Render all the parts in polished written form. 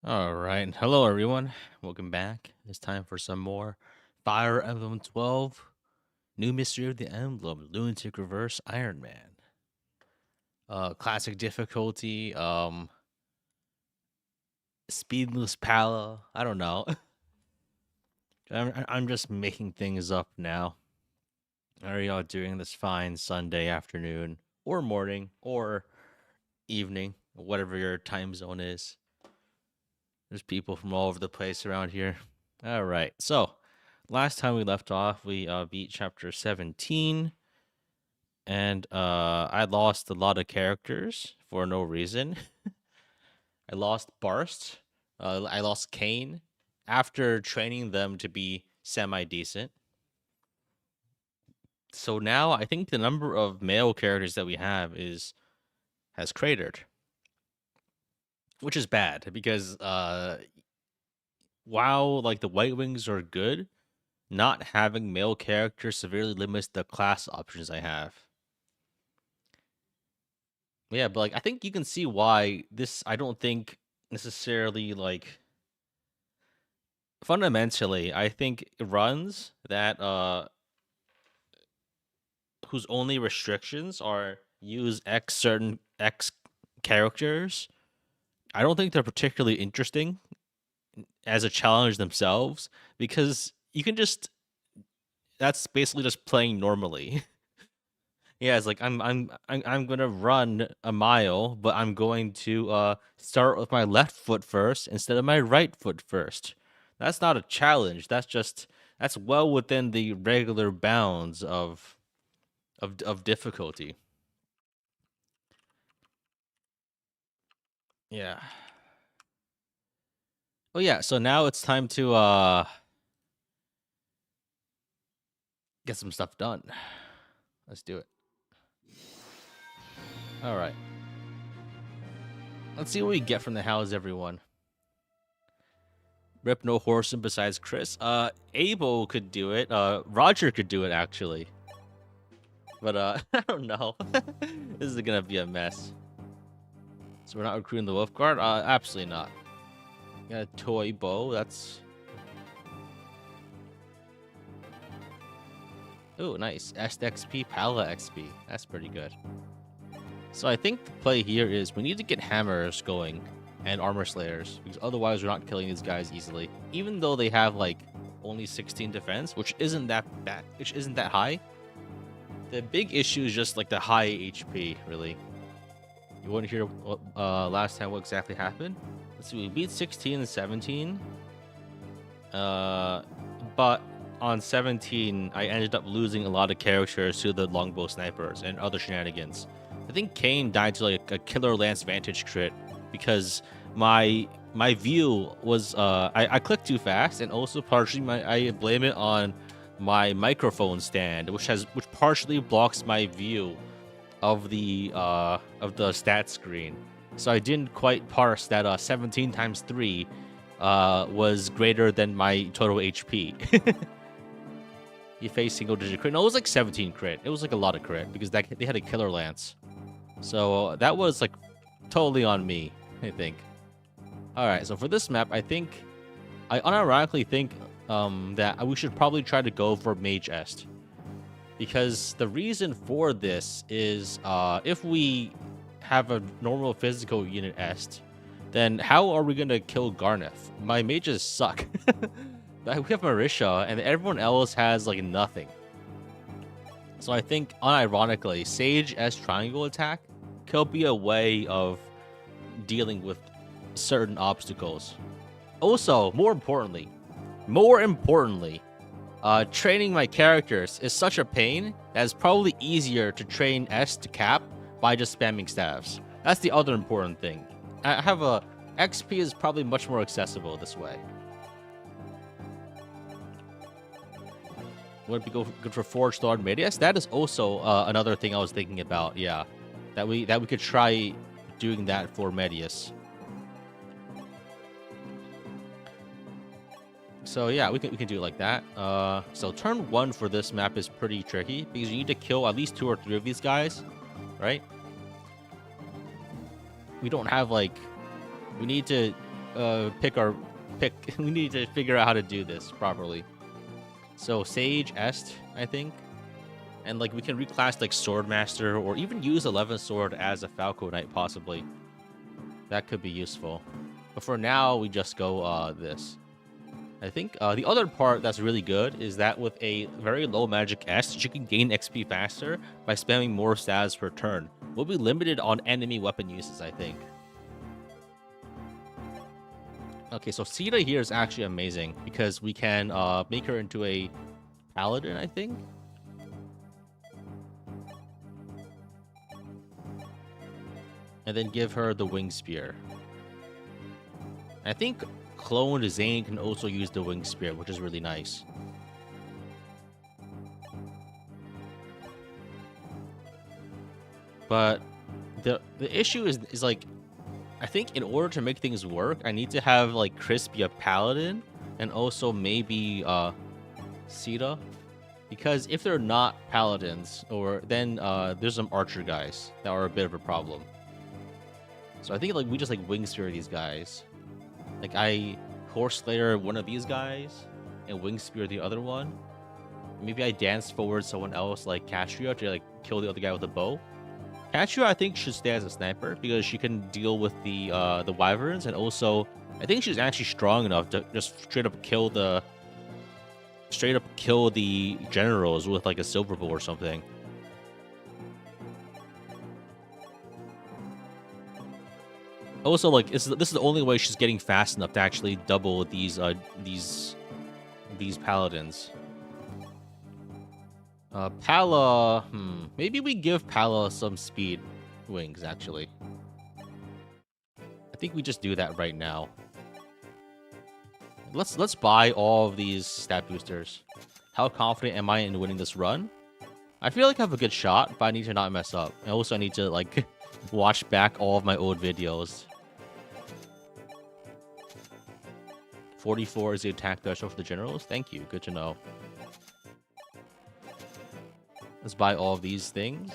All right. Hello, everyone. Welcome back. It's time for some more Fire Emblem 12 New Mystery of the Emblem Lunatic Reverse Iron Man. Classic difficulty, speedless Pala. I don't know. I'm just making things up now. How are y'all doing this fine Sunday afternoon or morning or evening, whatever your time zone is? There's people from all over the place around here. All right. So, last time we left off, we beat chapter 17, and I lost a lot of characters for no reason. I lost Barst. I lost Kane after training them to be semi-decent. So now I think the number of male characters that we have has cratered, which is bad because while like the White Wings are good, not having male characters severely limits the class options I have. Yeah, but like I think you can see why this I don't think necessarily like fundamentally, I think runs that whose only restrictions are use X certain X characters. I don't think they're particularly interesting as a challenge themselves because you can just that's basically just playing normally. Yeah, it's like I'm gonna run a mile, but I'm going to start with my left foot first instead of my right foot first. That's not a challenge. That's well within the regular bounds of difficulty. Yeah. Oh yeah, so now it's time to get some stuff done. Let's do it. All right. Let's see what we get from the house, everyone. Rip no horseman besides Chris. Abel could do it. Roger could do it actually. But I don't know. This is gonna be a mess. So we're not recruiting the Wolf Guard? Absolutely not. Got a toy bow. That's oh nice. SXP Pala XP. That's pretty good. So I think the play here is we need to get hammers going and armor slayers because otherwise we're not killing these guys easily. Even though they have like only 16 defense, which isn't that bad, which isn't that high. The big issue is just like the high HP, really. You want to hear last time what exactly happened? Let's see, we beat 16 and 17. But on 17, I ended up losing a lot of characters to the longbow snipers and other shenanigans. I think Kane died to like a killer lance vantage crit because my view was I clicked too fast, and also partially I blame it on my microphone stand, which partially blocks my view of the stat screen. So I didn't quite parse that 17 times 3 was greater than my total HP. You face single digit crit. No, it was like 17 crit. It was like a lot of crit because they had a killer lance. So that was like totally on me, I think. All right, so for this map, I unironically think that we should probably try to go for Mage Est. Because the reason for this is if we have a normal physical unit Est, then how are we going to kill Garneth? My mages suck. We have Marisha, and everyone else has like nothing. So I think, unironically, Sage S triangle attack could be a way of dealing with certain obstacles. Also, more importantly, training my characters is such a pain that it's probably easier to train S to cap by just spamming staffs. That's the other important thing. I have XP is probably much more accessible this way. Would it be good for Forged Lord Medius? That is also another thing I was thinking about. Yeah, that we could try doing that for Medius. So yeah, we can do it like that. So turn 1 for this map is pretty tricky because you need to kill at least 2 or 3 of these guys, right? We don't have like we need to pick. We need to figure out how to do this properly. So Sage Est, I think. And like we can reclass like Swordmaster or even use 11 Sword as a Falco Knight possibly. That could be useful. But for now, we just go this. I think the other part that's really good is that with a very low magic S, you can gain XP faster by spamming more stats per turn. We'll be limited on enemy weapon uses, I think. Okay, so Sita here is actually amazing because we can make her into a paladin, I think. And then give her the Wing Spear. I think cloned Zane can also use the Wing Spear, which is really nice. But the issue is like, I think in order to make things work, I need to have like Chris be a paladin and also maybe Sita. Because if they're not paladins, or then there's some archer guys that are a bit of a problem. So I think like we just like Wing Spear these guys. Like I Horse Slayer one of these guys and Wing Spear the other one. Maybe I dance forward someone else like Katria to like kill the other guy with a bow. Katria I think should stay as a sniper because she can deal with the wyverns, and also I think she's actually strong enough to just straight up kill the generals with like a silver bow or something. Also, like this is the only way she's getting fast enough to actually double these paladins. Pala, maybe we give Pala some speed wings. Actually, I think we just do that right now. Let's buy all of these stat boosters. How confident am I in winning this run? I feel like I have a good shot, but I need to not mess up. And also, I need to like watch back all of my old videos. 44 is the attack threshold for the generals. Thank you. Good to know. Let's buy all of these things.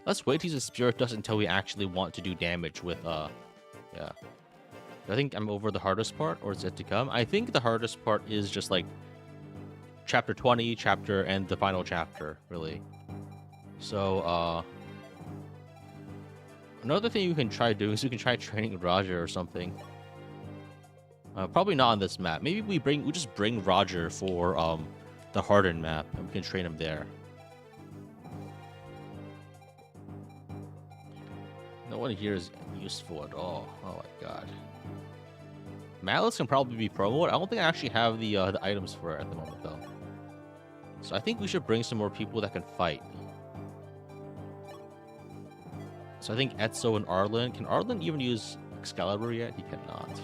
Let's wait to use the Spirit Dust until we actually want to do damage with, yeah. I think I'm over the hardest part, or is it to come? I think the hardest part is just, like, Chapter 20, and the final chapter, really. So, another thing you can try doing is you can try training Roger or something. Probably not on this map. Maybe we just bring Roger for the hardened map, and we can train him there. No one here is useful at all. Oh my god. Malice can probably be promoted. I don't think I actually have the items for it at the moment though. So I think we should bring some more people that can fight. So I think Etzo and Arlen. Can Arlen even use Excalibur yet? He cannot.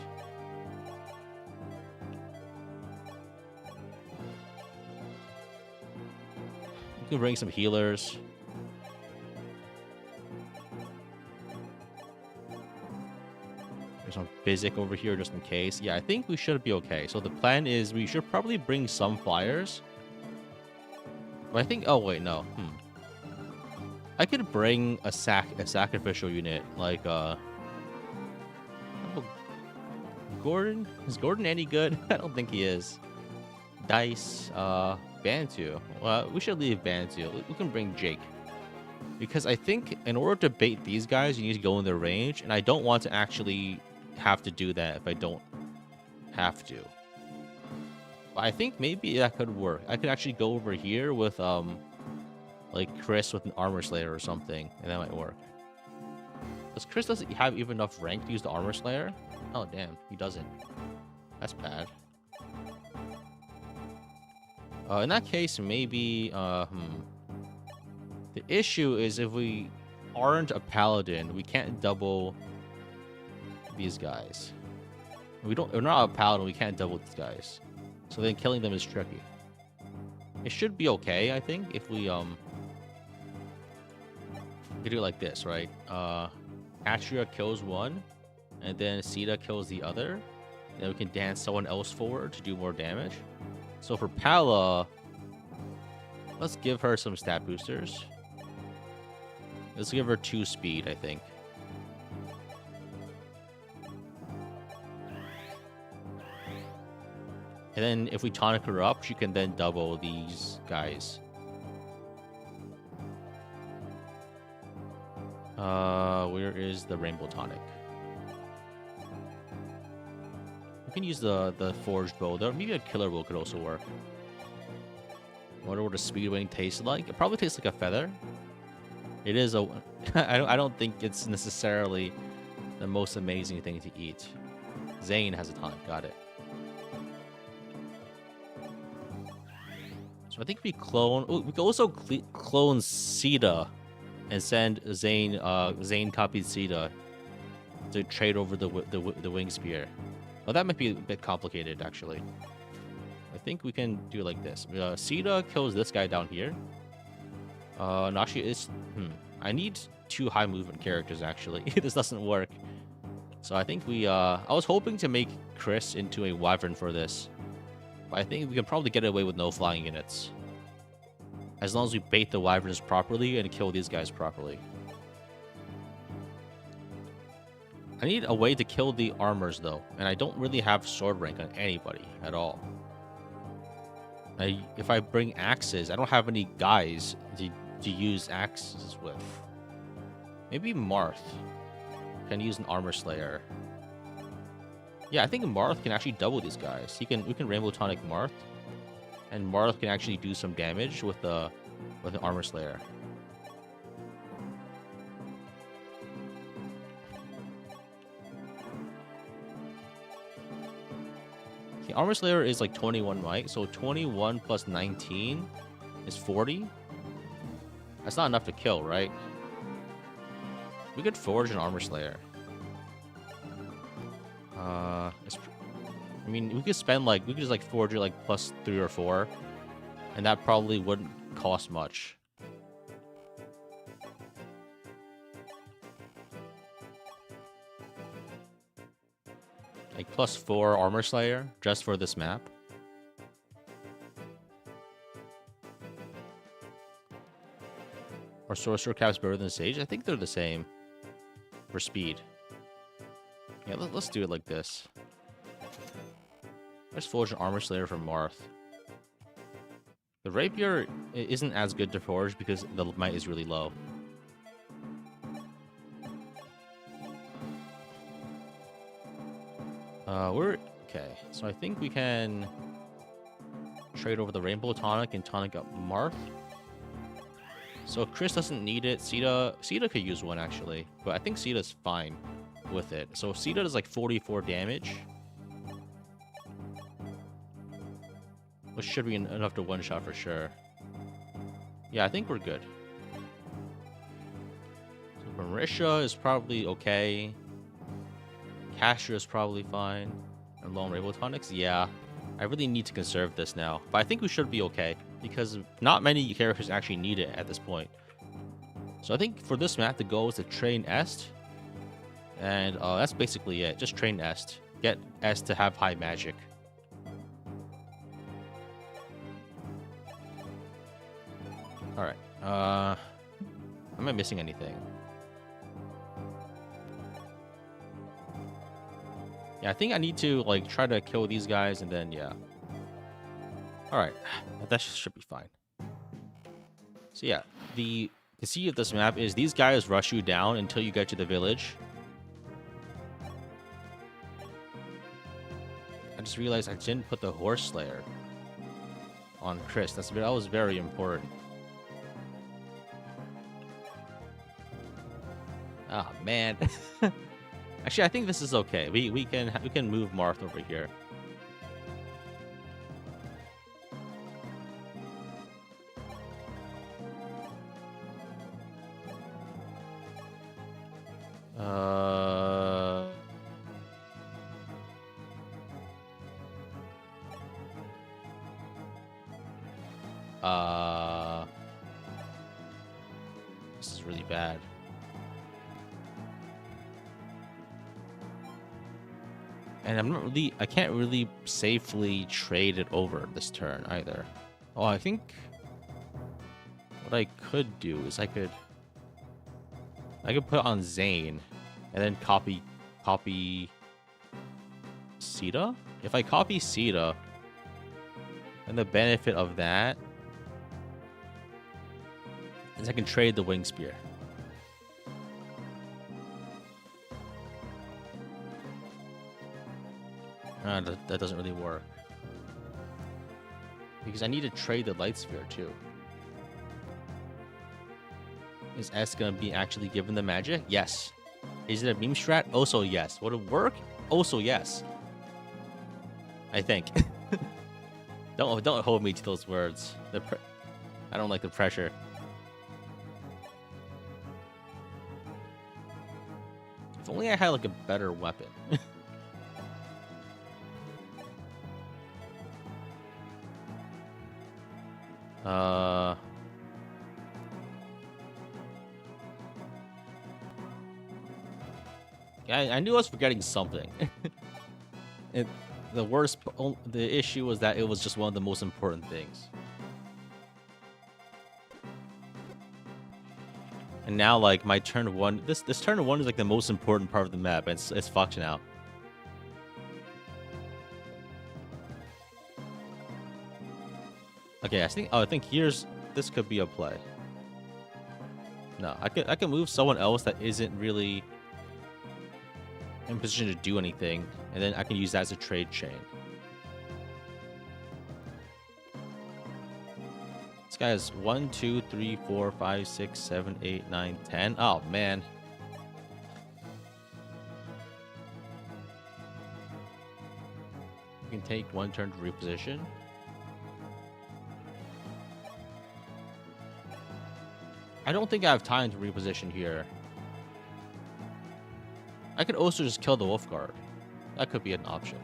You can bring some healers. There's some Physic over here just in case. Yeah, I think we should be okay. So the plan is we should probably bring some flyers. But I think... Oh, wait, no. I could bring a sacrificial unit. Like, Gordon? Is Gordon any good? I don't think he is. Dice, Bantu. Well, we should leave Bantu. We can bring Jake. Because I think in order to bait these guys, you need to go in their range. And I don't want to actually have to do that if I don't have to. But I think maybe that could work. I could actually go over here with, like Chris with an Armor Slayer or something. And that might work. Does Chris doesn't have even enough rank to use the Armor Slayer? Oh, damn. He doesn't. That's bad. In that case, maybe, The issue is if we aren't a paladin, we can't double these guys. We're not a paladin, we can't double these guys. So then killing them is tricky. It should be okay, I think, if we do it like this, right? Atria kills one, and then Sita kills the other. Then we can dance someone else forward to do more damage. So for Pala, let's give her some stat boosters. Let's give her 2 speed, I think. And then if we tonic her up, she can then double these guys. Where is the rainbow tonic? We can use the forged bow. Maybe a killer bow could also work. I wonder what the speed wing tastes like. It probably tastes like a feather. It is a. I don't think it's necessarily the most amazing thing to eat. Zane has a tonic. Got it. So I think we clone. Oh, we can also clone Sita and send Zane. Zane copied Sita to trade over the wing spear. Well, that might be a bit complicated actually. I think we can do it like this. Sita kills this guy down here. No, actually, it's. I need 2 high movement characters actually. This doesn't work. So I think we. I was hoping to make Chris into a wyvern for this. But I think we can probably get away with no flying units. As long as we bait the wyverns properly and kill these guys properly. I need a way to kill the armors though, and I don't really have sword rank on anybody at all. If I bring axes, I don't have any guys to use axes with. Maybe Marth can use an armor slayer. Yeah, I think Marth can actually double these guys. We can rainbow tonic Marth, and Marth can actually do some damage with an armor slayer. The armor slayer is like 21 might, so 21 plus 19 is 40. That's not enough to kill, right? We could forge an armor slayer. I mean, we could spend like, we could just like forge it like plus 3 or 4, and that probably wouldn't cost much. Like plus 4 armor slayer just for this map. Are sorcerer caps better than sage? I think they're the same for speed. Yeah, let's do it like this. Let's forge an armor slayer from Marth. The rapier isn't as good to forge because the might is really low. We're okay. So I think we can trade over the rainbow tonic and tonic up Marth. So Chris doesn't need it. Sita could use one actually, but I think Sita's fine with it. So Sita does like 44 damage, which should be enough to one-shot for sure. Yeah, I think we're good. So Marisha is probably okay. Casher is probably fine. And Lone Rainbow Tonics, yeah. I really need to conserve this now. But I think we should be okay, because not many characters actually need it at this point. So I think for this map, the goal is to train Est. And that's basically it. Just train Est. Get Est to have high magic. Alright. Am I missing anything? Yeah, I think I need to like try to kill these guys and then yeah. Alright. That should be fine. So yeah, the conceit of this map is these guys rush you down until you get to the village. I just realized I didn't put the horse slayer on Chris. That was very important. Ah, man. Actually, I think this is okay. We can move Marth over here. This is really bad. And I can't really safely trade it over this turn either. Oh, I think what I could do is I could put on Zane and then copy Sita. If I copy Sita, And the benefit of that is I can trade the wing spear. That doesn't really work. Because I need to trade the light sphere too. Is S gonna be actually given the magic? Yes. Is it a meme strat? Also yes. Would it work? Also yes. I think. Don't hold me to those words. I don't like the pressure. If only I had like a better weapon. I knew I was forgetting something. The issue was that it was just one of the most important things. And now, like, my turn 1, this turn 1 is like the most important part of the map, and it's fucked now. Okay, I think this could be a play. No, I can move someone else that isn't really in position to do anything, and then I can use that as a trade chain. This guy has 1, 2, 3, 4, 5, 6, 7, 8, 9, 10. Oh man. You can take 1 turn to reposition. I don't think I have time to reposition here. I could also just kill the wolf guard. That could be an option.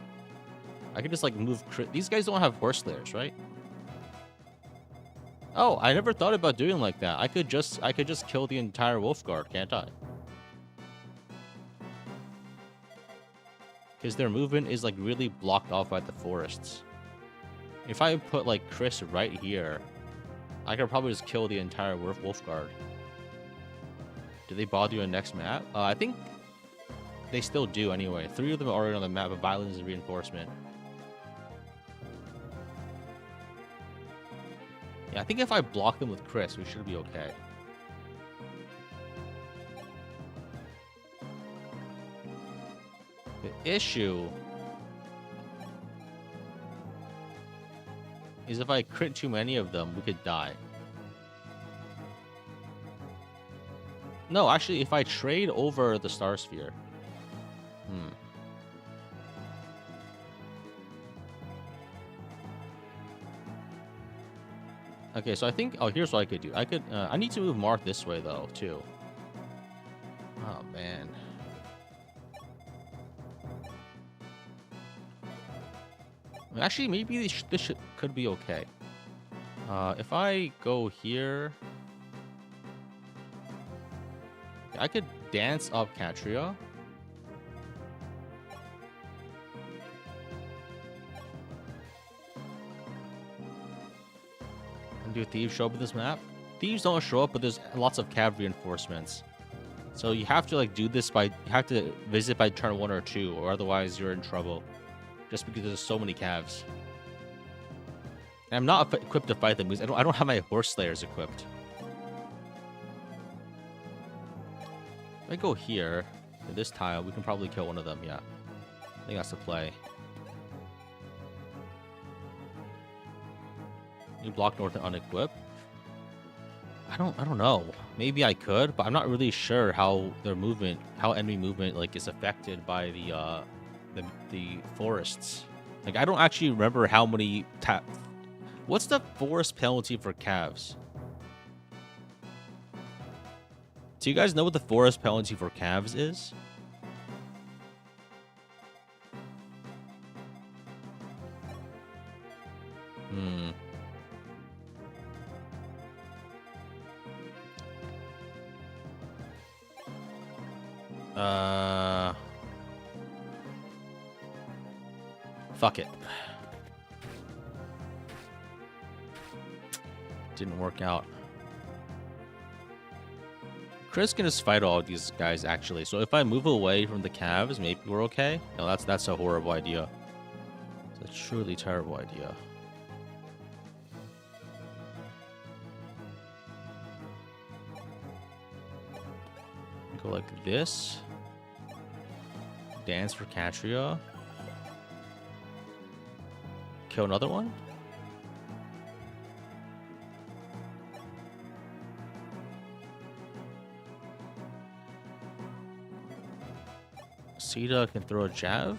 I could just like move. These guys don't have horse slayers, right? Oh, I never thought about doing like that. I could just kill the entire wolf guard, can't I? Because their movement is like really blocked off by the forests. If I put like Chris right here, I could probably just kill the entire wolf guard. Do they bother you on the next map? I think they still do anyway. 3 of them are already on the map, but violence is reinforcement. Yeah, I think if I block them with Chris, we should be okay. The issue is if I crit too many of them, we could die. No, actually, if I trade over the Star Sphere. Okay, so I think... Oh, here's what I could do. I need to move Mark this way, though, too. Oh, man. Actually, maybe this could be okay. If I go here... I could dance up Catria. And do thieves show up in this map? Thieves don't show up, but there's lots of cav reinforcements. So you have to like do this by... You have to visit by turn 1 or 2, or otherwise you're in trouble. Just because there's so many calves. And I'm not equipped to fight them because I don't have my horse slayers equipped. If I go here, to this tile, we can probably kill one of them, yeah. I think that's the play. You block north and unequip. I don't know. Maybe I could, but I'm not really sure how their movement, how enemy movement like is affected by the forests. Like I don't actually remember how many what's the forest penalty for calves? Do you guys know what the forest penalty for calves is? Fuck it. Didn't work out. Chris can just fight all of these guys, actually. So if I move away from the calves, maybe we're okay. No, that's a horrible idea. It's a truly terrible idea. Go like this. Dance for Catria. Kill another one. Sita can throw a jab.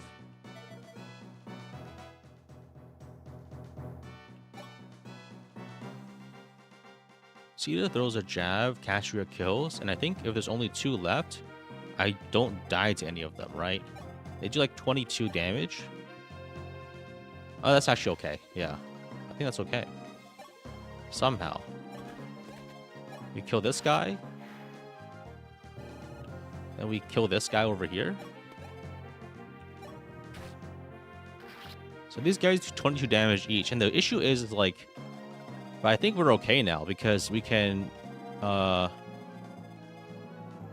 Sita throws a jab, Catria kills, and I think if there's only 2 left, I don't die to any of them, right? They do like 22 damage. Oh, that's actually okay. Yeah, I think that's okay. Somehow. We kill this guy. Then we kill this guy over here. So these guys do 22 damage each. And the issue is like... But I think we're okay now because we can... I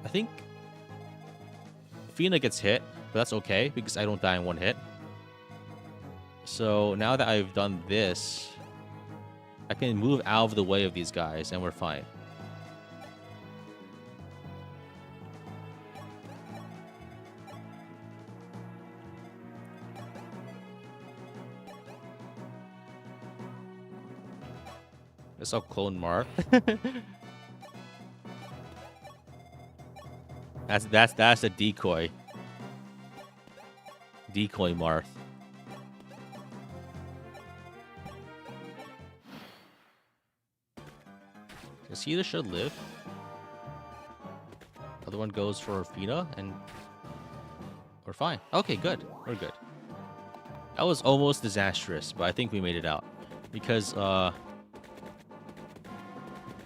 think... Fina gets hit, but that's okay because I don't die in 1 hit. So now that I've done this, I can move out of the way of these guys and we're fine. Guess I'll clone Marth. That's a decoy. Decoy Marth. Sita should live. Other one goes for Fina, and we're fine. Okay, good. We're good. That was almost disastrous, but I think we made it out. Because,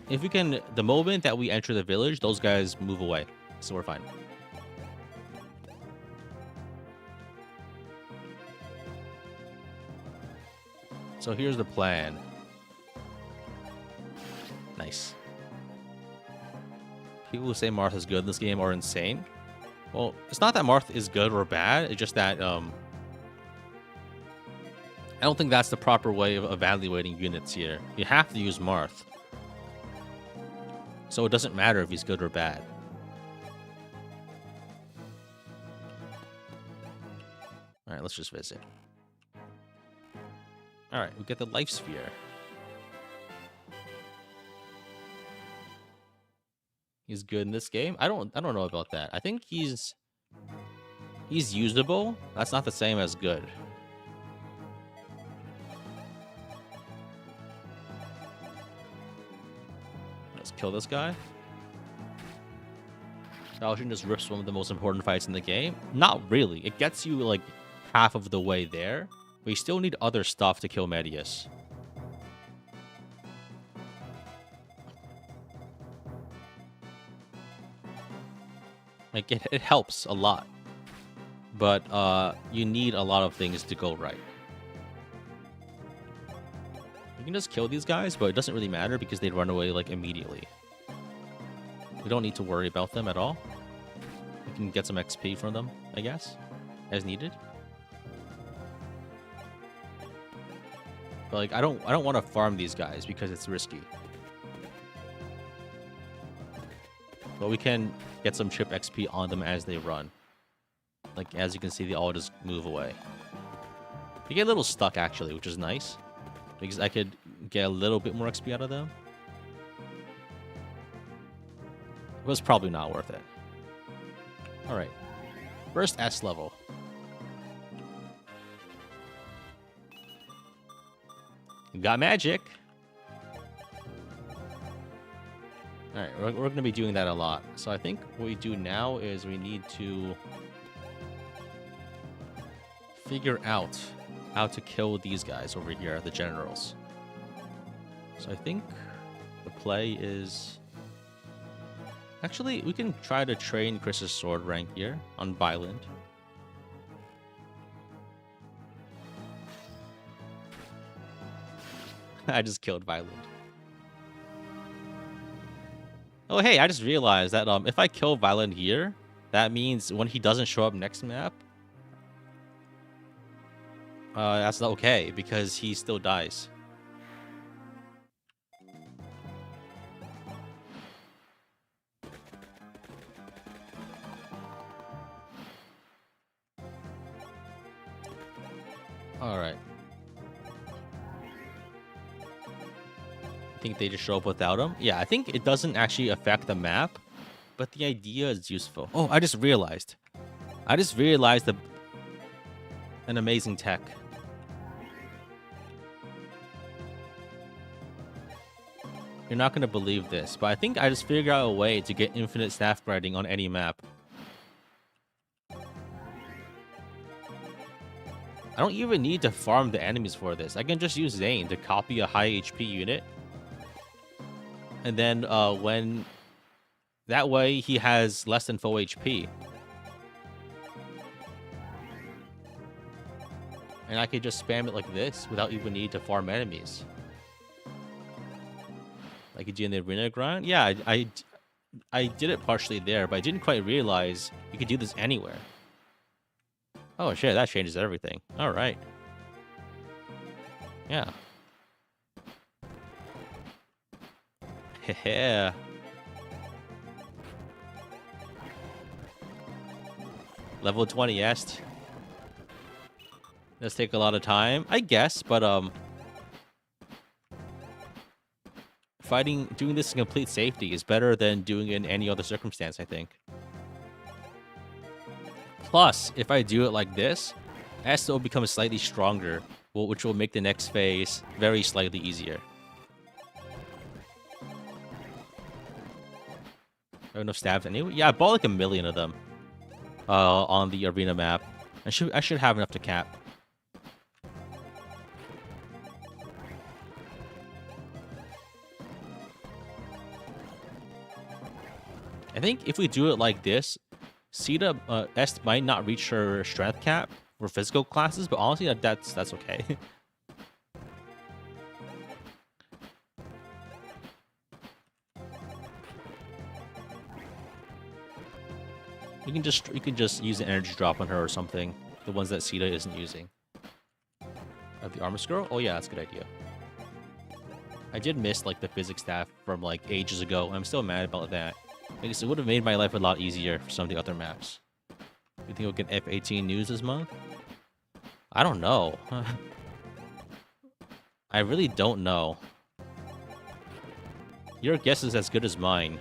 if we can... The moment that we enter the village, those guys move away. So we're fine. So here's the plan. Nice. People who say Marth is good in this game are insane. Well, it's not that Marth is good or bad. It's just that I don't think that's the proper way of evaluating units here. You have to use Marth. So it doesn't matter if he's good or bad. Alright, let's just visit. Alright, we get the Life Sphere. He's good in this game. I don't know about that. I think he's usable. That's not the same as good. Let's kill this guy. Falchion just rips one of the most important fights in the game. Not really. It gets you like half of the way there. But you still need other stuff to kill Medius. Like, it helps a lot. But you need a lot of things to go right. You can just kill these guys, but it doesn't really matter because they run away, like, immediately. We don't need to worry about them at all. We can get some XP from them, I guess, as needed. But, like, I don't want to farm these guys because it's risky. But we can get some chip XP on them as they run. Like, as you can see, they all just move away. You get a little stuck, actually, which is nice. Because I could get a little bit more XP out of them. It was probably not worth it. Alright. First S level. We got magic. Alright, we're going to be doing that a lot. So I think what we do now is we need to figure out how to kill these guys over here, the generals. So I think the play is... Actually, we can try to train Chris's sword rank here on Violent. I just killed Violent. Oh, hey, I just realized that if I kill Violent here, that means when he doesn't show up next map, that's not okay, because he still dies. All right. I think they just show up without them. Yeah, I think it doesn't actually affect the map, but the idea is useful. Oh, I just realized. An amazing tech. You're not going to believe this, but I think I just figured out a way to get infinite staff grinding on any map. I don't even need to farm the enemies for this. I can just use Zane to copy a high HP unit. And then when... That way, he has less than full HP. And I could just spam it like this without even need to farm enemies. Like you do in the arena grind? Yeah, I did it partially there, but I didn't quite realize you could do this anywhere. Oh shit, that changes everything. Alright. Yeah. Heh. Level 20 est. Does take a lot of time, I guess, but doing this in complete safety is better than doing it in any other circumstance, I think. Plus, if I do it like this, Est will become slightly stronger, which will make the next phase very slightly easier. I have enough stabs anyway. Yeah, I bought like 1 million of them on the arena map. I should have enough to cap. I think if we do it like this, Sita Est might not reach her strength cap for physical classes, but honestly, that's okay. You can just use an energy drop on her or something. The ones that Sita isn't using. The armor scroll? Oh yeah, that's a good idea. I did miss like the physics staff from like ages ago. I'm still mad about that. I guess it would have made my life a lot easier for some of the other maps. You think we'll get F18 news this month? I don't know. I really don't know. Your guess is as good as mine.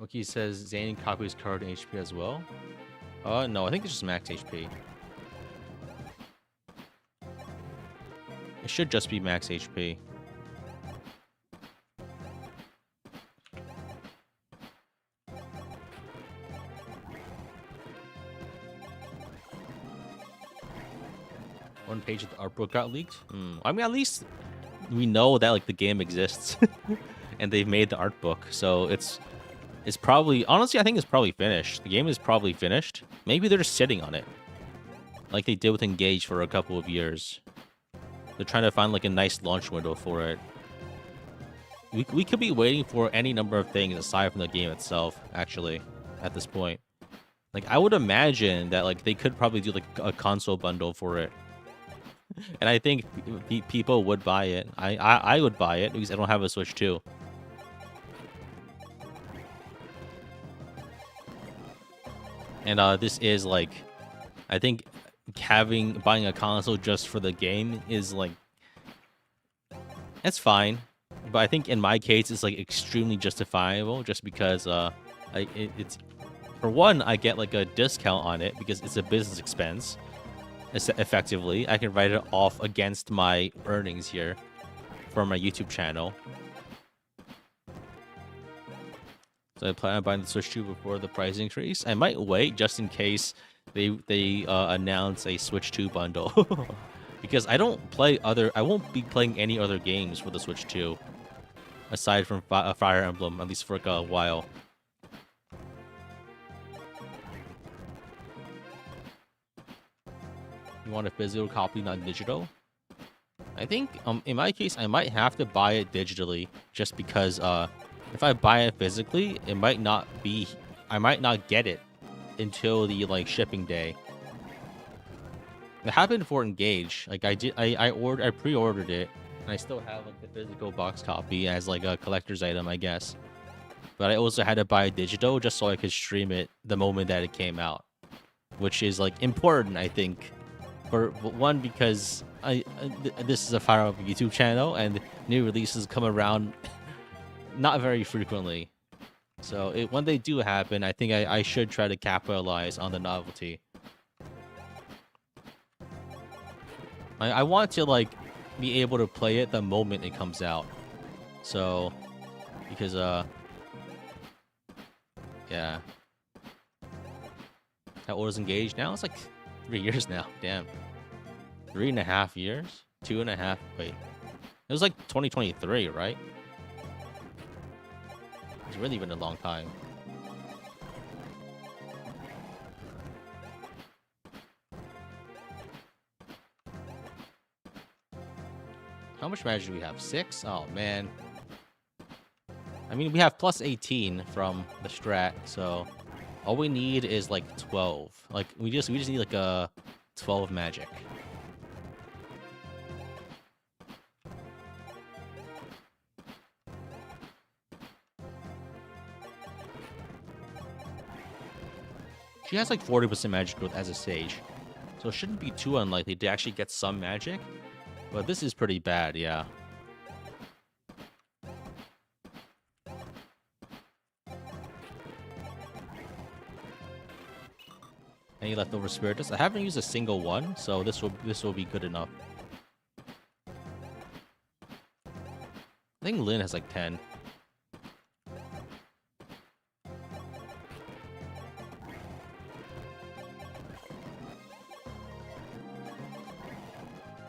Wookie says Zane copies card and HP as well. No, I think it's just max HP. It should just be max HP. One page of the art book got leaked. I mean, at least we know that like the game exists, and they've made the art book. So it's probably, honestly, I think it's probably finished. The game is probably finished. Maybe they're just sitting on it, like they did with Engage for a couple of years. They're trying to find like a nice launch window for it. We could be waiting for any number of things aside from the game itself. Actually, at this point, like I would imagine that like they could probably do like a console bundle for it. And I think people would buy it. I would buy it because I don't have a Switch 2. And this is like, I think buying a console just for the game is like, it's fine. But I think in my case, it's like extremely justifiable just because it's, for one, I get like a discount on it because it's a business expense. Effectively, I can write it off against my earnings here for my YouTube channel. So I plan on buying the Switch 2 before the price increase. I might wait just in case they announce a Switch 2 bundle. Because I won't be playing any other games for the Switch 2 aside from Fire Emblem, at least for like a while. You want a physical copy, not digital? I think, in my case, I might have to buy it digitally, just because, if I buy it physically, I might not get it until the, like, shipping day. It happened for Engage. Like, I pre-ordered it, and I still have, like, the physical box copy as, like, a collector's item, I guess. But I also had to buy digital just so I could stream it the moment that it came out. which is like important, I think. For one, because this is a Fire Up YouTube channel, and new releases come around not very frequently. So when they do happen, I think I should try to capitalize on the novelty. I want to like be able to play it the moment it comes out. So because yeah. How old is Engaged now? It's like 3 years now. Damn. 3.5 years? 2.5. Wait. It was like 2023, right? It's really been a long time. How much magic do we have? 6? Oh, man. I mean, we have plus 18 from the strat, so all we need is like 12. Like we just need like a 12 magic. She has like 40% magic growth as a sage, so it shouldn't be too unlikely to actually get some magic. But this is pretty bad, yeah. Any leftover spiritus? I haven't used a single one, so this will be good enough. I think Lynn has like 10.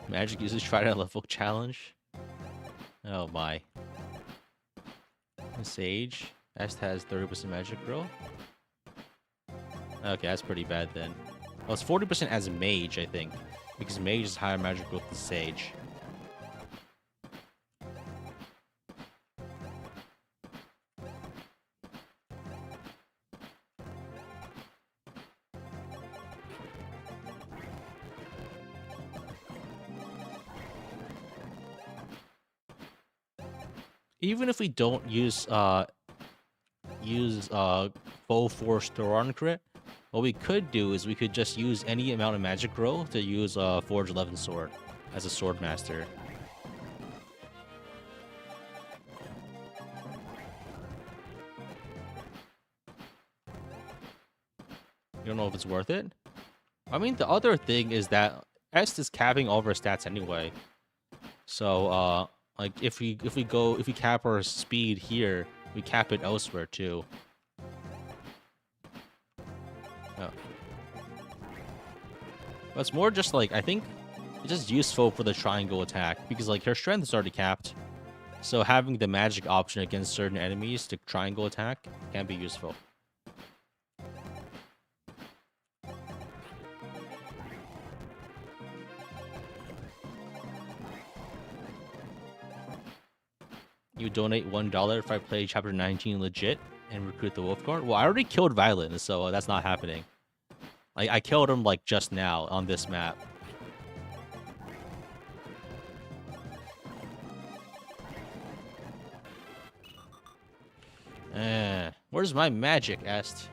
Magic users try to level challenge. Oh my. Sage. Est has 30% magic growth. Okay, that's pretty bad then. Well, it's 40% as a mage, I think. Because mage is higher magic growth than sage. Even if we don't use full force Thoron crit, what we could do is we could just use any amount of magic growth to use Forge 11 sword as a sword master. You don't know if it's worth it? I mean, the other thing is that Est is capping all of our stats anyway. So like if we cap our speed here, we cap it elsewhere too. Oh. But it's more just like, I think it's just useful for the triangle attack because like her strength is already capped. So having the magic option against certain enemies to triangle attack can be useful. You donate $1 if I play Chapter 19 legit and recruit the Wolf Guard. Well, I already killed Violet, so that's not happening. I killed him like just now on this map. Where's my magic, Est?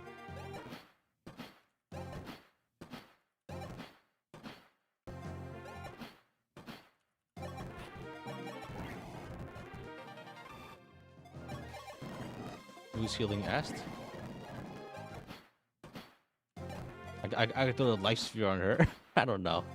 Who's healing Est? I could throw a life sphere on her. I don't know.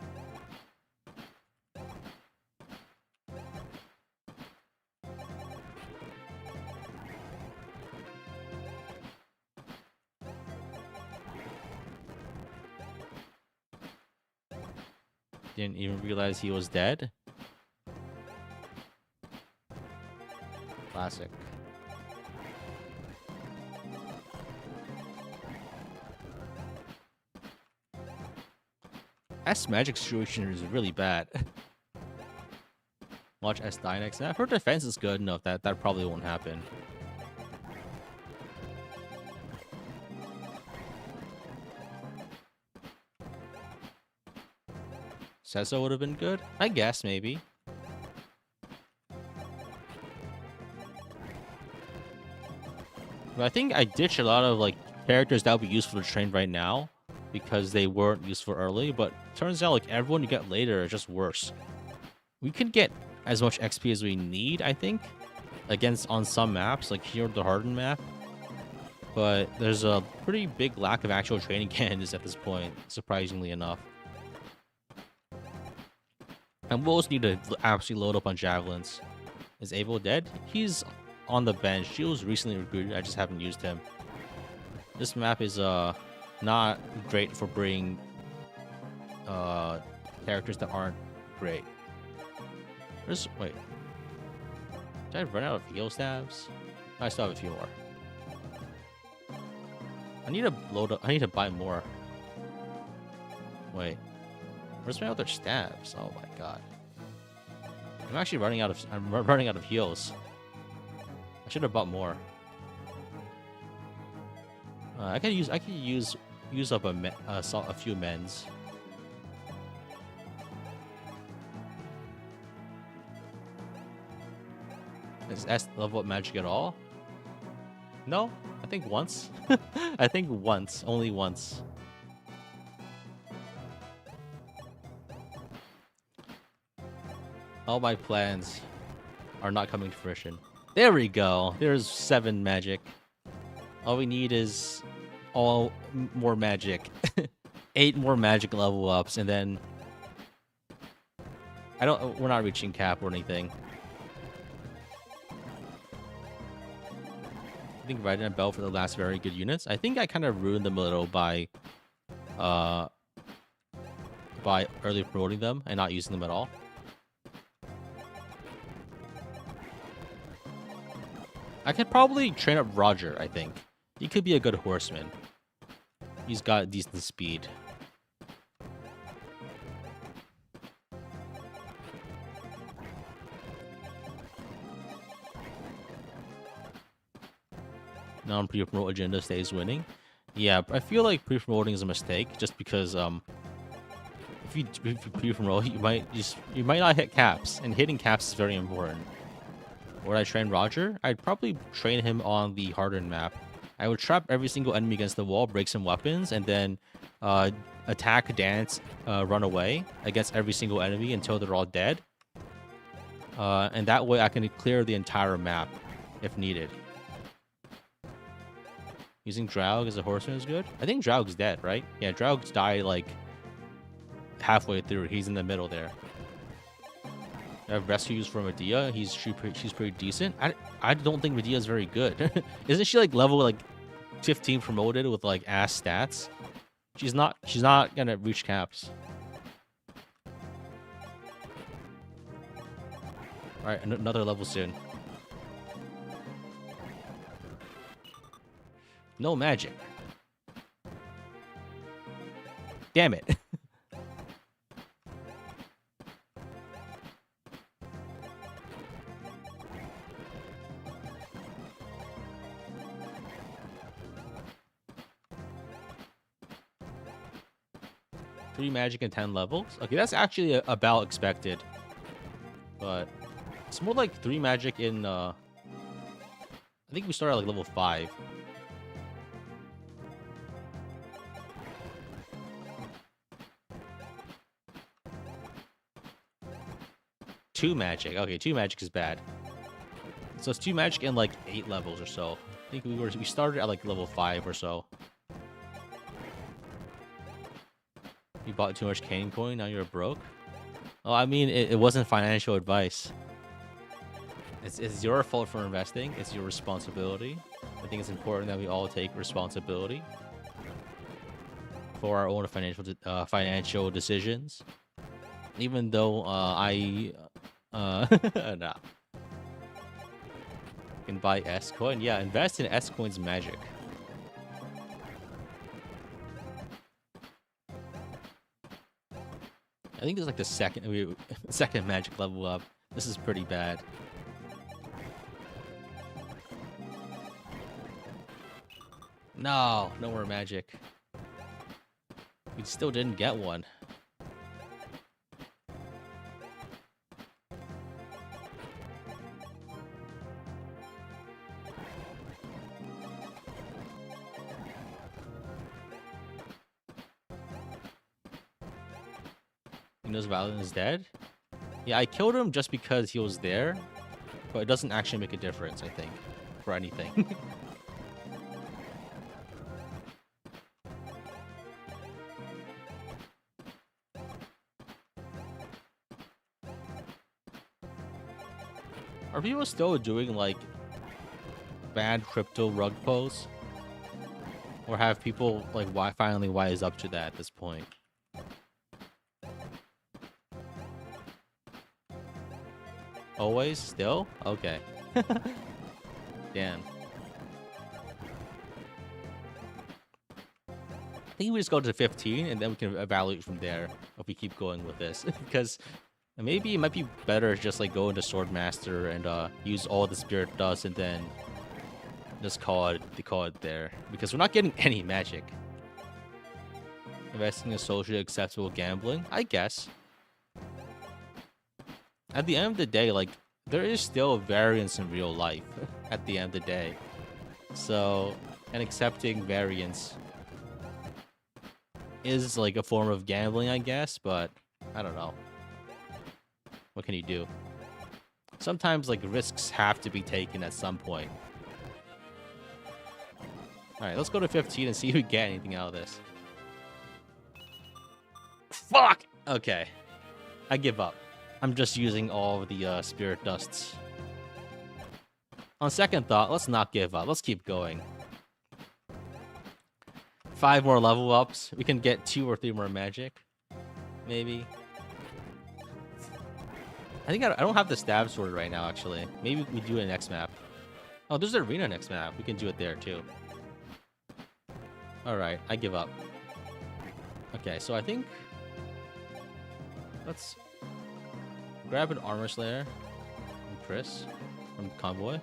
Didn't even realize he was dead. Classic. S magic situation is really bad. Watch S die next. Now, if her defense is good enough, that probably won't happen. Sesso would have been good? I guess, maybe. But I think I ditch a lot of, like, characters that would be useful to train right now. because they weren't useful early, but turns out like everyone you get later is just worse. We can get as much XP as we need, I think, against on some maps, like here the Hardened map. But there's a pretty big lack of actual training candidates at this point, surprisingly enough. And we'll also need to absolutely load up on javelins. Is Abel dead? He's on the bench. He was recently recruited. I just haven't used him. This map is not great for bringing characters that aren't great. Wait. Did I run out of heal stabs? I still have a few more. I need to load up. I need to buy more. Wait. Where's my other stabs? Oh my god. I'm actually running out of heals. I should have bought more. I could use up a few mends. Is S level up magic at all? No, I think once. I think once, only once. All my plans are not coming to fruition. There we go. There's 7 magic. All we need is more magic. 8 more magic level ups, and then we're not reaching cap or anything. I think Raiden and Bell for the last very good units. I think I kind of ruined them a little by early promoting them and not using them at all. I could probably train up Roger, I think. He could be a good horseman. He's got decent speed. Non-pre-promote agenda stays winning. Yeah, I feel like pre-promoting is a mistake just because if you pre-promote, you might not hit caps, and hitting caps is very important. Would I train Roger? I'd probably train him on the Hardened map. I would trap every single enemy against the wall, break some weapons, and then attack, dance, run away against every single enemy until they're all dead. And that way I can clear the entire map if needed. Using Draug as a horseman is good? I think Draug's dead, right? Yeah, Draug's died like halfway through. He's in the middle there. I have rescues from Medea. She's pretty decent. I don't think Medea is very good. Isn't she like level like 15 promoted with like ass stats? She's not gonna reach caps. All right, another level soon. No magic. Damn it. Three magic and 10 levels. Okay, that's actually about expected. But it's more like 3 magic in I think we started at like level 5. Two magic. Okay, 2 magic is bad. So it's 2 magic in like 8 levels or so. I think we started at like level 5 or so. You bought too much cane coin, now you're broke? Oh, I mean, it wasn't financial advice. It's your fault for investing. It's your responsibility. I think it's important that we all take responsibility for our own financial decisions. Even though nah. You can buy S coin. Yeah, invest in S coins magic. I think this is like the second magic level up. This is pretty bad. No more magic. We still didn't get one. Minos Valiant is dead? Yeah, I killed him just because he was there, but it doesn't actually make a difference, I think, for anything. Are people still doing, like, bad crypto rug pose? Or have people, like, finally wise up to that at this point? Always? Still? Okay. Damn. I think we just go to 15, and then we can evaluate from there if we keep going with this. Because maybe it might be better to just, like, go into Swordmaster and use all the Spirit Dust and then just call it there. Because we're not getting any magic. Investing in socially acceptable gambling? I guess. At the end of the day, like, there is still variance in real life at the end of the day. So, and accepting variance is like a form of gambling, I guess, but I don't know. What can you do? Sometimes, like, risks have to be taken at some point. Alright, let's go to 15 and see if we get anything out of this. Fuck! Okay. I give up. I'm just using all of the Spirit Dusts. On second thought, let's not give up. Let's keep going. 5 more level ups. We can get 2 or 3 more magic. Maybe. I think I don't have the stab sword right now, actually. Maybe we do it next map. Oh, there's an arena next map. We can do it there, too. Alright, I give up. Okay, so I think... Let's... grab an Armor Slayer from Chris, from Convoy.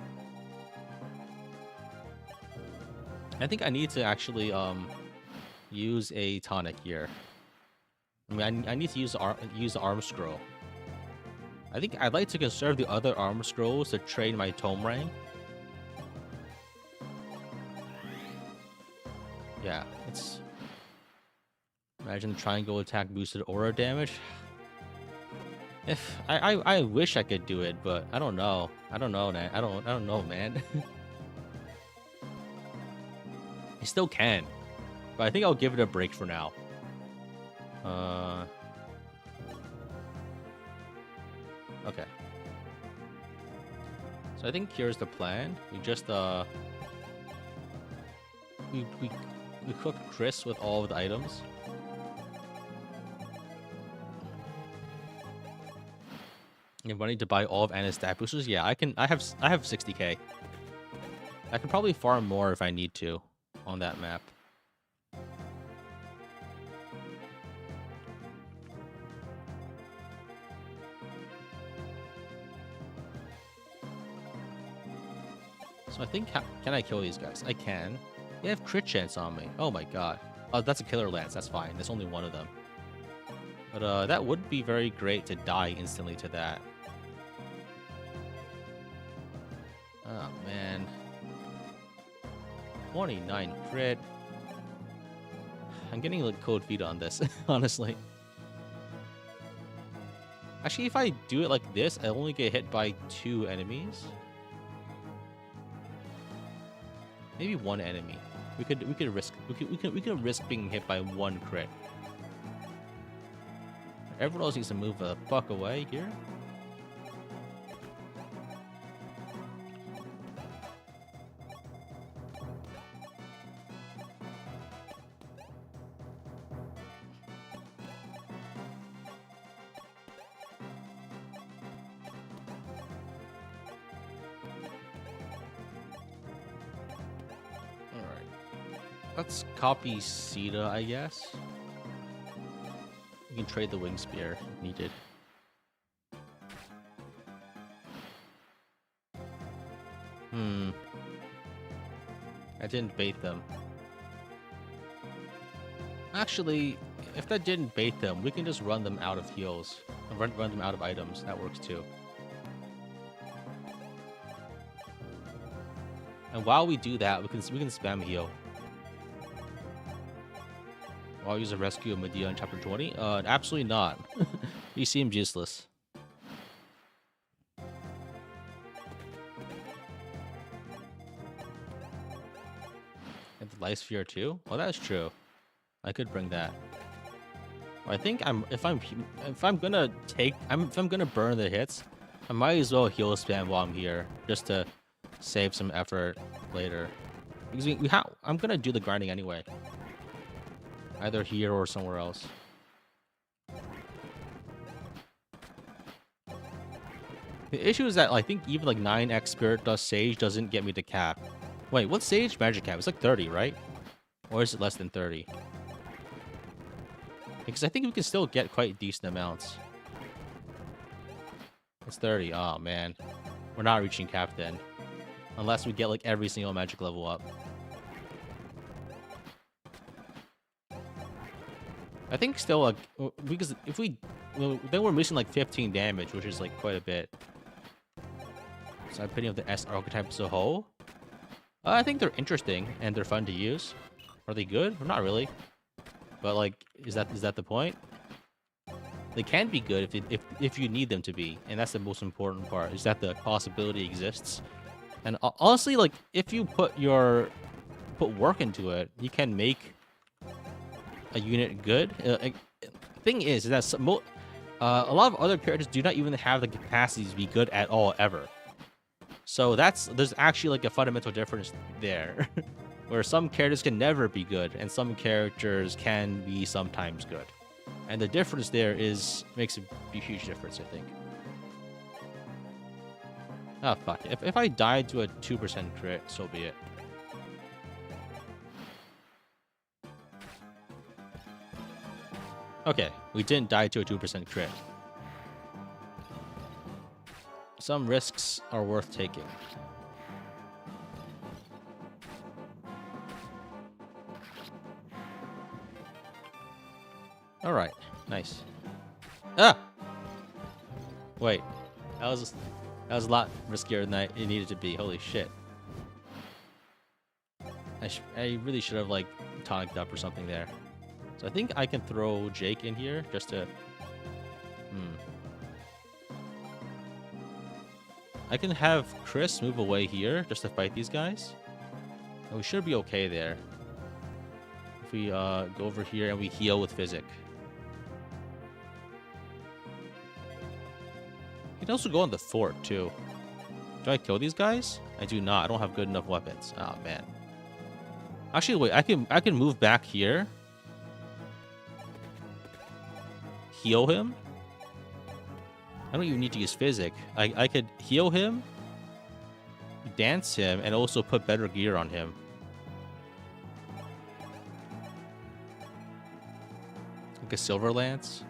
I think I need to actually use a tonic here. I mean, I need to use the Arm Scroll. I think I'd like to conserve the other Armor Scrolls to train my Tome rank. Yeah, it's... Imagine the triangle attack boosted aura damage. If I wish I could do it, but I don't know. I don't know, man. I don't know, man. I still can, but I think I'll give it a break for now. Okay. So I think here's the plan. We just we cook Chris with all of the items. You have money to buy all of Anna's stat boosters? Yeah, I have 60k. I can probably farm more if I need to on that map. So I think, can I kill these guys? I can. They have crit chance on me. Oh my god. Oh, that's a killer lance. That's fine. There's only one of them. But that would be very great to die instantly to that. Oh man. 29 crit. I'm getting like cold feet on this, honestly. Actually, if I do it like this, I only get hit by 2 enemies. Maybe 1 enemy. We could risk being hit by 1 crit. Everyone else needs to move the fuck away here. Let's copy Sita, I guess. We can trade the Wing Spear if needed. I didn't bait them. Actually, if that didn't bait them, we can just run them out of heals. Run them out of items. That works too. And while we do that, we can spam heal. I'll use a rescue of Medea in chapter 20? Absolutely not. He seems useless. And the life sphere too? Oh, that's true. I could bring that. I think if I'm gonna burn the hits, I might as well heal spam while I'm here, just to save some effort later. Because I'm gonna do the grinding anyway, either here or somewhere else. The issue is that I think even like 9x Spirit Dust Sage doesn't get me to cap. Wait, what's Sage magic cap? It's like 30, right? Or is it less than 30? Because I think we can still get quite decent amounts. It's 30. Oh, man. We're not reaching cap then. Unless we get like every single magic level up. I think still like, because if we, then we're missing like 15 damage, which is like quite a bit. So I'm putting up the S archetype as a whole. I think they're interesting and they're fun to use. Are they good? Well, not really. But like, is that the point? They can be good if you need them to be, and that's the most important part. Is that the possibility exists. And honestly, like if you put work into it, you can make a unit good. Thing is that a lot of other characters do not even have the capacity to be good at all ever. So there's actually like a fundamental difference there. Where some characters can never be good, and some characters can be sometimes good. And the difference there makes a huge difference, I think. Oh, fuck. If I died to a 2% crit, so be it. Okay, we didn't die to a 2% crit. Some risks are worth taking. All right, nice. Ah, wait, that was a lot riskier than it needed to be. Holy shit! I really should have like tonicked up or something there. So I think I can throw Jake in here just to. I can have Chris move away here just to fight these guys, and we should be okay there. If we go over here and we heal with Physic. You can also go on the fort, too. Do I kill these guys? I do not. I don't have good enough weapons. Oh, man. Actually, wait. I can move back here. Heal him. I don't even need to use Physic. I could heal him, dance him, and also put better gear on him. Like a Silver Lance.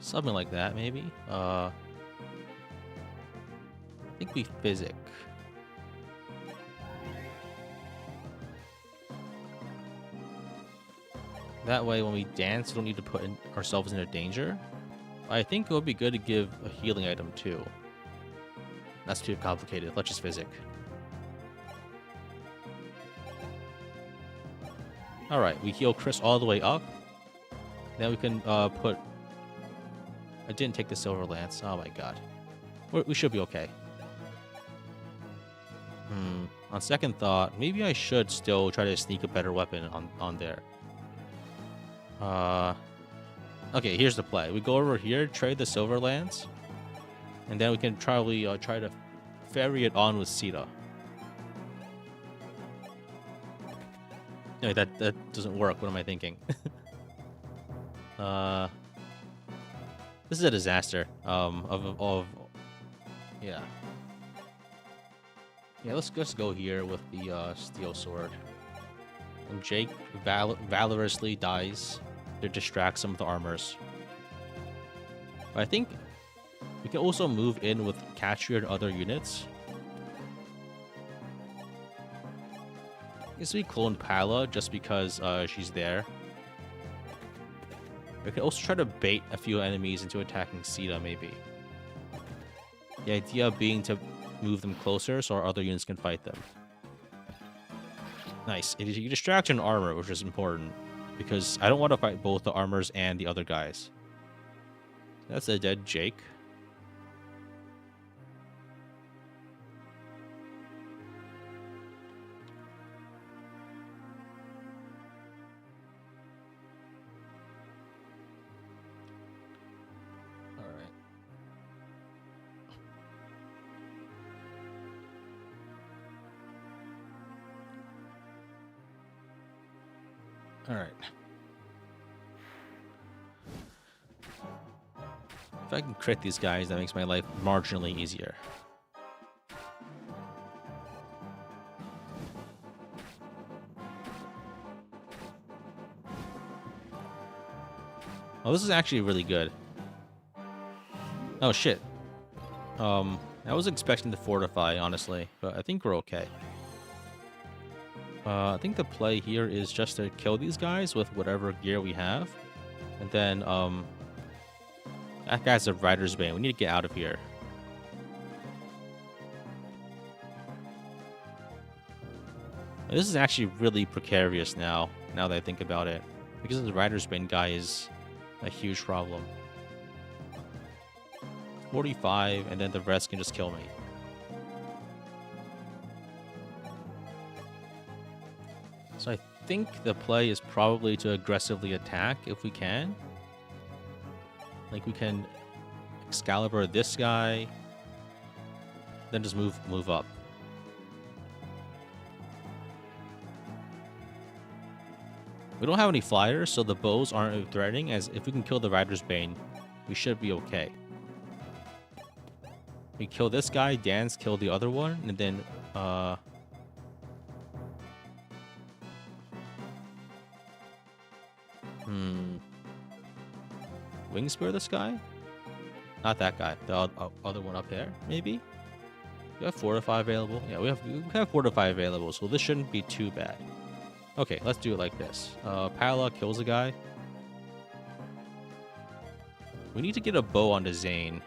Something like that, maybe. I think we Physic. That way, when we dance, we don't need to put ourselves into danger. I think it would be good to give a healing item, too. That's too complicated. Let's just Physic. Alright, we heal Chris all the way up. Then we can put... I didn't take the Silver Lance. Oh my god. We should be okay. On second thought, maybe I should still try to sneak a better weapon on there. Okay, here's the play. We go over here, trade the Silver Lance, and then we can probably try to ferry it on with Sita. No, that doesn't work. What am I thinking? This is a disaster. Yeah. Yeah, let's just go here with the steel sword. And Jake valorously dies to distract some of the armors. But I think we can also move in with Catria and other units. I guess we cloned Pala just because she's there. We could also try to bait a few enemies into attacking Sita, maybe. The idea being to move them closer so our other units can fight them. Nice. You distract an armor, which is important, because I don't want to fight both the armors and the other guys. That's a dead Jake. Alright. If I can crit these guys, that makes my life marginally easier. Oh, this is actually really good. Oh, shit. I was expecting to fortify, honestly, but I think we're okay. I think the play here is just to kill these guys with whatever gear we have. And then, that guy's a Rider's Bane. We need to get out of here. This is actually really precarious now that I think about it. Because the Rider's Bane guy is a huge problem. 45, and then the rest can just kill me. So I think the play is probably to aggressively attack if we can. Like we can Excalibur this guy, then just move up. We don't have any flyers, so the bows aren't threatening, as if we can kill the Rider's Bane, we should be okay. We kill this guy, Dan's kill the other one, and then Wing Spear this guy? Not that guy. The other one up there, maybe? We have Fortify available. Yeah, we have Fortify available, so this shouldn't be too bad. Okay, let's do it like this. Pala kills a guy. We need to get a bow onto Zane.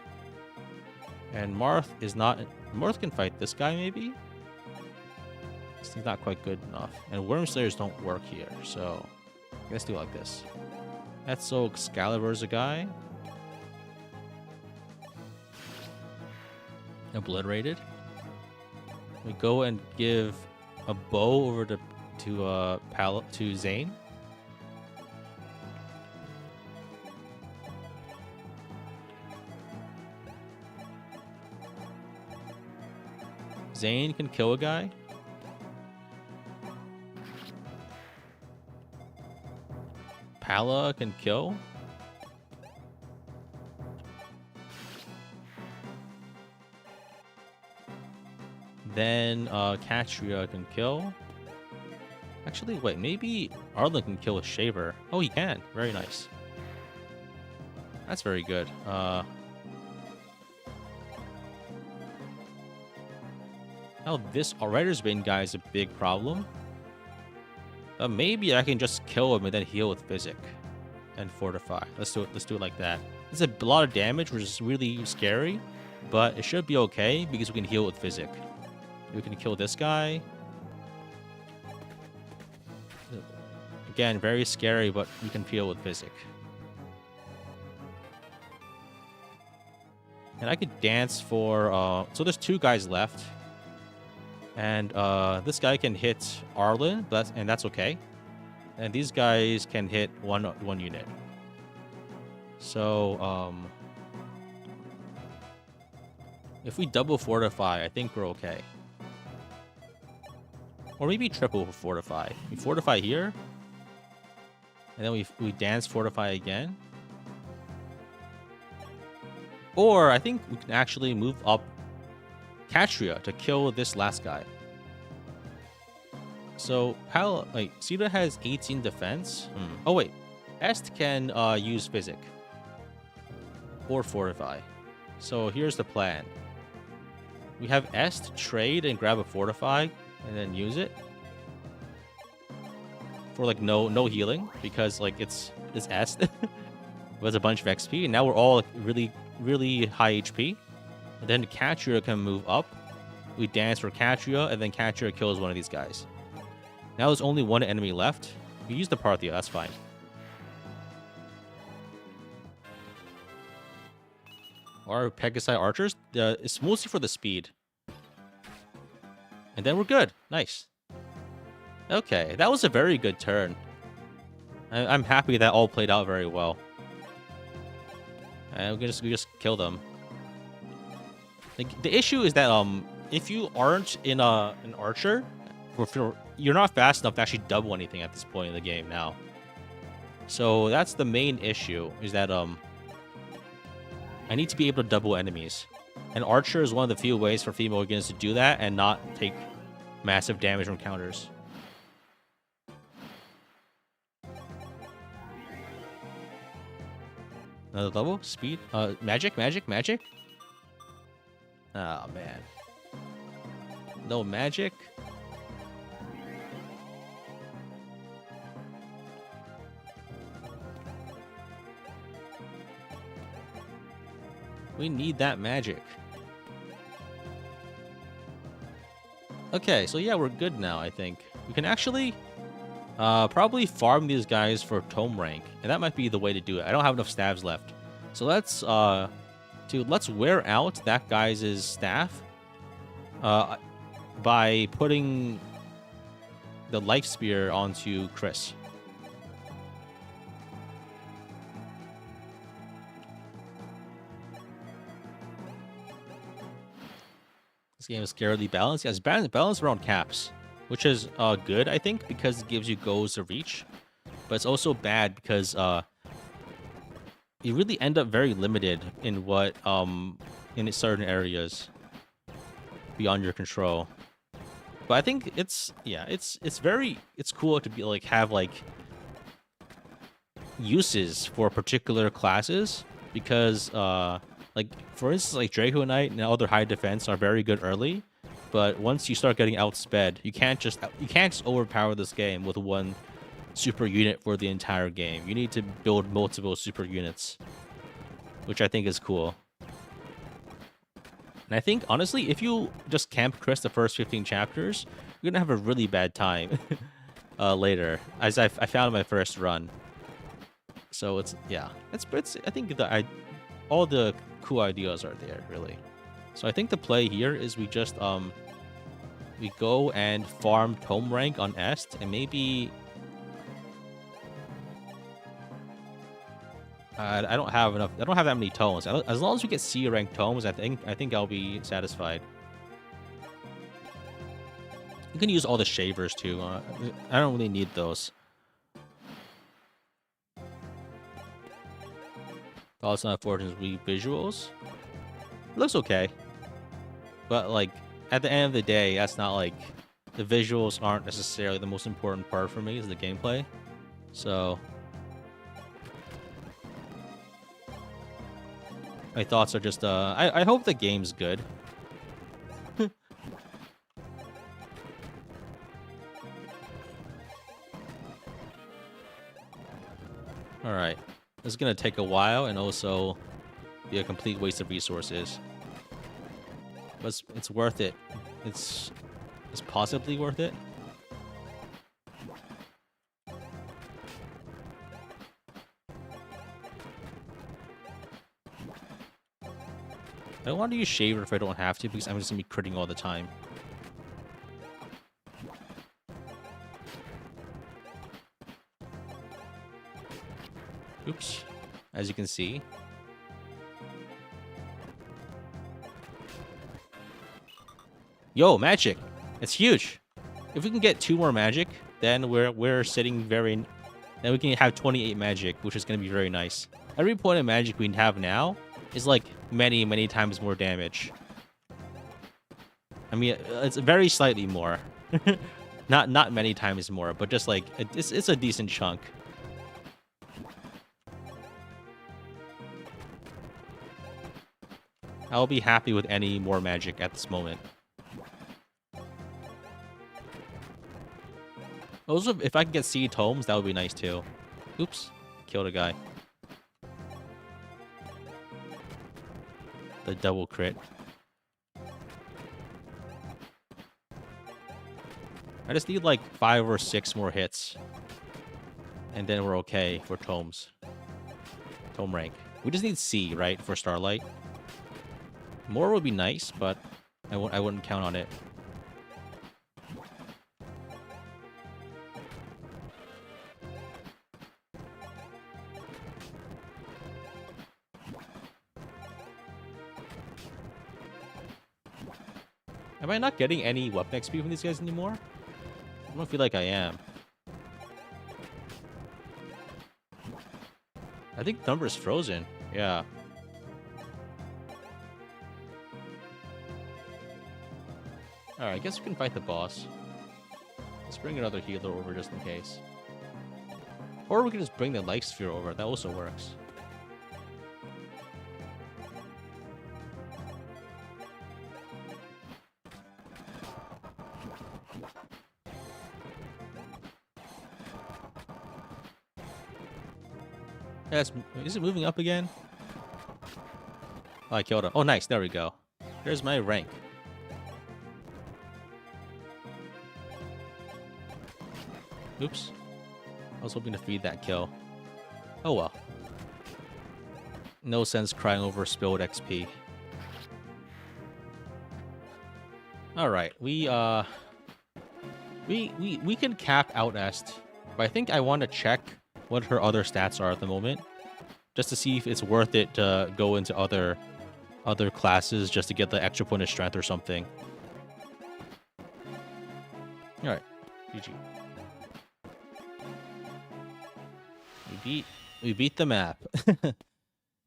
And Marth is not... Marth can fight this guy, maybe? He's not quite good enough. And Wormslayers don't work here, so... Let's do it like this. That's so Excalibur's a guy. Obliterated. We go and give a bow over to Zane. Zane can kill a guy. Pala can kill. Then Katria can kill. Actually, wait, maybe Arlen can kill a Shaver. Oh, he can. Very nice. That's very good. Now this Rider's Bane guy is a big problem. Maybe I can just kill him and then heal with Physic and Fortify. Let's do it like that. It's a lot of damage, which is really scary, but it should be okay because we can heal with Physic. We can kill this guy. Again, very scary, but we can heal with Physic. And I could dance for... so there's 2 guys left. And this guy can hit Arlen, and that's okay. And these guys can hit one unit. So, if we double Fortify, I think we're okay. Or maybe triple Fortify. We Fortify here. And then we dance Fortify again. Or I think we can actually move up Katria to kill this last guy. So, Sita has 18 defense. Oh, wait. Est can use Physic. Or Fortify. So, here's the plan. We have Est trade and grab a Fortify, and then use it. For, like, no healing, because, like, it's Est. with a bunch of XP, and now we're all really, really high HP. And then Katria can move up. We dance for Katria, and then Katria kills one of these guys. Now there's only one enemy left. We use the Parthia, that's fine. Our Pegasi archers, it's mostly for the speed. And then we're good. Nice. Okay, that was a very good turn. I'm happy that all played out very well. And we just kill them. Like, the issue is that if you aren't in an archer, you're not fast enough to actually double anything at this point in the game now. So that's the main issue, is that I need to be able to double enemies. And archer is one of the few ways for female units to do that and not take massive damage from counters. Another level? Speed? Magic? Oh, man. No magic? We need that magic. Okay, so yeah, we're good now, I think. We can actually probably farm these guys for tome rank, and that might be the way to do it. I don't have enough stabs left. So let's wear out that guy's staff by putting the life spear onto Chris. This game is scarily balanced. Yes, balanced around caps, which is good, I think, because it gives you goals to reach. But it's also bad because you really end up very limited in what in certain areas beyond your control. But I think it's cool to be like have like uses for particular classes, because like for instance, like Draco Knight and other high defense are very good early, but once you start getting outsped, you can't just overpower this game with one super unit for the entire game. You need to build multiple super units, which I think is cool. And I think, honestly, if you just camp Chris the first 15 chapters, you're gonna have a really bad time later, as I found in my first run. So it's I think all the cool ideas are there, really. So I think the play here is we just we go and farm tome rank on Est, and maybe I don't have enough. I don't have that many tomes. As long as we get C rank tomes, I think I'll be satisfied. You can use all the shavers too. I don't really need those. Thoughts on Fortune's Wii visuals? Looks okay, but like at the end of the day, that's not like the visuals aren't necessarily the most important part for me. Is the gameplay. So my thoughts are just I hope the game's good. All right, this is gonna take a while and also be a complete waste of resources, but it's worth it. It's possibly worth it. I don't want to use Shaver if I don't have to, because I'm just going to be critting all the time. Oops. As you can see. Yo, magic! It's huge! If we can get 2 more magic, then we're sitting very... Then we can have 28 magic, which is going to be very nice. Every point of magic we have now is like many times more damage. I mean, it's very slightly more. not many times more, but just like it's a decent chunk. I'll be happy with any more magic at this moment. Also, if I can get seed tomes, that would be nice too. Oops, killed a guy. the double crit. I just need like 5 or 6 more hits. And then we're okay for tomes. Tome rank. We just need C, right, for Starlight. More would be nice, but I wouldn't count on it. Am I not getting any weapon XP from these guys anymore? I don't feel like I am. I think the number is frozen. Yeah. Alright, I guess we can fight the boss. Let's bring another healer over just in case. Or we can just bring the life sphere over. That also works. Yeah, is it moving up again? Oh, I killed him. Oh, nice. There we go. There's my rank. Oops. I was hoping to feed that kill. Oh well. No sense crying over spilled XP. Alright, we can cap out Est, but I think I want to check what her other stats are at the moment, just to see if it's worth it to go into other classes just to get the extra point of strength or something. All right, GG. We beat the map.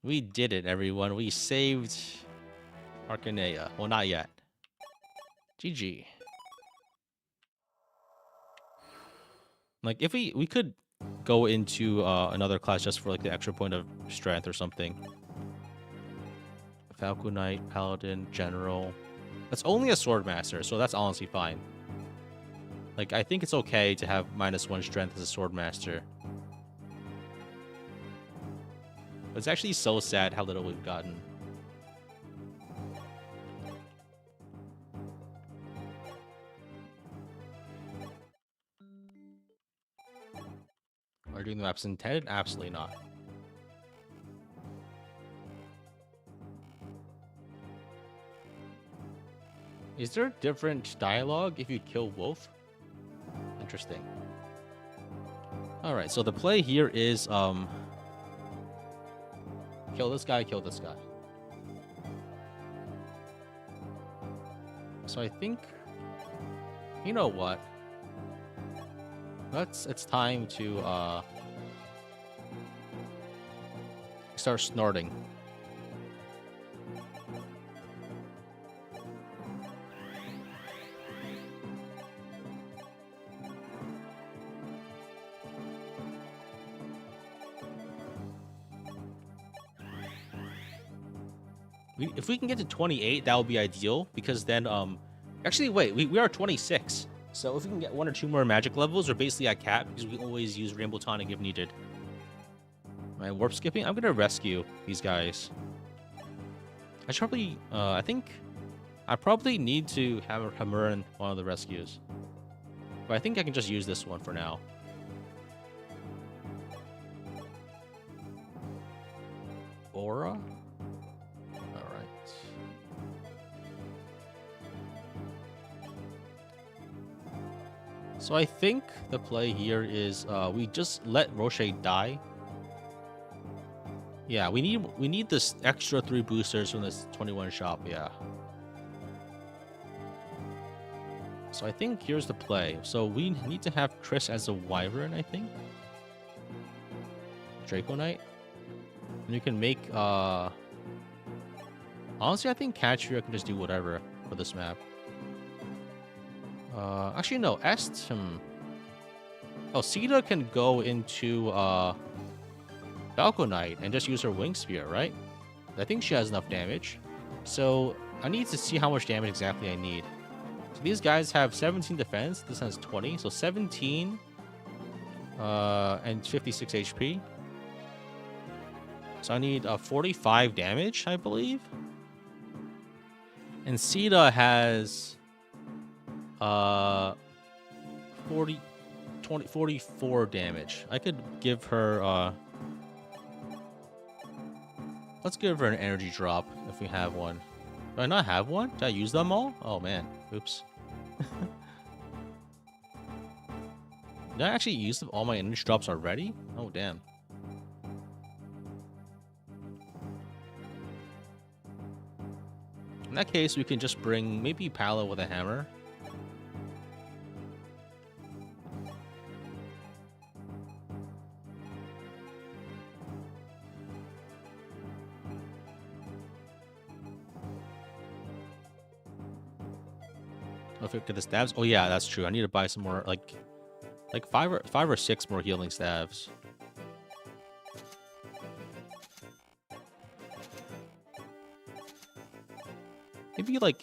We did it, everyone. We saved Arcanea. Well, not yet. GG. Like, if we could go into another class just for like the extra point of strength or something. Falcon Knight, Paladin, General. That's only a Swordmaster, so that's honestly fine. Like, I think it's okay to have -1 strength as a Swordmaster. But it's actually so sad how little we've gotten. Are doing the maps intended? Absolutely not. Is there different dialogue if you kill Wolf? Interesting. Alright, so the play here is kill this guy, kill this guy. So I think, you know what? It's time to start snorting. If we can get to 28, that would be ideal, because then actually wait, we are 26. So if we can get 1 or 2 more magic levels, we're basically at cap, because we can always use Rainbow Tonic if needed. Am I warp skipping? I'm gonna rescue these guys. I should probably I think I probably need to have Hammer in one of the rescues. But I think I can just use this one for now. Aura? So I think the play here is we just let Roche die. Yeah, we need this extra 3 boosters from this 21 shop, yeah. So I think here's the play. So we need to have Chris as a Wyvern, I think. Draco Knight. And you can make honestly, I think Catria can just do whatever for this map. Actually, no. Est. Oh, Sita can go into Falcon Knight and just use her Wing Spear, right? I think she has enough damage. So I need to see how much damage exactly I need. So these guys have 17 defense. This has 20. So 17 and 56 HP. So I need 45 damage, I believe. And Sita has 40, 20, 44 damage. I could give her let's give her an energy drop if we have one. Do I not have one? Did I use them all? Oh man, oops. Did I actually use all my energy drops already? Oh damn. In that case, we can just bring maybe Palo with a hammer. If we get the stabs. Oh yeah, that's true. I need to buy some more like five or six more healing staves.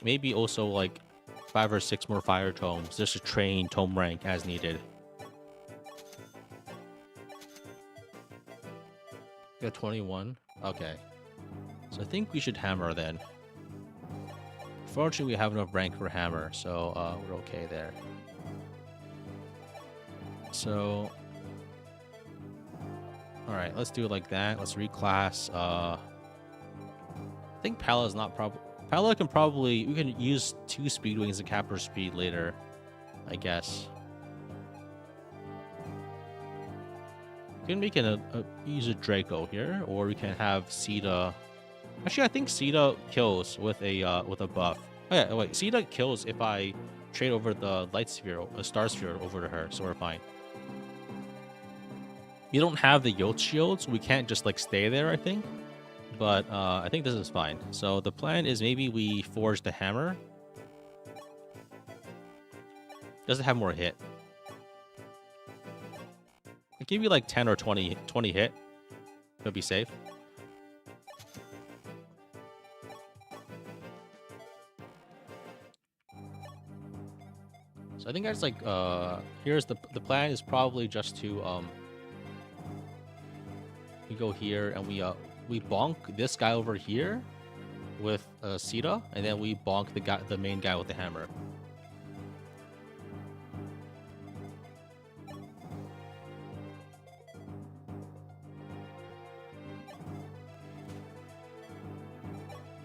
Maybe also like 5 or 6 more fire tomes just to train tome rank as needed. Got 21. Okay. So I think we should hammer then. Fortunately, we have enough rank for hammer, so we're okay there. So, all right, let's do it like that. Let's reclass. I think Pala is not probably. Pala can probably, we can use 2 speed wings to cap her speed later, I guess. We can make use a Draco here, or we can have Sita. Actually, I think Sita kills with a buff. Oh yeah, wait, Sita kills if I trade over the light sphere, a star sphere over to her, so we're fine. You don't have the Yote shield, so we can't just like stay there, I think. But I think this is fine. So the plan is maybe we forge the hammer. Does it have more hit? I'll give you like 10 or 20 hit. It'll be safe. So I think that's like here's the plan is probably just to we go here and we bonk this guy over here with Sita, and then we bonk the main guy with the hammer.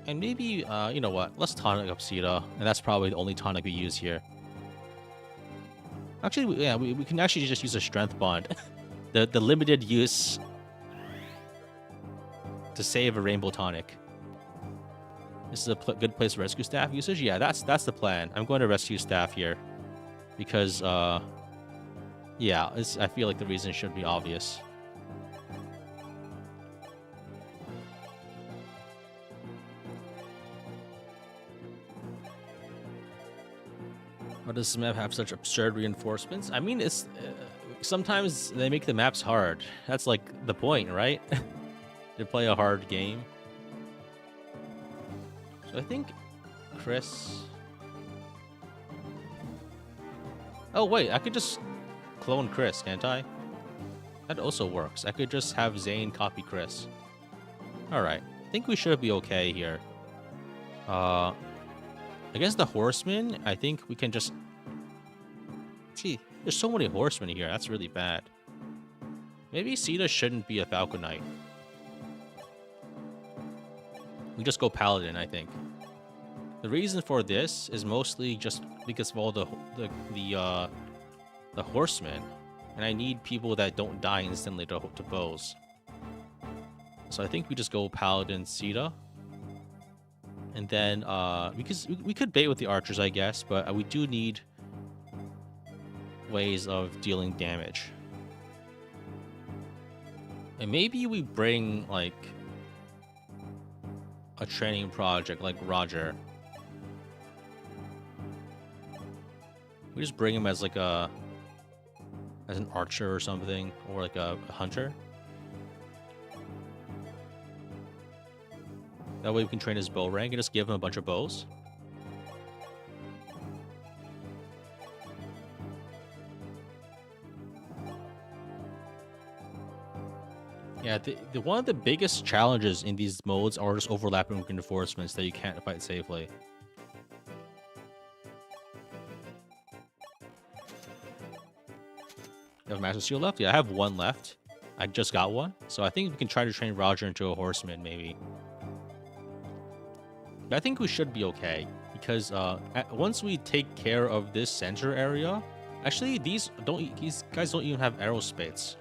And maybe you know what? Let's tonic up Sita, and that's probably the only tonic we use here. Actually, yeah, we can actually just use a strength bond. the limited use to save a rainbow tonic. This is a good place for rescue staff usage. Yeah, that's the plan. I'm going to rescue staff here because yeah, I feel like the reason should be obvious. Why does this map have such absurd reinforcements? I mean, it's sometimes they make the maps hard. That's like the point, right? To play a hard game. So I think Chris. Oh wait, I could just clone Chris, can't I? That also works. I could just have Zane copy Chris. All right, I think we should be okay here. I guess the horsemen, I think we can just... Gee, there's so many horsemen here. That's really bad. Maybe Sita shouldn't be a Falcon Knight. We just go Paladin, I think. The reason for this is mostly just because of all the horsemen. And I need people that don't die instantly to bows. So I think we just go Paladin Sita. And then, because we could bait with the archers, I guess, but we do need ways of dealing damage. And maybe we bring, like, a training project, like Roger. We just bring him as, like, as an archer or something, or, like, a hunter. That way we can train his bow rank and just give him a bunch of bows. Yeah, the one of the biggest challenges in these modes are just overlapping reinforcements that you can't fight safely. Master Seal left? Yeah, I have one left. I just got one. So I think we can try to train Roger into a horseman, maybe. But I think we should be okay. Because once we take care of this center area... Actually, these guys don't even have aerospace.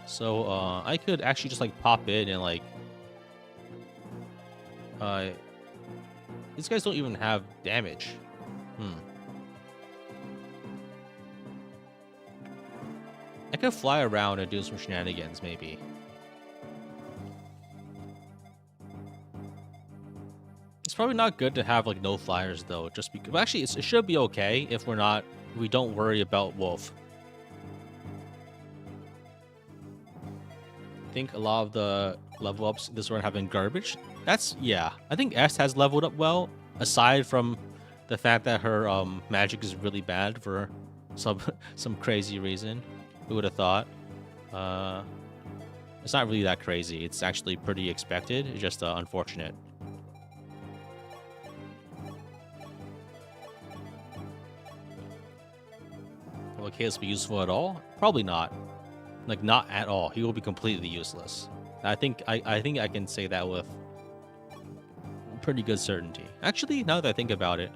So I could actually just like pop in and like... these guys don't even have damage. I could fly around and do some shenanigans, maybe. It's probably not good to have like no flyers though, just because. Well, actually, it should be okay if we don't worry about Wolf. I think a lot of the level ups this run have been garbage. Yeah. I think S has leveled up well, aside from the fact that her magic is really bad for some crazy reason. Who would have thought? It's not really that crazy. It's actually pretty expected. It's just unfortunate. Will Chaos be useful at all? Probably not. Like, not at all. He will be completely useless. I think I can say that with pretty good certainty. Actually, now that I think about it,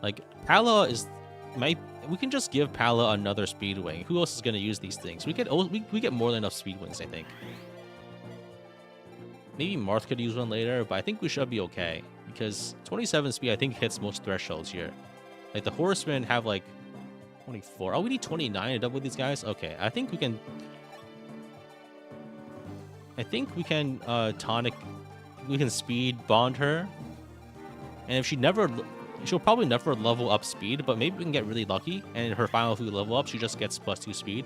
like Pala we can just give Pala another speed wing. Who else is gonna use these things? We get more than enough speed wings, I think. Maybe Marth could use one later, but I think we should be okay because 27 speed I think hits most thresholds here. Like the horsemen have like 24. Oh, we need 29 to double these guys. Okay, I think we can tonic. We can speed bond her, and if she'll probably never level up speed, but maybe we can get really lucky, and in her final few level up, she just gets +2 speed.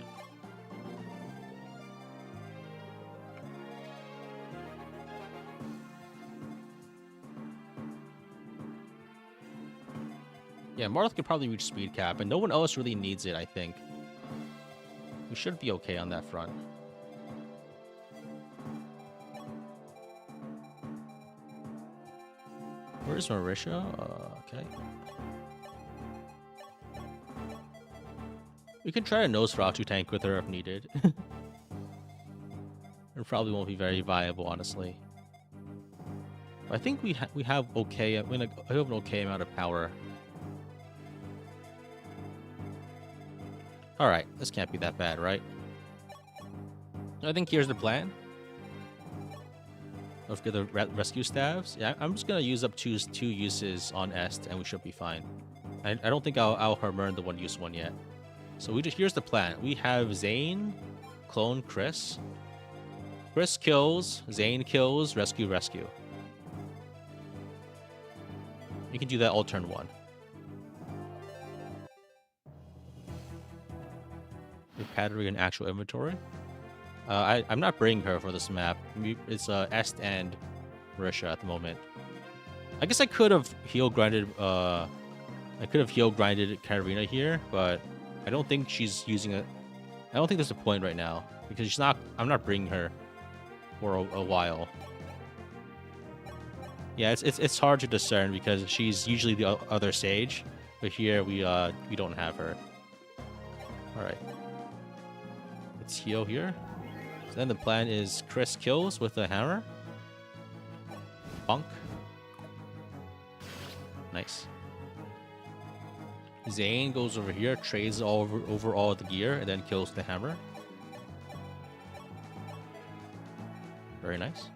Yeah, Marth could probably reach speed cap, and no one else really needs it, I think. We should be okay on that front. Where's Marisha? Okay. We can try a Nosferatu tank with her if needed. It probably won't be very viable, honestly. But I think we have okay. I have an okay amount of power. All right, this can't be that bad, right? I think here's the plan. Let's get the rescue staves. Yeah, I'm just gonna use up two uses on Est, and we should be fine. I don't think I'll Hermern the one-use one yet. So here's the plan. We have Zane clone Chris. Chris kills, Zane kills, rescue. You can do that all turn 1. With Pattery and actual inventory. I'm not bringing her for this map. It's Est and Marisha at the moment. I guess I could have heal grinded. I could have heal grinded Katarina here, but I don't think she's using it. I don't think there's a point right now because she's not. I'm not bringing her for a while. Yeah, it's hard to discern because she's usually the other sage, but here we don't have her. All right, let's heal here. So then the plan is Chris kills with a hammer. Bonk. Nice. Zane goes over here, trades over all of the gear, and then kills the hammer. Very nice.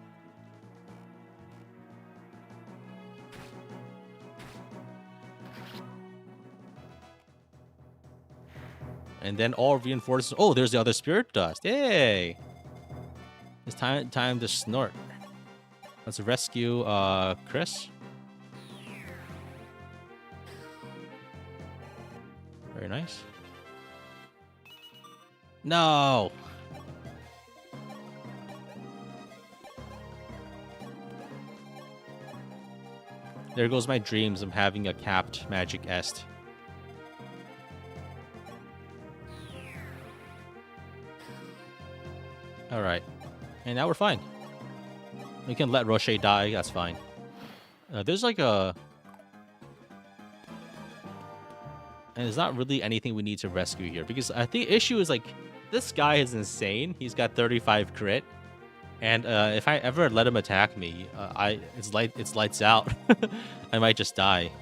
And then all reinforces. Oh, there's the other spirit dust. Yay! It's time to snort. Let's rescue Chris. Very nice. No. There goes my dreams of having a capped magic Est. All right. And now we're fine. We can let Rocher die. That's fine. There's like a And there's not really anything we need to rescue here, because I think the issue is like this guy is insane. He's got 35 crit, and if I ever let him attack me, it's lights out. I might just die.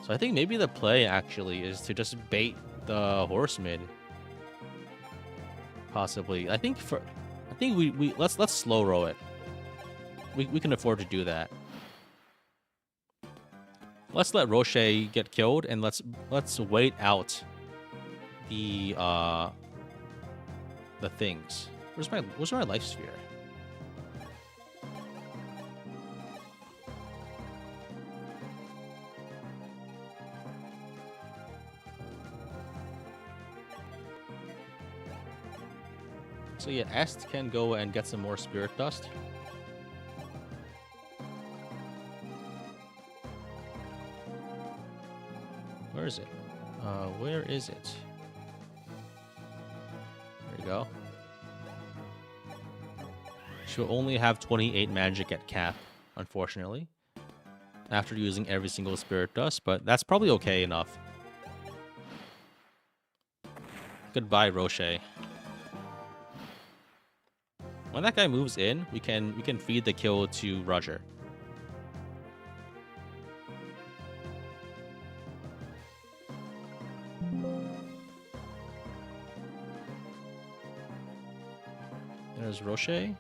So I think maybe the play actually is to just bait the horseman. Possibly. I think we let's slow roll it. We can afford to do that. Let's let Rocher get killed, and let's wait out the things. Where's my life sphere? So yeah, Est can go and get some more spirit dust. Where is it? Where is it? There you go. She'll only have 28 magic at cap, unfortunately, after using every single spirit dust, but that's probably okay enough. Goodbye, Rocher. When that guy moves in, we can feed the kill to Roger. There's Rocher.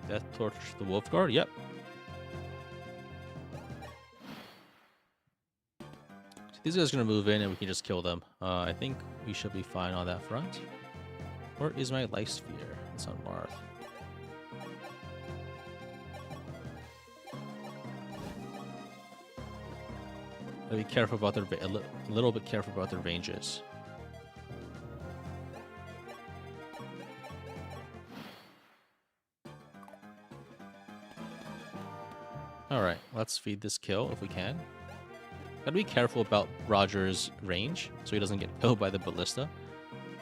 Death Torch the Wolf Guard, yep. So these guys are gonna move in and we can just kill them. I think we should be fine on that front. Where is my life sphere? It's on Marth. Gotta be careful about their a little bit careful about their ranges. Alright, let's feed this kill if we can. Gotta be careful about Roger's range so he doesn't get killed by the ballista.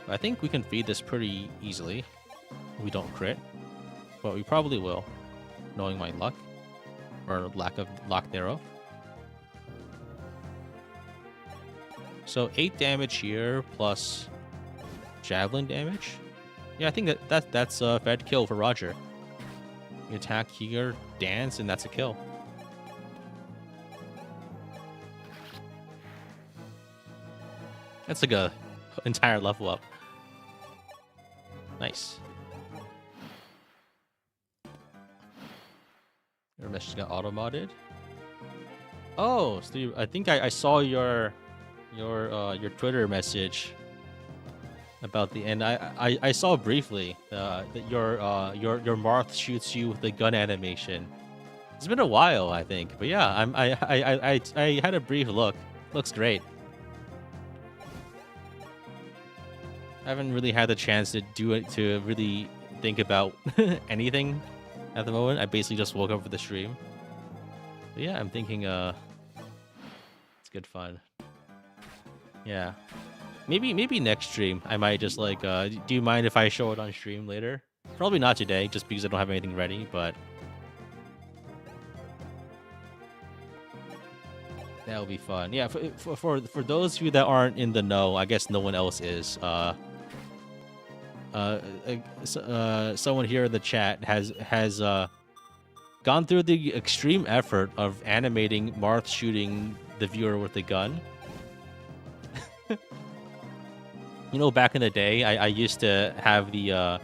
But I think we can feed this pretty easily if we don't crit. But we probably will, knowing my luck. Or lack of luck thereof. So 8 damage here plus javelin damage. Yeah, I think that's a fed kill for Roger. You attack here, dance, and that's a kill. That's like a entire level up. Nice. Your message got auto-modded. Oh, Steve, I think I saw your Twitter message about the end. I saw briefly that your Marth shoots you with the gun animation. It's been a while, I think, but yeah, I had a brief look. Looks great. I haven't really had the chance to do it, to really think about anything at the moment. I basically just woke up for the stream. But yeah, I'm thinking it's good fun. Yeah. Maybe next stream I might just like do you mind if I show it on stream later? Probably not today, just because I don't have anything ready, but that'll be fun. Yeah, for those of you that aren't in the know, I guess no one else is. Someone here in the chat has gone through the extreme effort of animating Marth shooting the viewer with a gun. You know, back in the day, I used to have the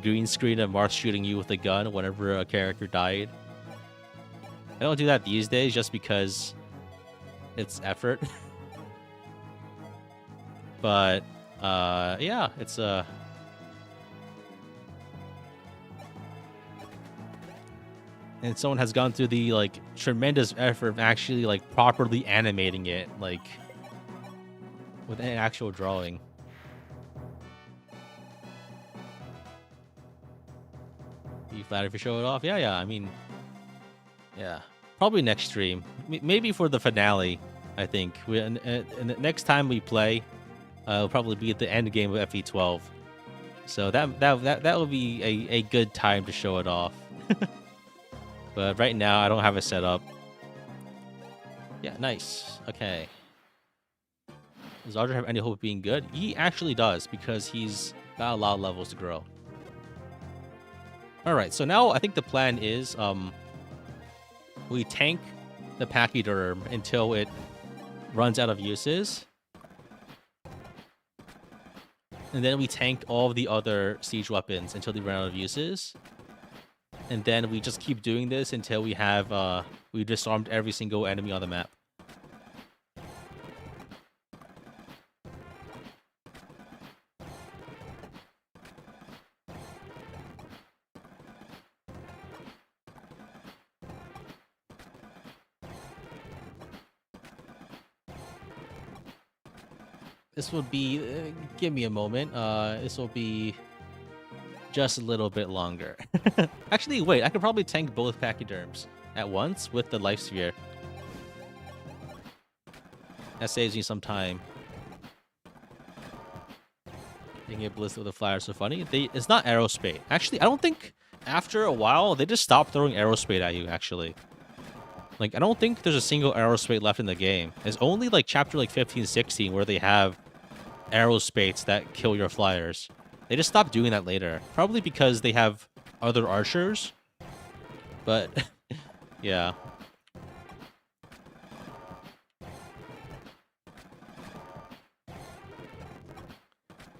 green screen of Marth shooting you with a gun whenever a character died. I don't do that these days just because it's effort. But yeah, it's and someone has gone through the like tremendous effort of actually like properly animating it, like with an actual drawing. Be flattered if you show it off. Yeah. I mean, yeah, probably next stream, maybe for the finale. I think and the next time we play, it'll probably be at the end game of FE12. So that will be a good time to show it off. But right now, I don't have it set up. Yeah, nice. Okay. Does Roger have any hope of being good? He actually does, because he's got a lot of levels to grow. Alright, so now I think the plan is we tank the Pachyderm until it runs out of uses. And then we tank all of the other siege weapons until they run out of uses. And then we just keep doing this until we have we disarmed every single enemy on the map. This will be give me a moment. This will be just a little bit longer. Actually, wait, I could probably tank both Pachyderms at once with the Life Sphere. That saves me some time. Thinking of Bliss with the Flyer is so funny. It's not Aerospate. Actually, I don't think after a while they just stop throwing Aerospate at you, actually. Like, I don't think there's a single Aerospate left in the game. It's only like chapter like 15, 16 where they have Aerospates that kill your flyers. They just stopped doing that later. Probably because they have other archers. But, yeah.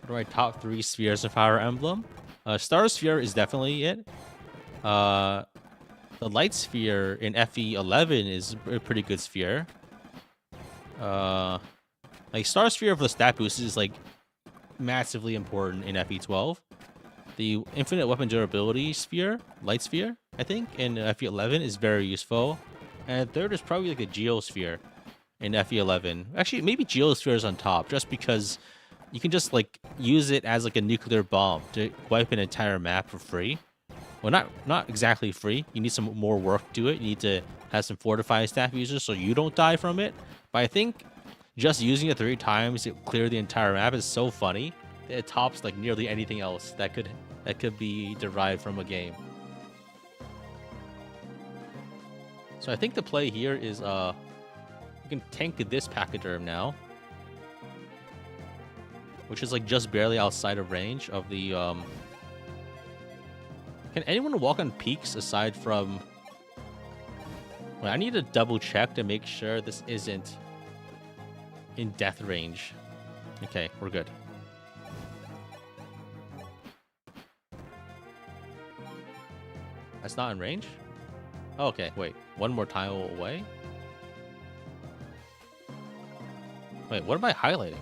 What are my top 3 spheres of Fire Emblem? Star Sphere is definitely it. The Light Sphere in FE11 is a pretty good sphere. Like, Star Sphere of the stat boost is, like, massively important in FE12. The Infinite Weapon Durability Sphere, Light Sphere, I think, in FE11 is very useful. And third is probably, like, a Geosphere in FE11. Actually, maybe Geosphere is on top, just because you can just, like, use it as, like, a nuclear bomb to wipe an entire map for free. Well, not exactly free. You need some more work to it. You need to have some fortified staff users so you don't die from it. But I think just using it 3 times to clear the entire map is so funny that it tops like nearly anything else that could be derived from a game. So I think the play here is you can tank this Pachyderm now, which is like just barely outside of range of the Can anyone walk on peaks aside from... Well, I need to double check to make sure this isn't in death range. Okay, we're good. That's not in range? Oh, okay, wait. One more tile away? Wait, what am I highlighting?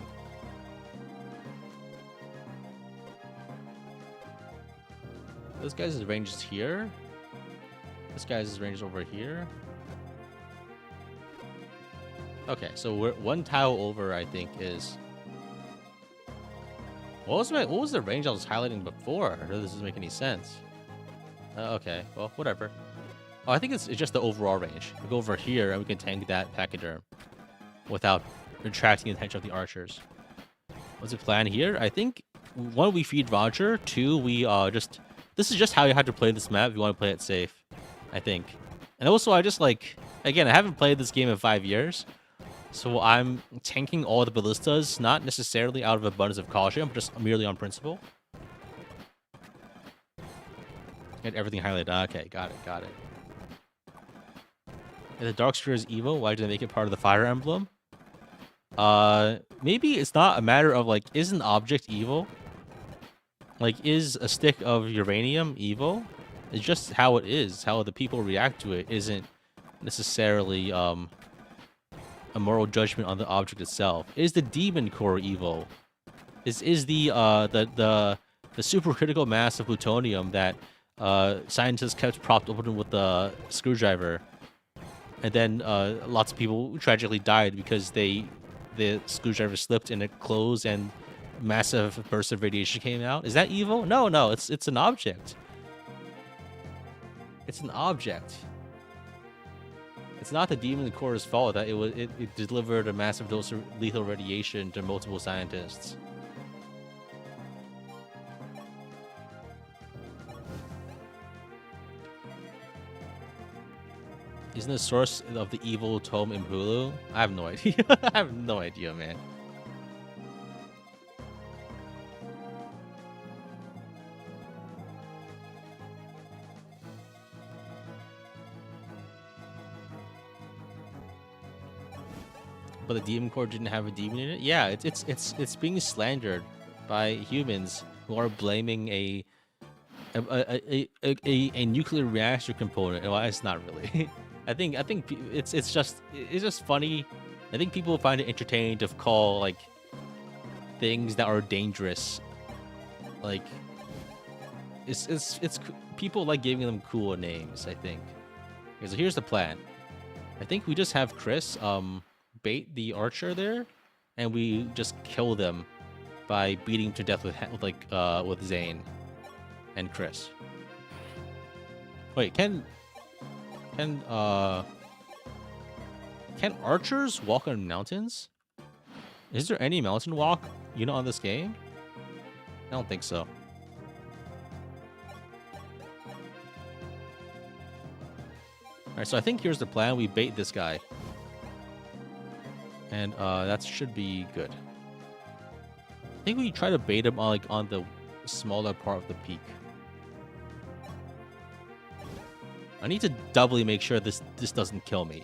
This guy's range is here. This guy's range is over here. Okay, so we're 1 tile over, I think, is... What was the range I was highlighting before? This doesn't make any sense. Okay, well, whatever. Oh, I think it's just the overall range. We go over here and we can tank that Pachyderm without attracting the attention of the archers. What's the plan here? I think 1, we feed Roger. 2, we just... This is just how you have to play this map if you want to play it safe, I think. And also, I just like... Again, I haven't played this game in 5 years. So I'm tanking all the ballistas, not necessarily out of abundance of caution, but just merely on principle. Get everything highlighted. Okay, got it. And the Dark Sphere is evil. Why did they make it part of the Fire Emblem? Maybe it's not a matter of, like, is an object evil? Like, is a stick of uranium evil? It's just how it is. How the people react to it isn't necessarily, a moral judgment on the object itself. Is the demon core evil? Is the supercritical mass of plutonium that scientists kept propped open with the screwdriver, and then lots of people tragically died because the screwdriver slipped and it closed and massive burst of radiation came out? Is that evil? No, it's an object. It's an object. It's not the demon core's fault that it delivered a massive dose of lethal radiation to multiple scientists. Isn't the source of the evil tome in Hulu? I have no idea. I have no idea, man. But the demon core didn't have a demon in it. Yeah, it's being slandered by humans who are blaming a nuclear reactor component. Well, it's not really. I think it's just funny. I think people find it entertaining to call like things that are dangerous. Like it's people like giving them cool names. I think. Okay, so here's the plan. I think we just have Chris bait the archer there, and we just kill them by beating him to death with Zane and Chris. Wait, can archers walk on mountains? Is there any mountain walk on this game? I don't think so. Alright, so I think here's the plan. We bait this guy. And that should be good. I think we try to bait him on the smaller part of the peak. I need to doubly make sure this doesn't kill me.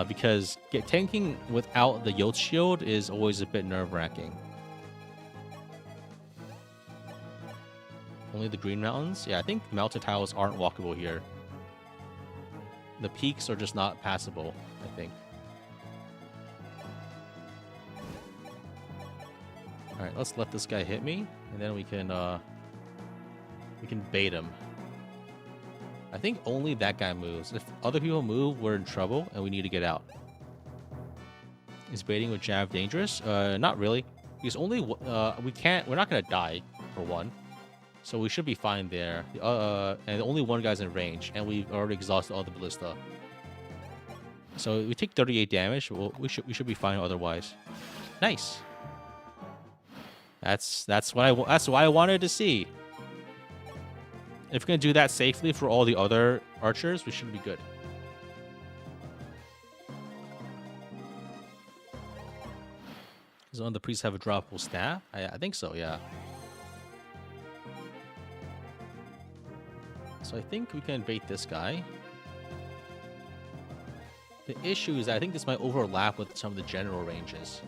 Because tanking without the Yote shield is always a bit nerve-wracking. Only the green mountains? Yeah, I think mountain tiles aren't walkable here. The peaks are just not passable, I think. Alright, let's let this guy hit me, and then we can bait him. I think only that guy moves. If other people move, we're in trouble, and we need to get out. Is baiting with jab dangerous? Not really. Because we're not gonna die, for one. So we should be fine there. And only one guy's in range, and we've already exhausted all the ballista. So we take 38 damage. We should be fine otherwise. Nice. That's what I wanted to see. If we're gonna do that safely for all the other archers, we should be good. Does one of the priests have a droppable staff? I think so, yeah. So I think we can bait this guy. The issue is that I think this might overlap with some of the general ranges.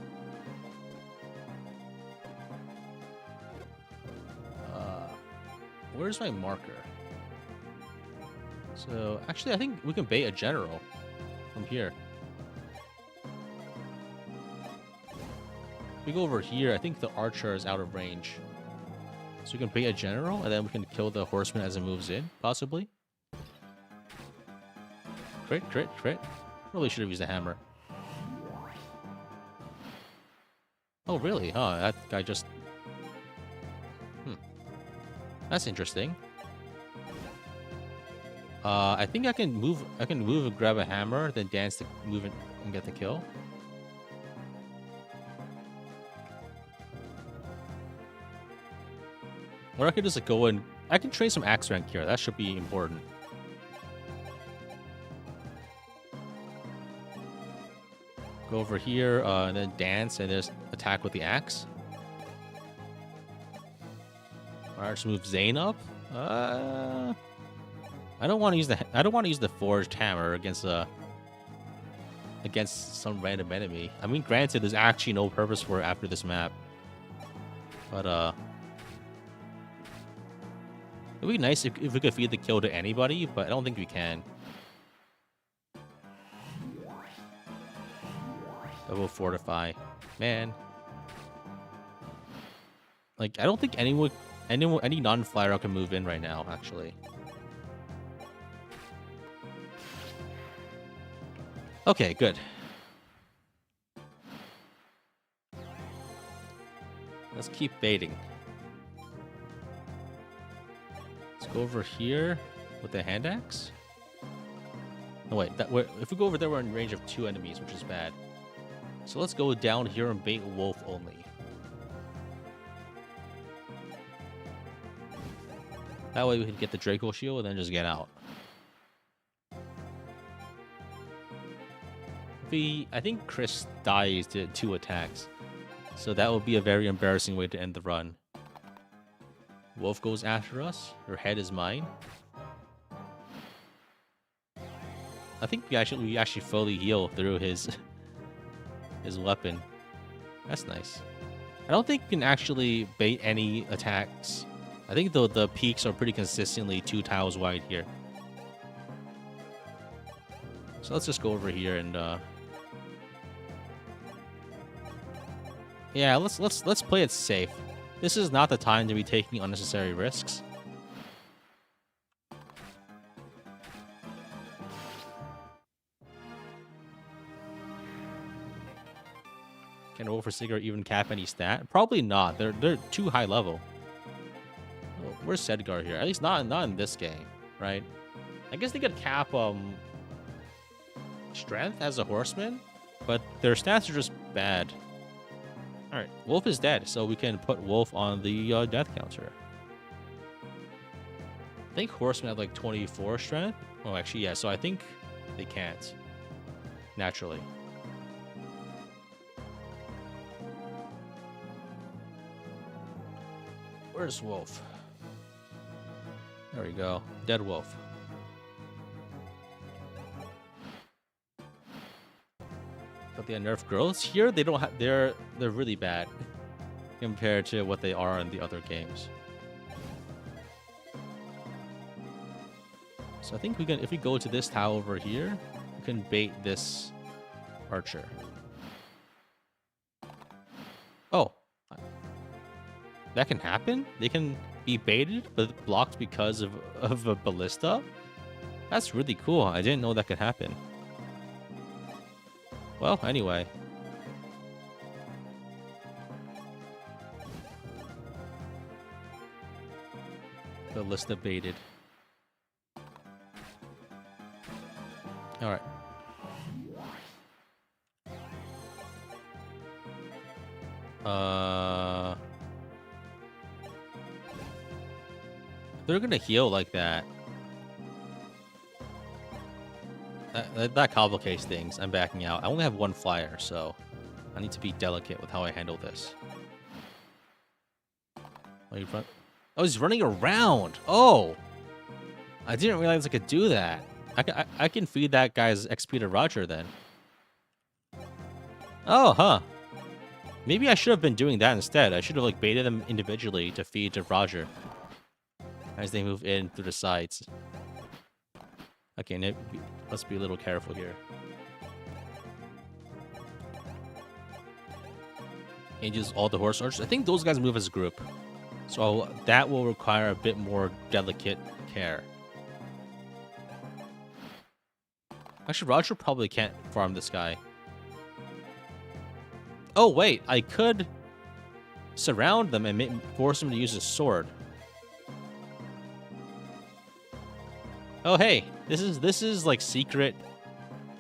Where's my marker? So, actually, I think we can bait a general from here. If we go over here, I think the archer is out of range. So we can bait a general, and then we can kill the horseman as it moves in, possibly. Crit, crit, crit. Really should have used a hammer. Oh, really? Huh, that guy just... That's interesting. I think I can move and grab a hammer, then dance to move it and get the kill. Or I could just go and I can train some axe rank here. That should be important. Go over here and then dance and just attack with the axe. Alright, just move Zane up. I don't want to use the forged hammer against some random enemy. I mean, granted, there's actually no purpose for it after this map. But it'd be nice if we could feed the kill to anybody, but I don't think we can. Double fortify, man. Like, I don't think any non-flyer can move in right now, actually. Okay, good. Let's keep baiting. Let's go over here with the hand axe. No, wait. If we go over there, we're in range of 2 enemies, which is bad. So let's go down here and bait wolf only. That way we can get the Draco shield and then just get out. I think Chris dies to 2 attacks. So that would be a very embarrassing way to end the run. Wolf goes after us. Your head is mine. I think we actually fully heal through his weapon. That's nice. I don't think you can actually bait any attacks. I think the peaks are pretty consistently 2 tiles wide here. So let's just go over here and yeah, let's play it safe. This is not the time to be taking unnecessary risks. Can Wolf or Sigurd even cap any stat? Probably not. They're too high level. Oh, where's Sedgar here? At least not in this game, right? I guess they could cap strength as a horseman, but their stats are just bad. All right, Wolf is dead, so we can put Wolf on the death counter. I think horsemen have like 24 strength. Oh, actually, yeah. So I think they can't naturally. Where's Wolf? There we go. Dead Wolf. But they nerf growths here. They don't have. They're really bad compared to what they are in the other games. So I think we can. If we go to this tile over here, we can bait this archer. Oh, that can happen. They can be baited but blocked because of a ballista. That's really cool. I didn't know that could happen. Well, anyway. Ballista baited. Alright. They're gonna heal like that. That complicates things. I'm backing out. I only have 1 flyer, so I need to be delicate with how I handle this. Oh, he's running around. Oh, I didn't realize I could do that. I can feed that guy's XP to Roger then. Oh, huh. Maybe I should have been doing that instead. I should have like baited them individually to feed to Roger as they move in through the sides. Okay, let's be a little careful here. And use all the horse archers. I think those guys move as a group, so that will require a bit more delicate care. Actually, Roger probably can't farm this guy. Oh wait, I could surround them and force him to use his sword. Oh hey, this is like secret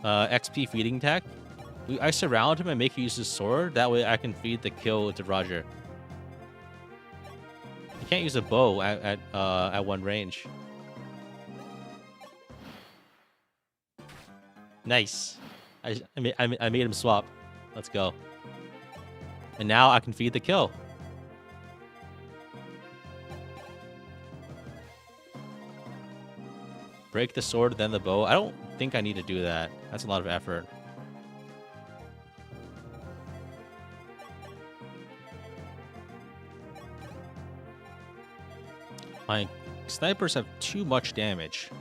XP feeding tech. I surround him and make him use his sword. That way I can feed the kill to Roger. You can't use a bow at 1 range. Nice. I made him swap. Let's go. And now I can feed the kill. Break the sword, then the bow. I don't think I need to do that. That's a lot of effort. My snipers have too much damage.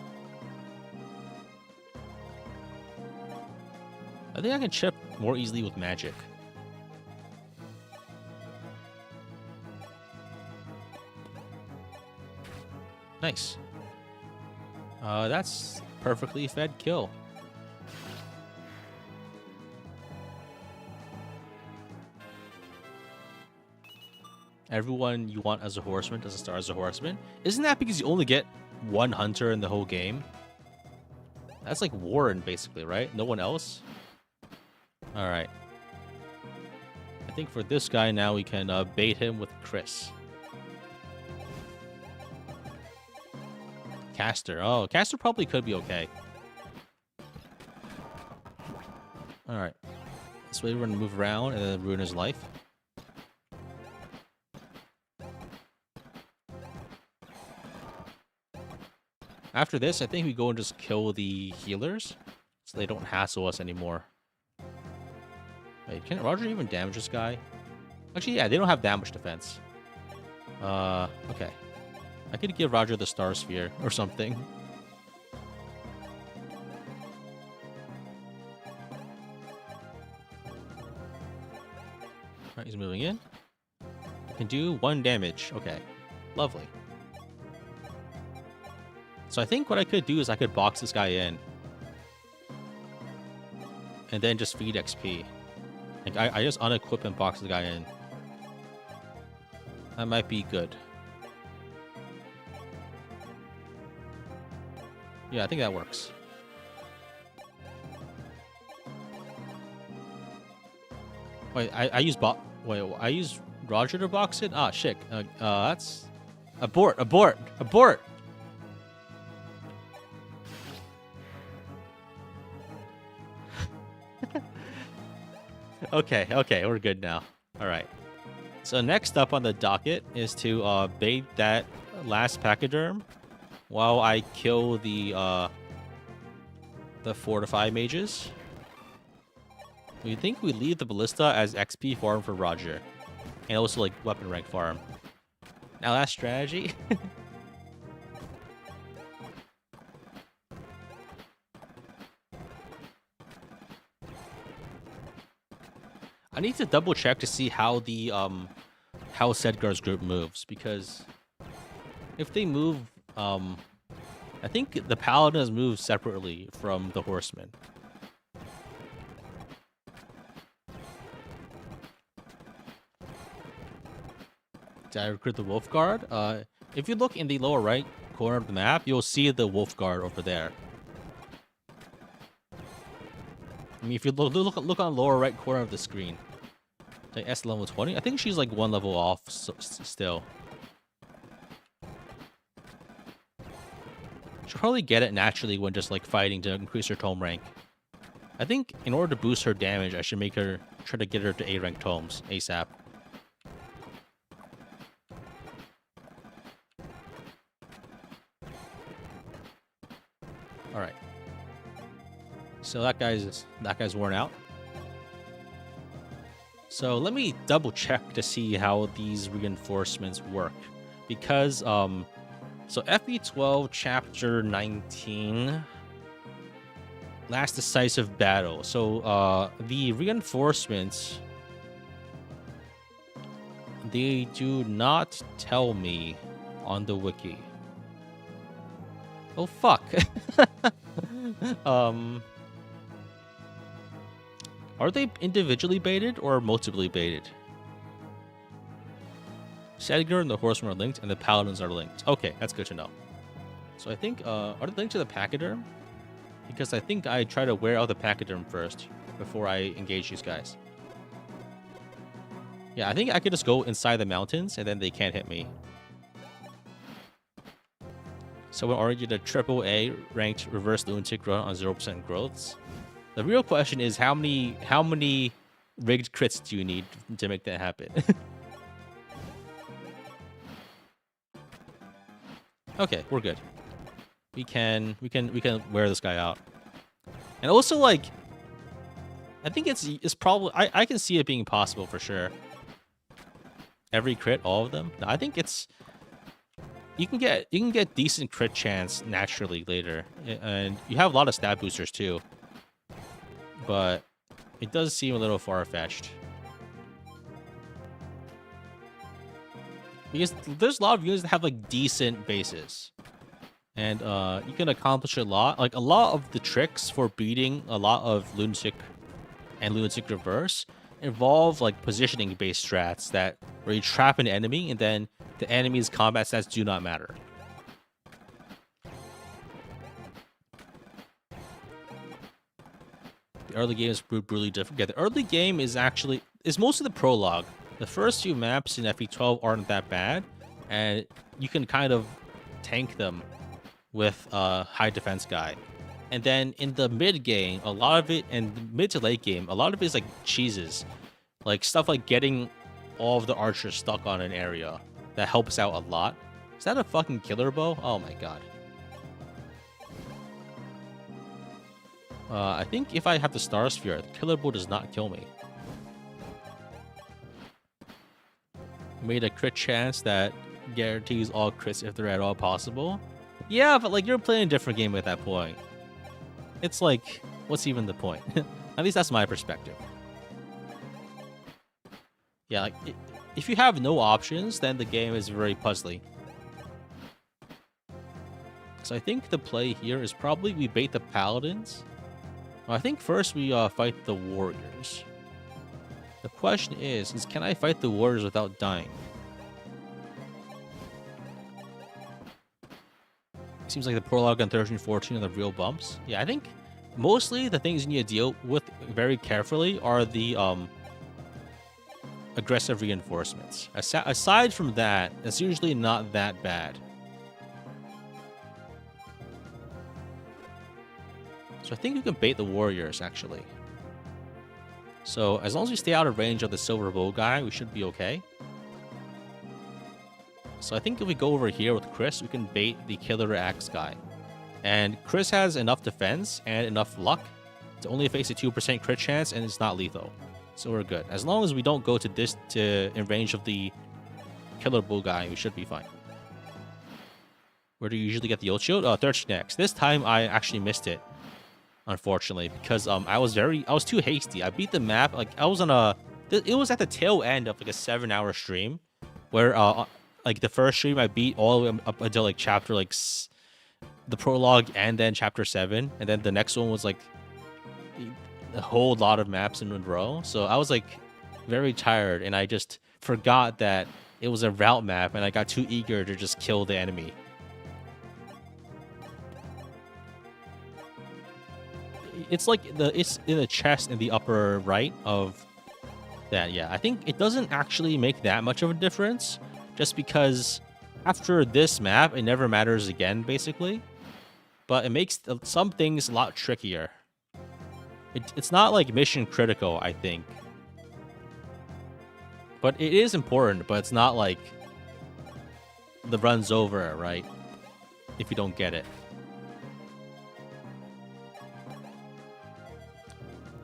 I think I can chip more easily with magic. Nice. That's perfectly fed kill. Everyone you want as a horseman doesn't start as a horseman. Isn't that because you only get 1 hunter in the whole game? That's like Warren, basically, right? No one else? Alright. I think for this guy now we can bait him with Chris. Caster. Oh, Caster probably could be okay. All right. This way we're gonna move around and then ruin his life. After this, I think we go and just kill the healers so they don't hassle us anymore. Wait, can Roger even damage this guy? Actually, yeah, they don't have damage defense. Okay. I could give Roger the Star Sphere or something. Alright, he's moving in. Can do 1 damage. Okay. Lovely. So I think what I could do is I could box this guy in. And then just feed XP. Like, I just unequip and box the guy in. That might be good. Yeah, I think that works. Wait, I use I use Roger to box it? Ah, shit. That's... Abort! Abort! Abort! Okay, okay, we're good now. Alright. So next up on the docket is to bait that last pachyderm while I kill the fortify mages. We think we leave the ballista as XP farm for Roger. And also like weapon rank farm. Now that's strategy. I need to double check to see how the how Sedgar's group moves, because if they move I think the paladins move separately from the horsemen. Did I recruit the wolf guard? If you look in the lower right corner of the map, you'll see the wolf guard over there. I mean, if you look on the lower right corner of the screen, like S level 20, I think she's like 1 level off still. She'll probably get it naturally when just like fighting to increase her tome rank. I think in order to boost her damage, I should make her try to get her to A rank tomes ASAP. All right. So that guy's worn out. So let me double check to see how these reinforcements work, because so FE12 chapter 19, last decisive battle. So the reinforcements, they do not tell me on the wiki. Oh fuck. Are they individually baited or multiply baited? Sedgar and the horsemen are linked, and the paladins are linked. Okay, that's good to know. So I think, are they linked to the pachyderm? Because I think I try to wear out the pachyderm first before I engage these guys. Yeah, I think I could just go inside the mountains, and then they can't hit me. So we're already the AAA ranked reverse lunatic run on 0% growths. The real question is how many rigged crits do you need to make that happen? Okay, we're good. We can wear this guy out. And also, like, I think it's probably I can see it being possible for sure. Every crit, all of them. No, I think it's you can get decent crit chance naturally later, and you have a lot of stat boosters too. But it does seem a little far-fetched. Because there's a lot of units that have like decent bases. And you can accomplish a lot. Like a lot of the tricks for beating a lot of Lunatic and Lunatic Reverse involve like positioning based strats that where you trap an enemy and then the enemy's combat stats do not matter. The early game is brutally different. Yeah, the early game is mostly the prologue. The first few maps in FE12 aren't that bad, and you can kind of tank them with a high defense guy. And then in the mid game, a lot of it, and the mid to late game, a lot of it is like cheeses. Like stuff like getting all of the archers stuck on an area. That helps out a lot. Is that a fucking killer bow? Oh my god. I think if I have the Star Sphere, the killer bow does not kill me. Made a crit chance that guarantees all crits if they're at all possible. Yeah, but like you're playing a different game at that point. It's like, what's even the point? At least that's my perspective. Yeah, like if you have no options, then the game is very puzzly. So I think the play here is probably we bait the paladins. I think first we fight the warriors. The question is can I fight the warriors without dying? Seems like the prologue on 13-14 are the real bumps. Yeah, I think mostly the things you need to deal with very carefully are the aggressive reinforcements. Aside from that, it's usually not that bad. So I think you can bait the warriors, actually. So as long as we stay out of range of the silver bow guy, we should be okay. So I think if we go over here with Chris, we can bait the killer axe guy. And Chris has enough defense and enough luck to only face a 2% crit chance, and it's not lethal. So we're good. As long as we don't go in range of the killer bull guy, we should be fine. Where do you usually get the ult shield? 13x. This time I actually missed it, unfortunately, because I was too hasty. I beat the map like I was on it was at the tail end of like a 7-hour stream, where like the first stream I beat all the way up until like chapter the prologue and then chapter 7, and then the next one was like a whole lot of maps in a row. So I was like very tired, and I just forgot that it was a route map, and I got too eager to just kill the enemy. It's like it's in the chest in the upper right of that. Yeah, I think it doesn't actually make that much of a difference, just because after this map it never matters again, basically. But it makes some things a lot trickier. It's not like mission critical, I think, but it is important. But it's not like the run's over, right? If you don't get it.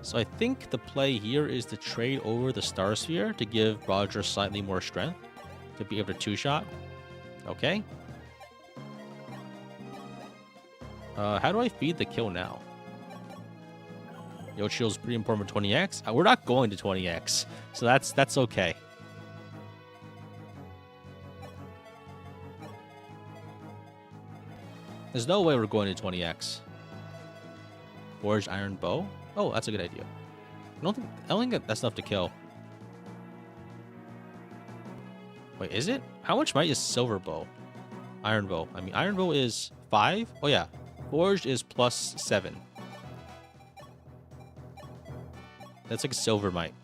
So I think the play here is to trade over the Star Sphere to give Roger slightly more strength to be able to two-shot. Okay. How do I feed the kill now? Yo, shield's pretty important for 20x. We're not going to 20x, so that's okay. There's no way we're going to 20x. Forged iron bow. Oh, that's a good idea. I don't think that's enough to kill. Wait, is it? How much might is silver bow? Iron bow. I mean, iron bow is 5. Oh yeah, forged is +7. That's like a silver might.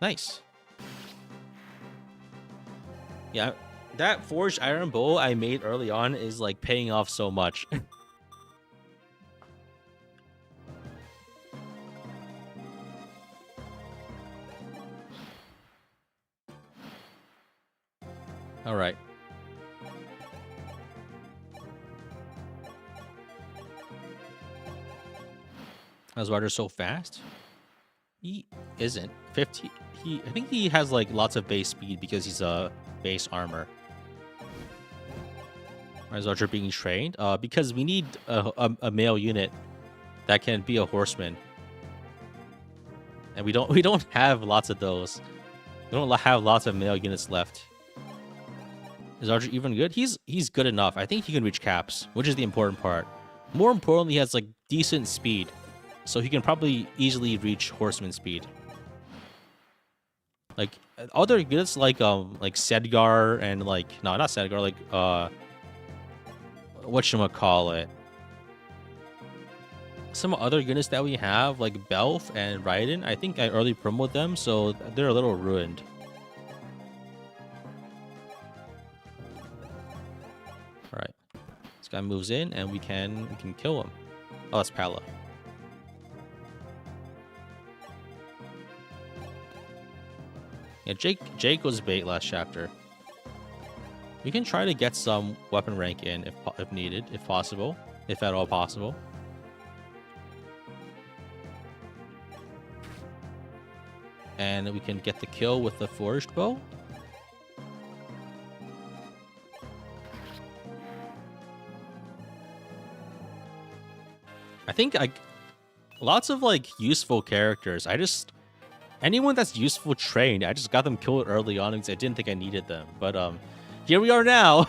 Nice. Yeah, that forged iron bow I made early on is like paying off so much. All right. How's Ryder so fast? He isn't. 50. I think he has like lots of base speed because he's a base armor. Why is Roger being trained? Because we need a male unit that can be a horseman, and we don't have lots of those. We don't have lots of male units left. Is Archer even good? He's good enough. I think he can reach caps, which is the important part. More importantly, he has like decent speed, so he can probably easily reach horseman speed. Like other units like Sedgar and like no, not Sedgar, like whatchamacallit. Some other units that we have like Belf and Raiden, I think I early promoted them, so they're a little ruined. guy moves in, and we can kill him. Oh, that's Pala. Yeah, Jake was bait last chapter. We can try to get some weapon rank in if needed, if possible, if at all possible. And we can get the kill with the forged bow. I think lots of like useful characters. Anyone that's useful trained, I just got them killed early on because I didn't think I needed them. But here we are now.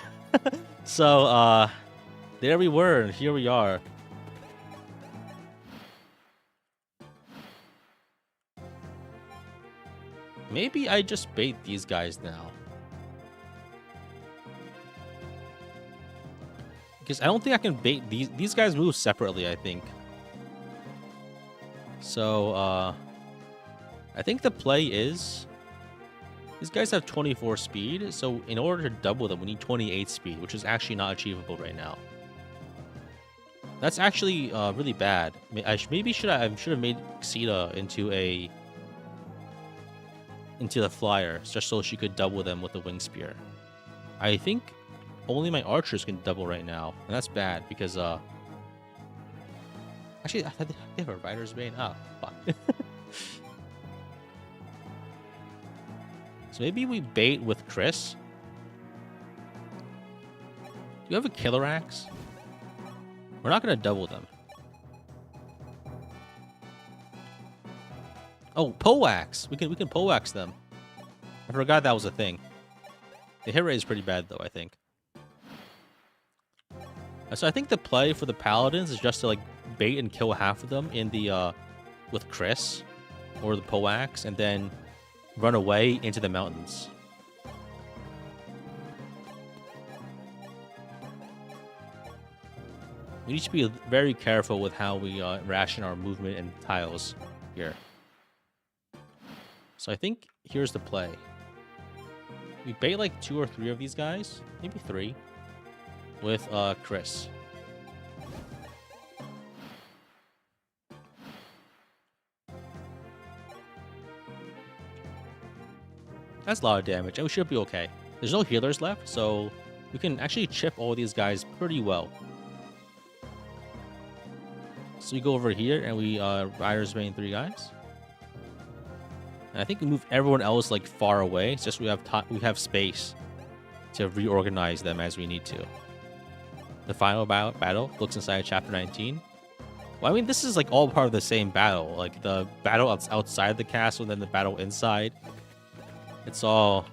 So there we were, and here we are. Maybe I just bait these guys now. Because I don't think I can bait these guys move separately, I think. So I think the play is these guys have 24 speed, so in order to double them, we need 28 speed, which is actually not achievable right now. That's actually really bad. I should have made Xita into the flyer, just so she could double them with the wing spear. I think only my archers can double right now, and that's bad because actually I have a rider's bane. Ah, fuck. So maybe we bait with Chris. Do you have a killer axe? We're not gonna double them. Oh, poleaxe. We can poleaxe them. I forgot that was a thing. The hit rate is pretty bad though, I think. So I think the play for the paladins is just to like bait and kill half of them in the with Chris or the poleaxe, and then run away into the mountains. We need to be very careful with how we ration our movement and tiles here. So I think here's the play. We bait like 2 or 3 of these guys, maybe 3, with Chris. That's a lot of damage, and we should be okay. There's no healers left, so we can actually chip all these guys pretty well. So we go over here, and we Rider's Bane 3 guys. And I think we move everyone else like far away. It's just we have space to reorganize them as we need to. The final battle looks inside chapter 19. Well, I mean, this is like all part of the same battle. Like the battle outside the castle, and then the battle inside. It's all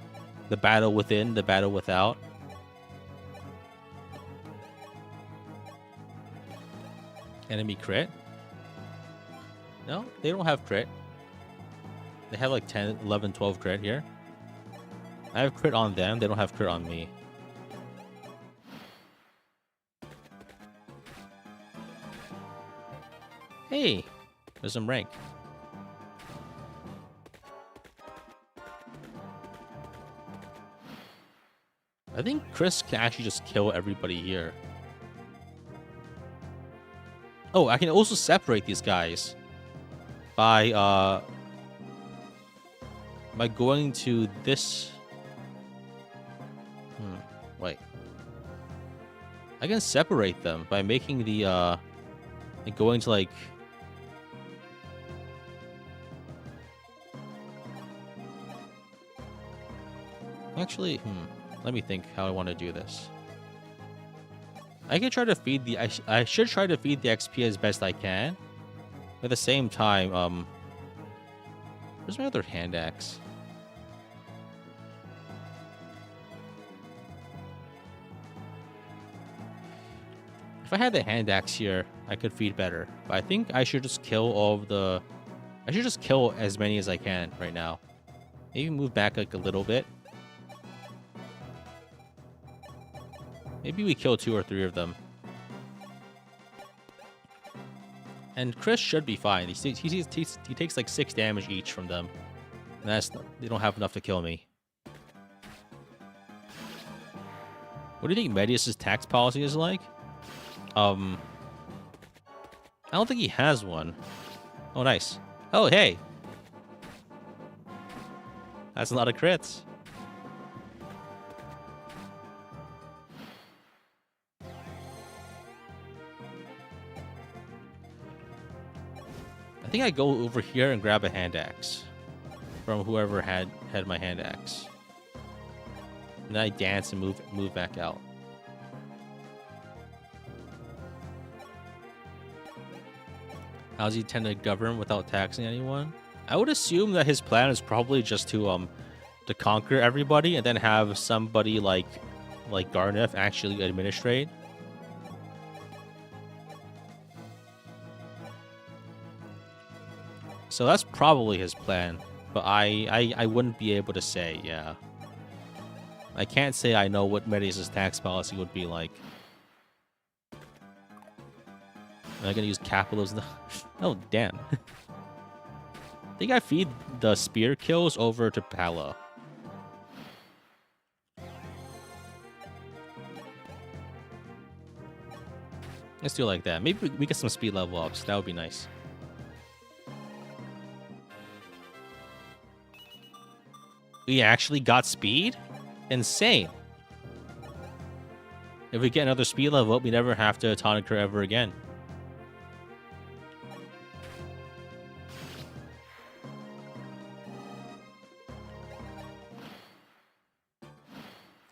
the battle within, the battle without. Enemy crit? No, they don't have crit. They have like 10, 11, 12 crit here. I have crit on them. They don't have crit on me. Hey, there's some rank. I think Chris can actually just kill everybody here. Oh, I can also separate these guys by going to this. Wait. I can separate them by making the going to like. Actually, let me think how I want to do this. I can try to feed the. I should try to feed the XP as best I can. At the same time, where's my other hand axe? If I had the hand axe here, I could feed better. But I think I should just kill all of the. I should just kill as many as I can right now. Maybe move back like a little bit. Maybe we kill 2 or 3 of them. And Chris should be fine. He takes like 6 damage each from them. And they don't have enough to kill me. What do you think Medius's tax policy is like? I don't think he has one. Oh, nice. Oh, hey. That's a lot of crits. I think I go over here and grab a hand axe from whoever had my hand axe. And then I dance and move back out. How does he tend to govern without taxing anyone? I would assume that his plan is probably just to conquer everybody and then have somebody like Garneth actually administrate. So that's probably his plan, but I wouldn't be able to say, yeah. I can't say I know what Medius' tax policy would be like. Am I gonna use capitalism? Oh, damn. I think I feed the spear kills over to Pala. Let's do it like that. Maybe we get some speed level ups. That would be nice. We actually got speed? Insane. If we get another speed level up, we never have to tonic her ever again.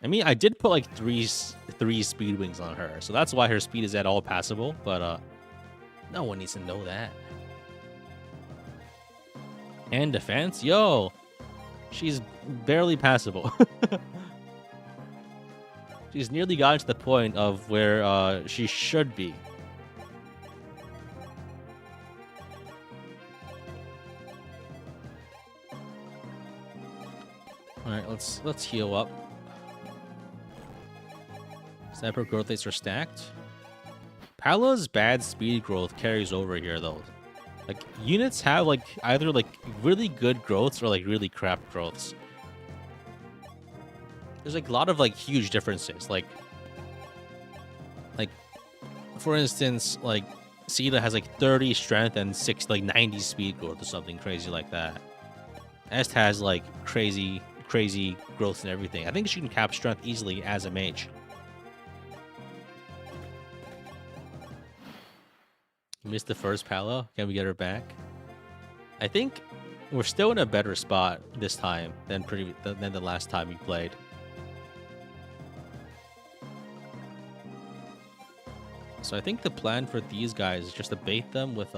I mean, I did put like three speed wings on her, so that's why her speed is at all passable, but no one needs to know that. And defense? Yo! She's barely passable. She's nearly gotten to the point of where she should be. Alright, let's heal up. Sniper growth rates are stacked. Pala's bad speed growth carries over here though. Like units have like either like really good growths or like really crap growths. There's like a lot of like huge differences. Like for instance, like Sita has like 30 strength and 90 speed growth or something crazy like that. Est has like crazy growth and everything. I think she can cap strength easily as a mage. Missed the first Pala. Can we get her back? I think we're still in a better spot this time than the last time we played. So I think the plan for these guys is just to bait them with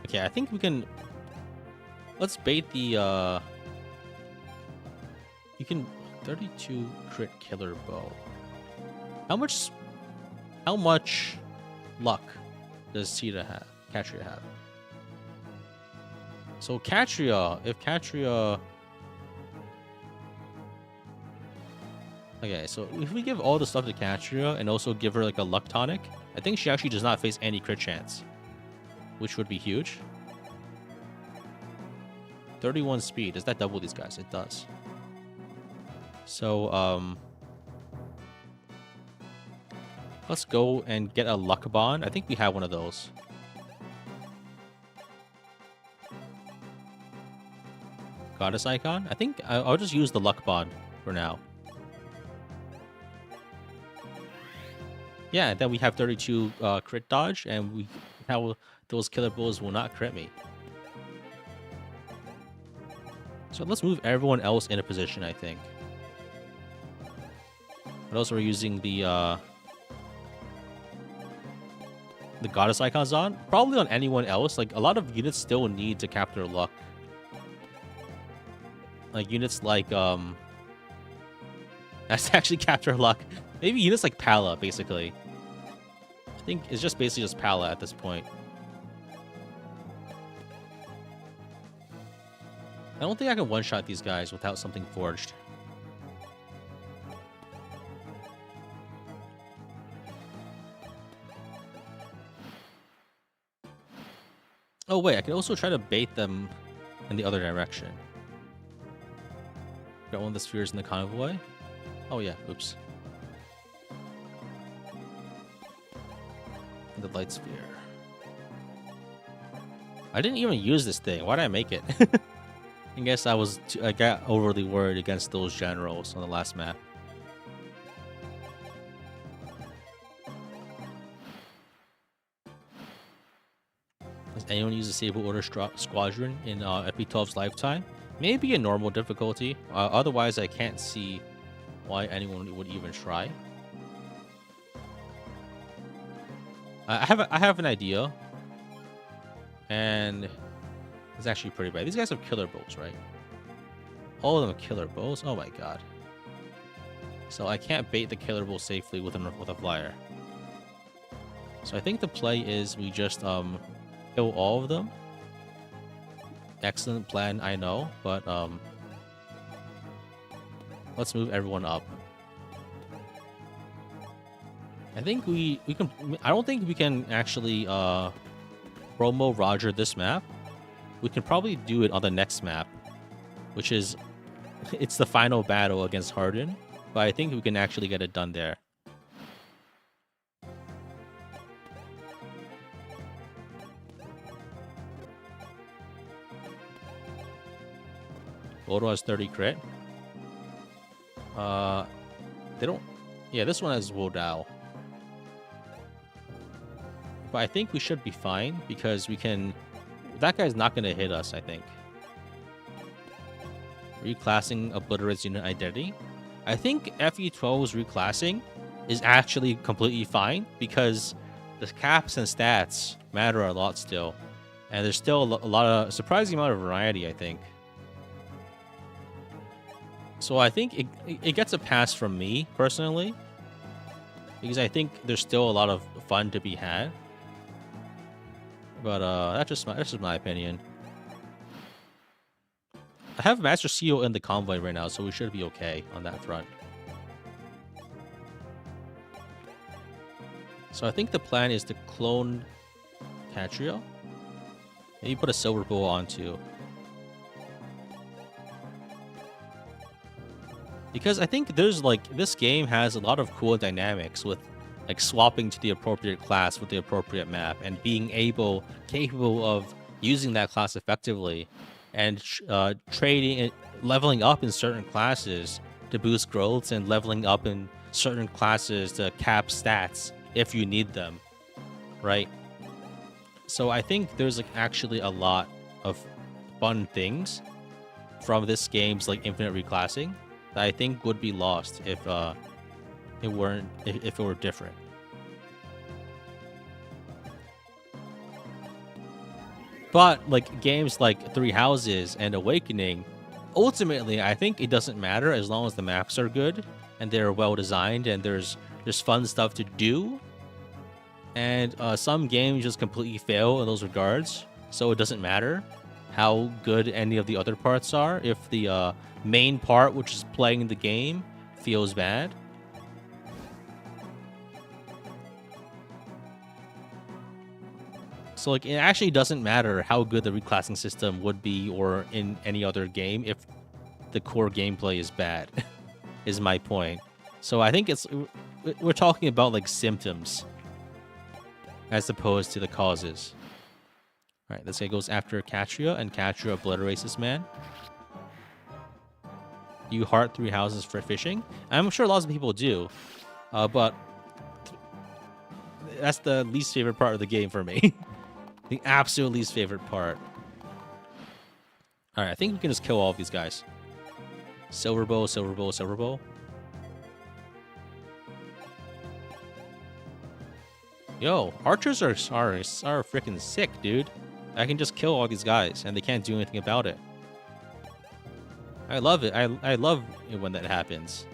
okay, I think we can. Let's bait the you can 32 crit killer bow. How much luck does Sita have? Katria have? So Katria, if Katria... Okay, so if we give all the stuff to Katria and also give her like a luck tonic, I think she actually does not face any crit chance, which would be huge. 31 speed. Does that double these guys? It does. So, let's go and get a luck bond. I think we have one of those. Goddess icon? I think I'll just use the luck bond for now. Yeah, then we have 32 crit dodge, and now those killer bows will not crit me. So let's move everyone else in a position, I think. What else are we using the goddess icons on? Probably on anyone else. Like, a lot of units still need to cap their luck. Like, units like, that's actually capture luck. Maybe units like Pala, basically. I think it's just basically just Pala at this point. I don't think I can one-shot these guys without something forged. Oh, wait, I can also try to bait them in the other direction. Got one of the spheres in the convoy. Oh yeah, oops. The light sphere. I didn't even use this thing. Why did I make it? I guess I got overly worried against those generals on the last map. Does anyone use a Sable Order Squadron in FE12's lifetime? Maybe a normal difficulty. Otherwise, I can't see why anyone would even try. I have an idea, and it's actually pretty bad. These guys have killer bows, right? All of them have killer bows. Oh my god! So I can't bait the killer bow safely with a flyer. So I think the play is we just kill all of them. Excellent plan, I know, but let's move everyone up. I think we can. I don't think we can actually promo Roger this map. We can probably do it on the next map, which is it's the final battle against Harden. But I think we can actually get it done there. Bodo has 30 crit. They don't. Yeah, this one has Wodao. But I think we should be fine because we can. That guy's not going to hit us, I think. Reclassing obliterates unit identity. I think FE12's reclassing is actually completely fine because the caps and stats matter a lot still. And there's still a lot of surprising amount of variety, I think. So I think it gets a pass from me, personally. Because I think there's still a lot of fun to be had. But that's just my opinion. I have Master Seal in the convoy right now, so we should be okay on that front. So I think the plan is to clone Catrio. Maybe put a Silver Bow on too. Because I think there's this game has a lot of cool dynamics with like swapping to the appropriate class with the appropriate map and being capable of using that class effectively and trading and leveling up in certain classes to boost growths and leveling up in certain classes to cap stats if you need them, right? So I think there's actually a lot of fun things from this game's infinite reclassing that I think would be lost if it were different. But games like Three Houses and Awakening, ultimately I think it doesn't matter as long as the maps are good and they're well designed and there's fun stuff to do. And some games just completely fail in those regards, so it doesn't matter how good any of the other parts are if the main part, which is playing the game, feels bad. So it actually doesn't matter how good the reclassing system would be or in any other game if the core gameplay is bad, is my point. So I think we're talking about symptoms as opposed to the causes. All right, this guy goes after Catria, and Catria obliterates this man. You heart Three Houses for fishing? I'm sure lots of people do, but that's the least favorite part of the game for me. The absolute least favorite part. All right, I think we can just kill all of these guys. Silver Bow, Silver Bow, Silver Bow. Yo, archers are freaking sick, dude. I can just kill all these guys, and they can't do anything about it. I love it. I love it when that happens.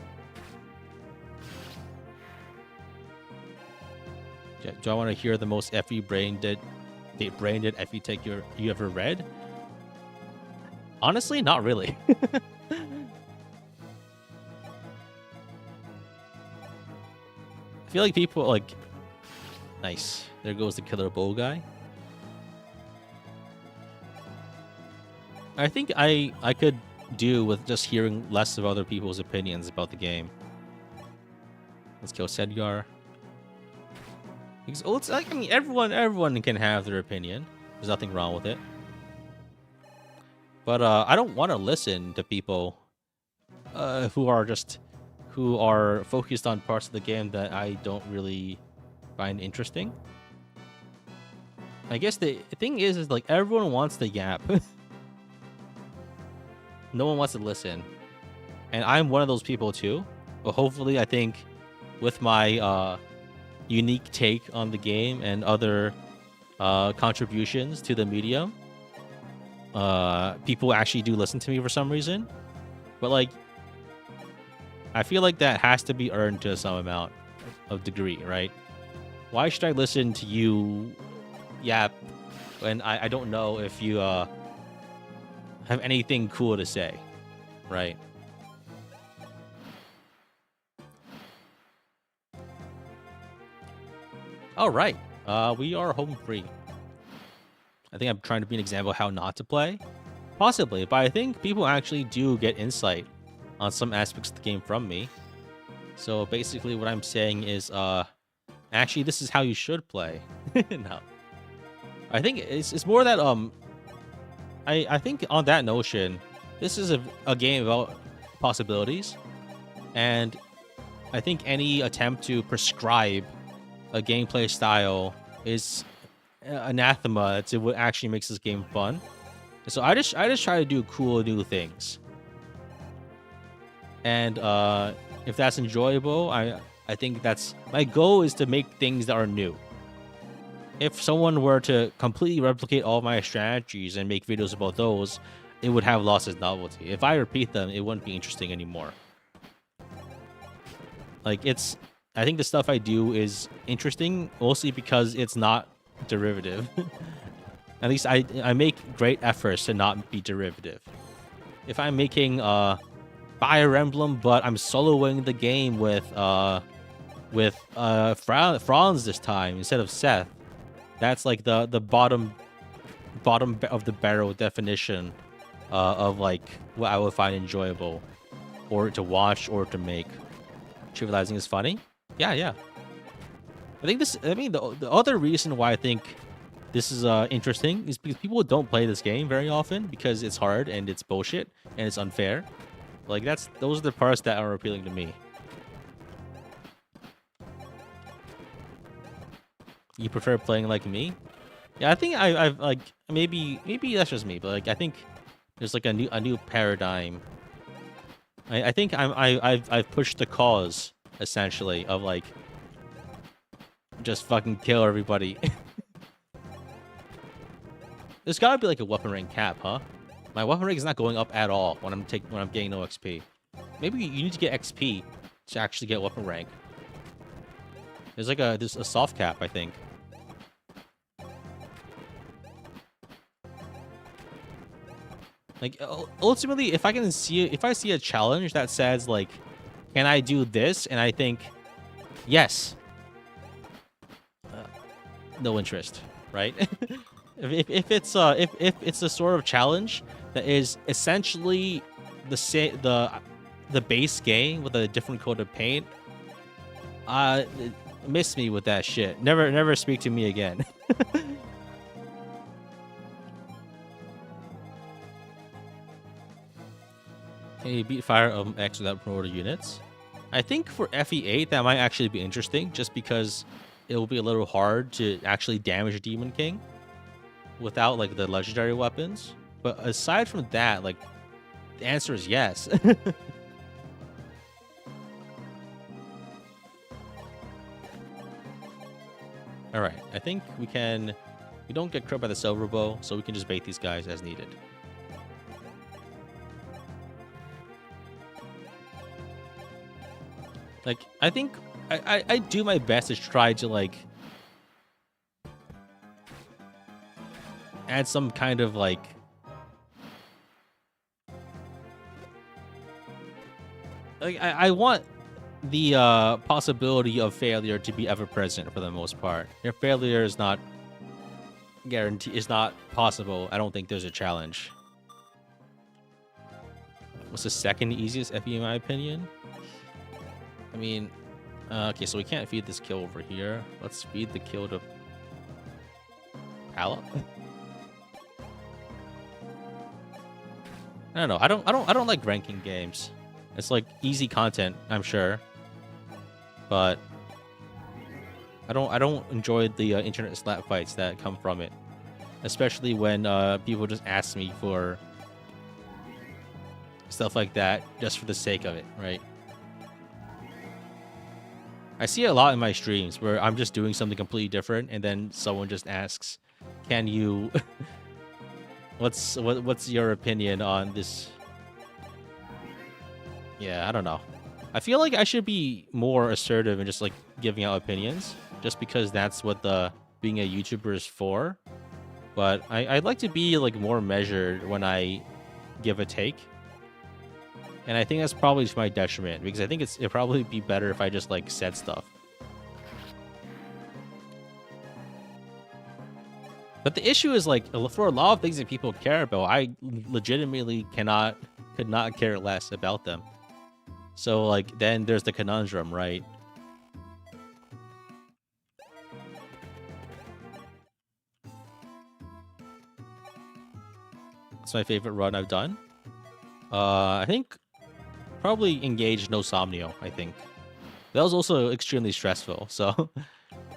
Do I want to hear the most FE brain dead FE tech you ever read? Honestly, not really. I feel like people nice. There goes the killer bow guy. I think I could do with just hearing less of other people's opinions about the game. Let's kill Sedgar. Because it's like, I mean, everyone can have their opinion. There's nothing wrong with it. But I don't want to listen to people who are focused on parts of the game that I don't really find interesting. I guess the thing is like everyone wants to yap. No one wants to listen. And I'm one of those people too. But hopefully I think with my unique take on the game and other contributions to the medium, people actually do listen to me for some reason. But like, I feel like that has to be earned to some amount of degree, right? Why should I listen to you yap when I don't know if you have anything cool to say, right? All right, we are home free. I think I'm trying to be an example of how not to play, possibly, but I think people actually do get insight on some aspects of the game from me. So basically, what I'm saying is, actually, this is how you should play. No, I think it's more that I think on that notion, this is a game about possibilities, and I think any attempt to prescribe a gameplay style is anathema to what actually makes this game fun. So I just try to do cool new things, and if that's enjoyable, I think that's my goal, is to make things that are new. If someone were to completely replicate all my strategies and make videos about those, it would have lost its novelty. If I repeat them, it wouldn't be interesting anymore. Like, I think the stuff I do is interesting mostly because it's not derivative. At least I make great efforts to not be derivative. If I'm making Fire Emblem, but I'm soloing the game with Franz this time instead of Seth, that's like the bottom of the barrel definition of like what I would find enjoyable, or to watch, or to make. Trivializing is funny. Yeah. I think the other reason why I think this is interesting is because people don't play this game very often because it's hard and it's bullshit and it's unfair. Like, those are the parts that are appealing to me. You prefer playing like me? Yeah, I think I've like maybe that's just me, but like I think there's like a new paradigm. I think I've pushed the cause essentially of like just fucking kill everybody. There's gotta be like a weapon rank cap, huh? My weapon rank is not going up at all when I'm getting no XP. Maybe you need to get XP to actually get weapon rank. There's like a soft cap, I think. Like, ultimately, if I see a challenge that says like, can I do this? And I think, yes. No interest, right? if it's a sort of challenge that is essentially the base game with a different coat of paint, miss me with that shit. Never speak to me again. Can you beat Fire Emblem X without promoter units? I think for FE8 that might actually be interesting, just because it will be a little hard to actually damage Demon King without like the legendary weapons. But aside from that, like, the answer is yes. All right, I think we don't get crippled by the silver bow, so we can just bait these guys as needed. Like, I think I do my best to try to like add some kind of like I want the possibility of failure to be ever present for the most part. If failure is not guaranteed, is not possible, I don't think there's a challenge. What's the second easiest FE in my opinion? I mean, Okay, so we can't feed this kill over here. Let's feed the kill to Pala. I don't know. I don't like ranking games. It's like easy content, I'm sure, but I don't enjoy the internet slap fights that come from it, especially when people just ask me for stuff like that just for the sake of it, right? I see it a lot in my streams where I'm just doing something completely different, and then someone just asks, "Can you?" What's your opinion on this? Yeah, I don't know. I feel like I should be more assertive and just like giving out opinions, just because that's what the being a YouTuber is for. But I'd like to be like more measured when I give a take. And I think that's probably to my detriment, because I think it'd probably be better if I just like said stuff. But the issue is like for a lot of things that people care about, I legitimately could not care less about them. So like then there's the conundrum, right? It's my favorite run I've done. I think probably Engage No Somnio, I think. That was also extremely stressful. So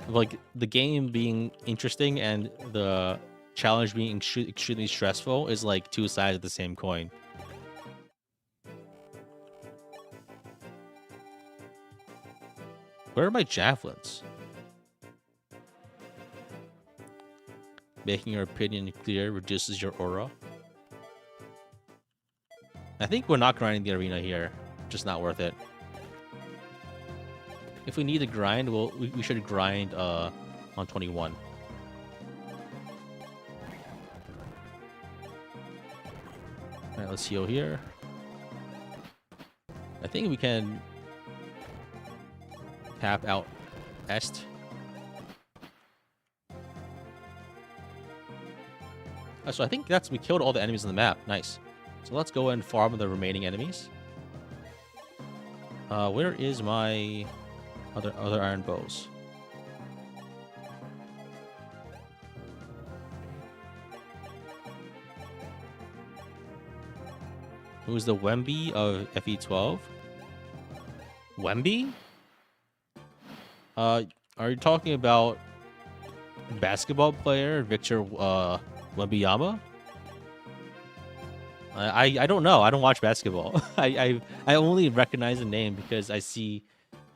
like the game being interesting and the challenge being extremely stressful is like two sides of the same coin. Where are my javelins? Making your opinion clear reduces your aura. I think we're not grinding the arena here. Just not worth it. If we need to grind, we should grind on 21. Alright, let's heal here. I think we can tap out Est. So I think we killed all the enemies on the map. Nice. So let's go and farm the remaining enemies. Where is my other iron bows? Who's the Wemby of FE12? Wemby? Are you talking about basketball player Victor Wembanyama? I don't know. I don't watch basketball. I only recognize the name because I see,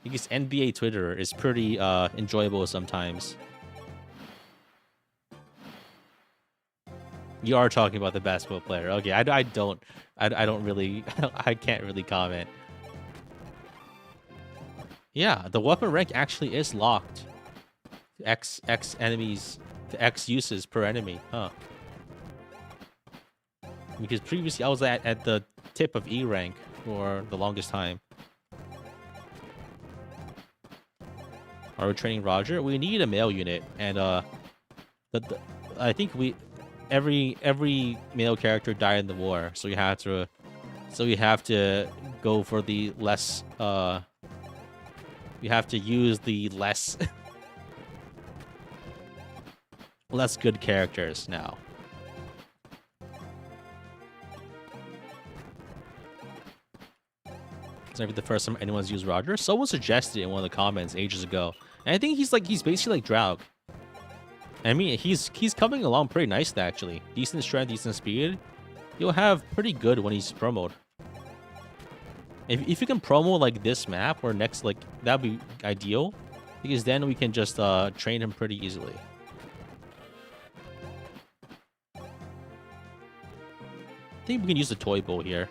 because NBA Twitter is pretty enjoyable sometimes. You are talking about the basketball player. Okay, I don't really I can't really comment. Yeah, the weapon rank actually is locked. X enemies to X uses per enemy, huh? Because previously I was at the tip of E rank for the longest time. Are we training Roger? We need a male unit, and I think every male character died in the war, so we have to go for the less we have to use the less less good characters now. It's never the first time anyone's used Roger. Someone suggested in one of the comments ages ago, and I think he's basically like Draug. I mean, he's coming along pretty nicely actually. Decent strength, decent speed. You'll have pretty good when he's promoed. If you can promo like this map or next, like that'd be ideal, because then we can just train him pretty easily. I think we can use the toy bow here,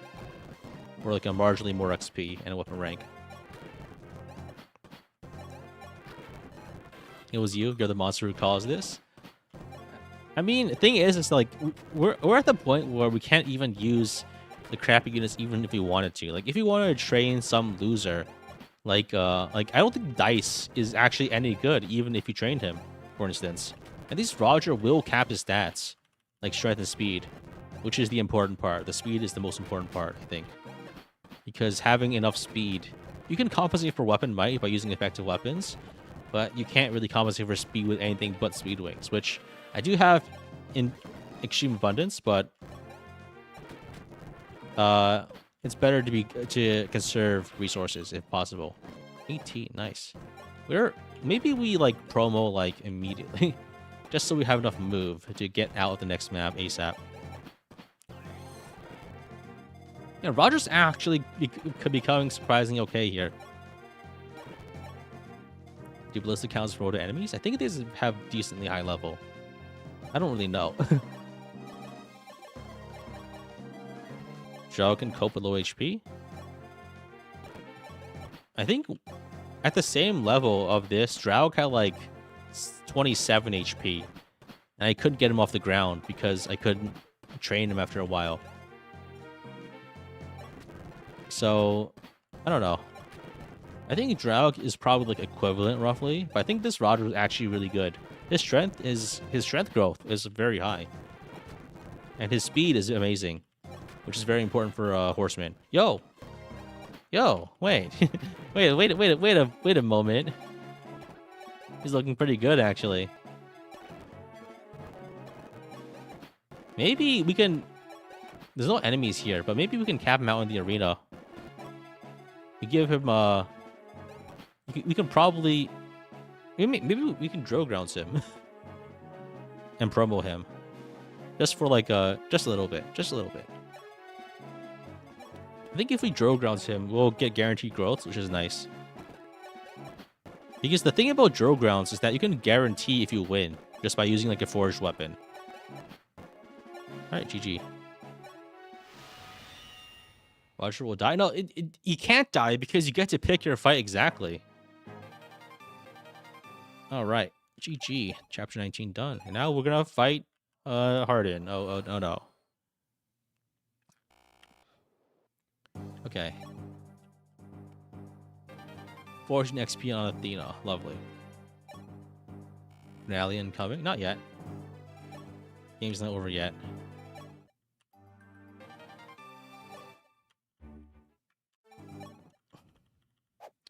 or like a marginally more XP and a weapon rank. It was you. You're the monster who caused this. I mean, the thing is, it's like we're at the point where we can't even use the crappy units even if we wanted to. Like if you wanted to train some loser, like I don't think Dice is actually any good even if you trained him, for instance. At least Roger will cap his stats, like strength and speed, which is the important part. The speed is the most important part, I think, because having enough speed You can compensate for weapon might by using effective weapons, but you can't really compensate for speed with anything but speed wings, which I do have in extreme abundance, but it's better to conserve resources if possible. 18, nice. Maybe we like promo like immediately, just so we have enough move to get out of the next map ASAP. Yeah, Roger's actually becoming surprisingly okay here. Do ballistic counts for auto enemies? I think these have decently high level. I don't really know. Drow can cope with low HP. I think at the same level of this, Drow had like 27 HP. And I couldn't get him off the ground because I couldn't train him after a while. So, I don't know. I think Drow is probably like equivalent roughly, but I think this Roger is actually really good. His strength growth is very high. And his speed is amazing, which is very important for a horseman. Yo, wait. wait a moment. He's looking pretty good actually. Maybe we can, there's no enemies here, but maybe we can cap him out in the arena. We give him we can probably, maybe we can Drow grounds him and promo him just for like just a little bit. I think if we Drow grounds him, we'll get guaranteed growth, which is nice. Because the thing about Drow grounds is that you can guarantee if you win just by using like a forged weapon. All right, GG. Roger will die. No, you can't die because you get to pick your fight exactly. All right, GG. Chapter 19 done. And now we're gonna fight Harden. Oh no. Okay. Forging XP on Athena. Lovely. Rally incoming? Not yet. Game's not over yet.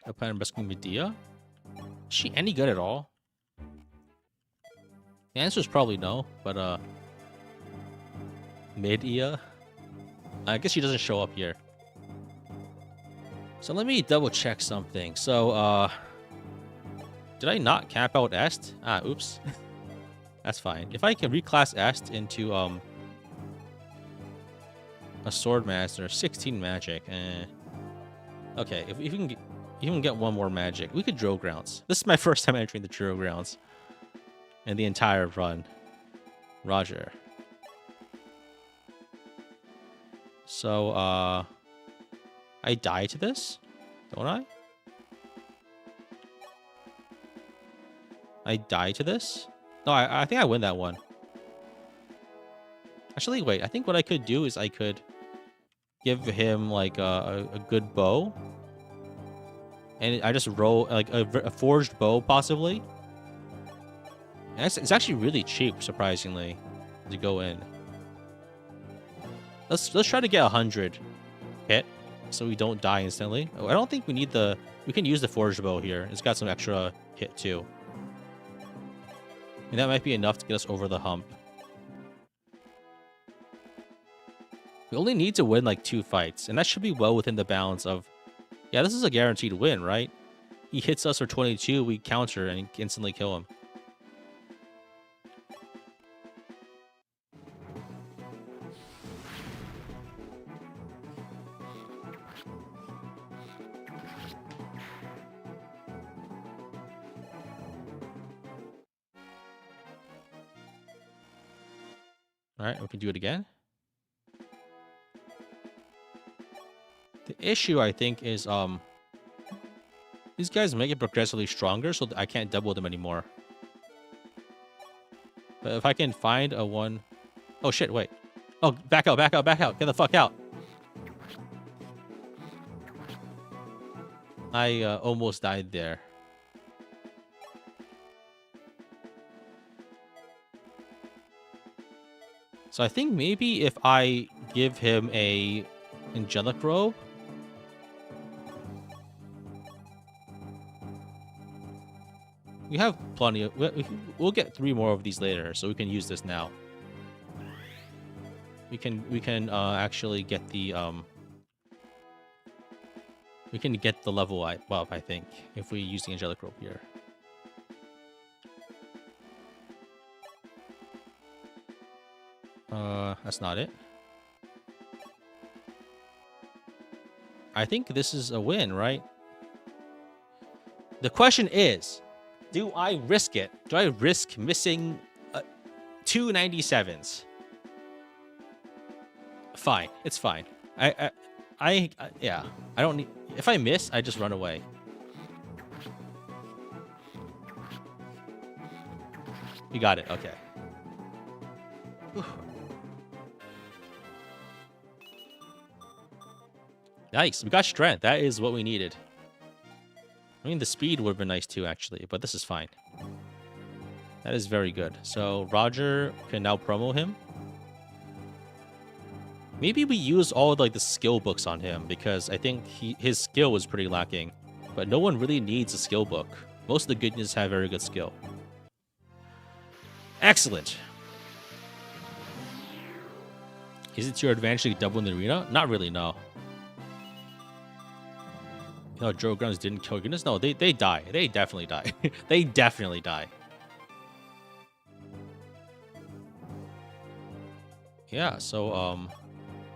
I plan on rescuing Medea? Is she any good at all? The answer is probably no, but Medea? I guess she doesn't show up here. So let me double check something. So, did I not cap out Est? Ah, oops. That's fine. If I can reclass Est into, a Swordmaster, 16 magic, Okay, if you can get one more magic, we could Drow grounds. This is my first time entering the Drow grounds in the entire run. Roger. So, I die to this? Don't I? I die to this? No, I think I win that one. Actually, wait. I think what I could do is I could give him, like, a good bow. And I just roll, like, a forged bow, possibly. And it's actually really cheap, surprisingly, to go in. Let's try to get 100 hit, so we don't die instantly. Oh, I don't think we need we can use the forged bow here. It's got some extra hit, too. And that might be enough to get us over the hump. We only need to win, like, 2 fights. And that should be well within the bounds of... Yeah, this is a guaranteed win, right? He hits us for 22, we counter, and instantly kill him. Alright, we can do it again. The issue, I think, is, these guys make it progressively stronger, so I can't double them anymore. But if I can find a one... Oh, shit, wait. Oh, back out. Get the fuck out. I almost died there. So I think maybe if I give him a angelic robe, We have plenty of... We'll get 3 more of these later, so we can use this now. We can actually get the we can get the level up, I think, if we use the angelic rope here. That's not it. I think this is a win, right? The question is, do I risk it? Do I risk missing 2 97s? Fine, it's fine. Yeah, I don't need... If I miss, I just run away. You got it, okay. Nice, we got strength. That is what we needed. I mean, the speed would have been nice too, actually, but this is fine. That is very good. So Roger can now promo him. Maybe we use all of, like, the skill books on him, because I think his skill was pretty lacking. But no one really needs a skill book. Most of the good units have very good skill. Excellent. Is it to your advantage to double in the arena? Not really, no. No, Joe Guns didn't kill units. No, they die. They definitely die. They definitely die. Yeah, so,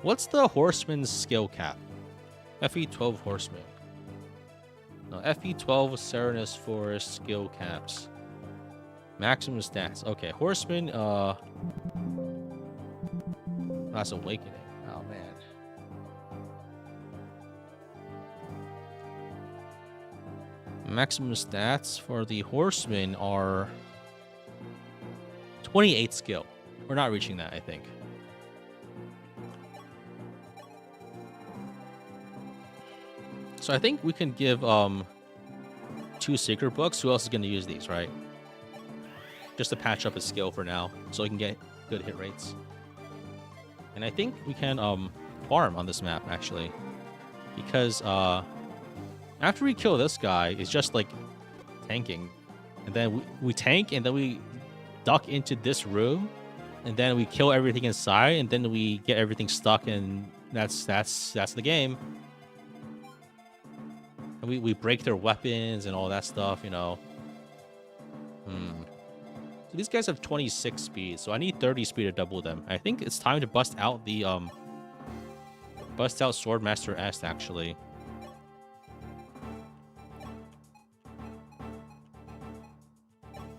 what's the Horseman's skill cap? FE12 Horseman. No, FE12 Serenus Forest skill caps. Maximum stats. Okay, Horseman, that's Awakening. Oh, man. Maximum stats for the Horseman are 28 skill. We're not reaching that, I think. So I think we can give 2 secret books. Who else is going to use these, right? Just to patch up his skill for now, so he can get good hit rates. And I think we can farm on this map, actually, because after we kill this guy, it's just like tanking, and then we tank, and then we duck into this room, and then we kill everything inside, and then we get everything stuck, and that's the game. And we break their weapons and all that stuff, you know. So these guys have 26 speed, so I need 30 speed to double them. I think it's time to bust out the Swordmaster S, actually.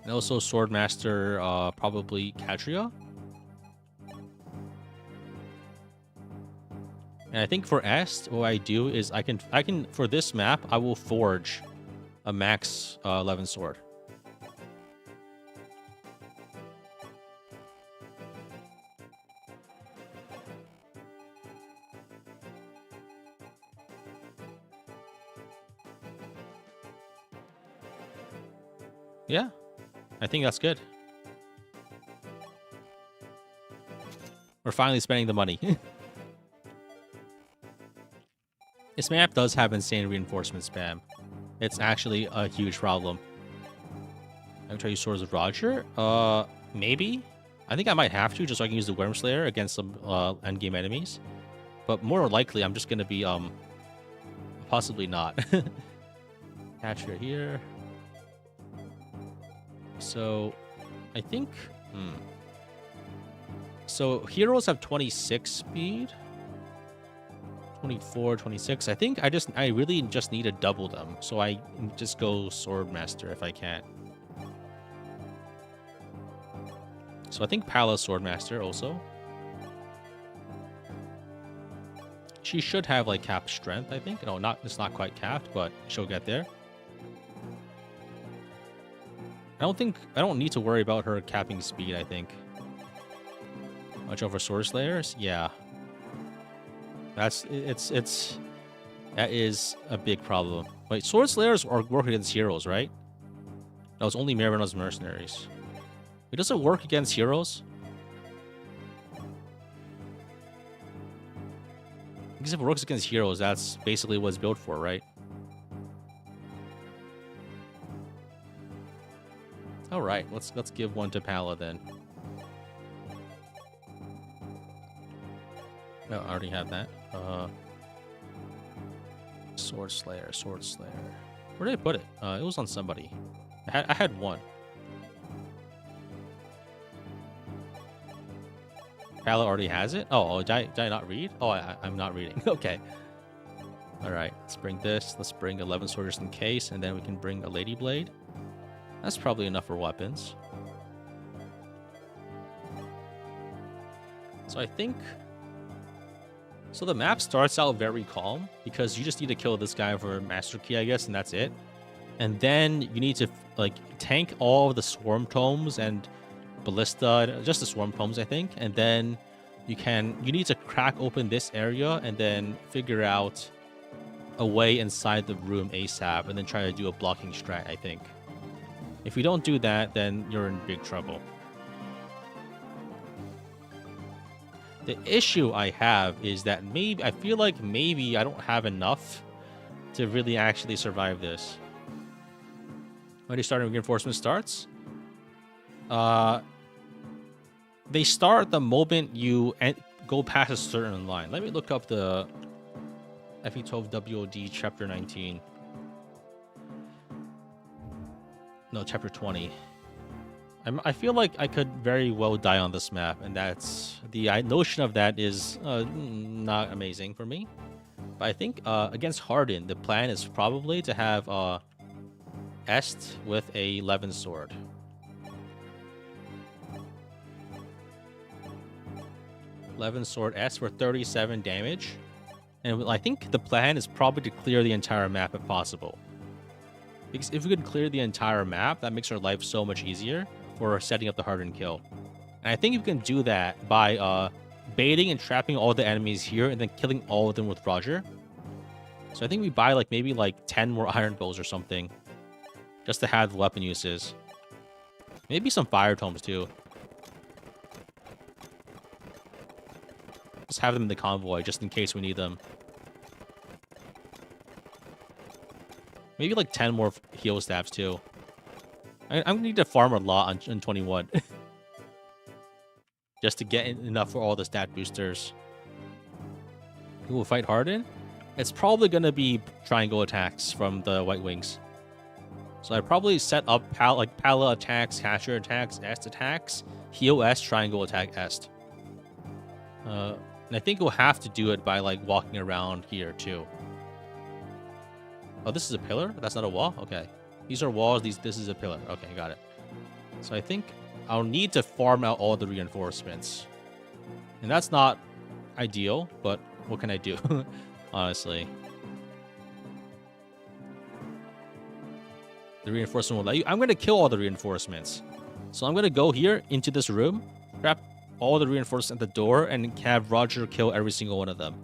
And also Swordmaster, probably Katria. And I think for S, what I do is I can for this map, I will forge a max 11 sword. Yeah, I think that's good. We're finally spending the money. This map does have insane reinforcement spam. It's actually a huge problem. I'm gonna try to use Swords of Roger. Maybe. I think I might have to, just so I can use the Wormslayer against some endgame enemies. But more likely, I'm just gonna be possibly not. Catcher here. So, I think. So heroes have 26 speed. 24, 26. I think I really just need to double them. So I just go Swordmaster if I can. So I think Palace Swordmaster also. She should have like capped strength, I think. No, it's not quite capped, but she'll get there. I don't need to worry about her capping speed, I think. Much over Sword Slayers? Yeah. That is a big problem. Wait, Sword Slayers work against heroes, right? No, it's only Marina's Mercenaries. It doesn't work against heroes? Because if it works against heroes, that's basically what it's built for, right? let's give one to Pala then. No, I already have that. Sword Slayer. Where did I put it? It was on somebody. I had one. Pala already has it? Oh, did I not read? Oh, I'm not reading. Okay. Alright, let's bring this. Let's bring 11 sword just in case, and then we can bring a Lady Blade. That's probably enough for weapons. So I think... So the map starts out very calm, because you just need to kill this guy for Master Key, I guess, and that's it. And then you need to, like, tank all of the Swarm Tomes and Ballista, just the Swarm Tomes, I think. And then you need to crack open this area and then figure out a way inside the room ASAP and then try to do a blocking strat, I think. If you don't do that, then you're in big trouble. The issue I have is that I feel like maybe I don't have enough to really actually survive this. When your starting reinforcement starts, they start the moment you go past a certain line. Let me look up the FE12 WOD chapter 19. No, chapter 20. I feel like I could very well die on this map, and that's the notion of that is not amazing for me. But I think against Harden, the plan is probably to have Est with a 11 sword. Sword Est for 37 damage. And I think the plan is probably to clear the entire map if possible. Because if we could clear the entire map, that makes our life so much easier for setting up the hardened kill. And I think you can do that by baiting and trapping all the enemies here and then killing all of them with Roger. So I think we buy maybe 10 more Iron Bows or something. Just to have the weapon uses. Maybe some Fire Tomes too. Just have them in the convoy, just in case we need them. Maybe 10 more heal staffs too. I'm gonna need to farm a lot on 21. Just to get enough for all the stat boosters. Who will fight Harden? It's probably gonna be triangle attacks from the White Wings. So I probably set up Pala attacks, Catcher attacks, Est attacks, heal Est, triangle attack Est. And I think we'll have to do it by walking around here too. Oh, this is a pillar? That's not a wall? Okay. These are walls, this is a pillar. Okay, got it. So I think I'll need to farm out all the reinforcements. And that's not ideal, but what can I do? Honestly. The reinforcement will let you. I'm going to kill all the reinforcements. So I'm going to go here into this room, grab all the reinforcements at the door, and have Roger kill every single one of them.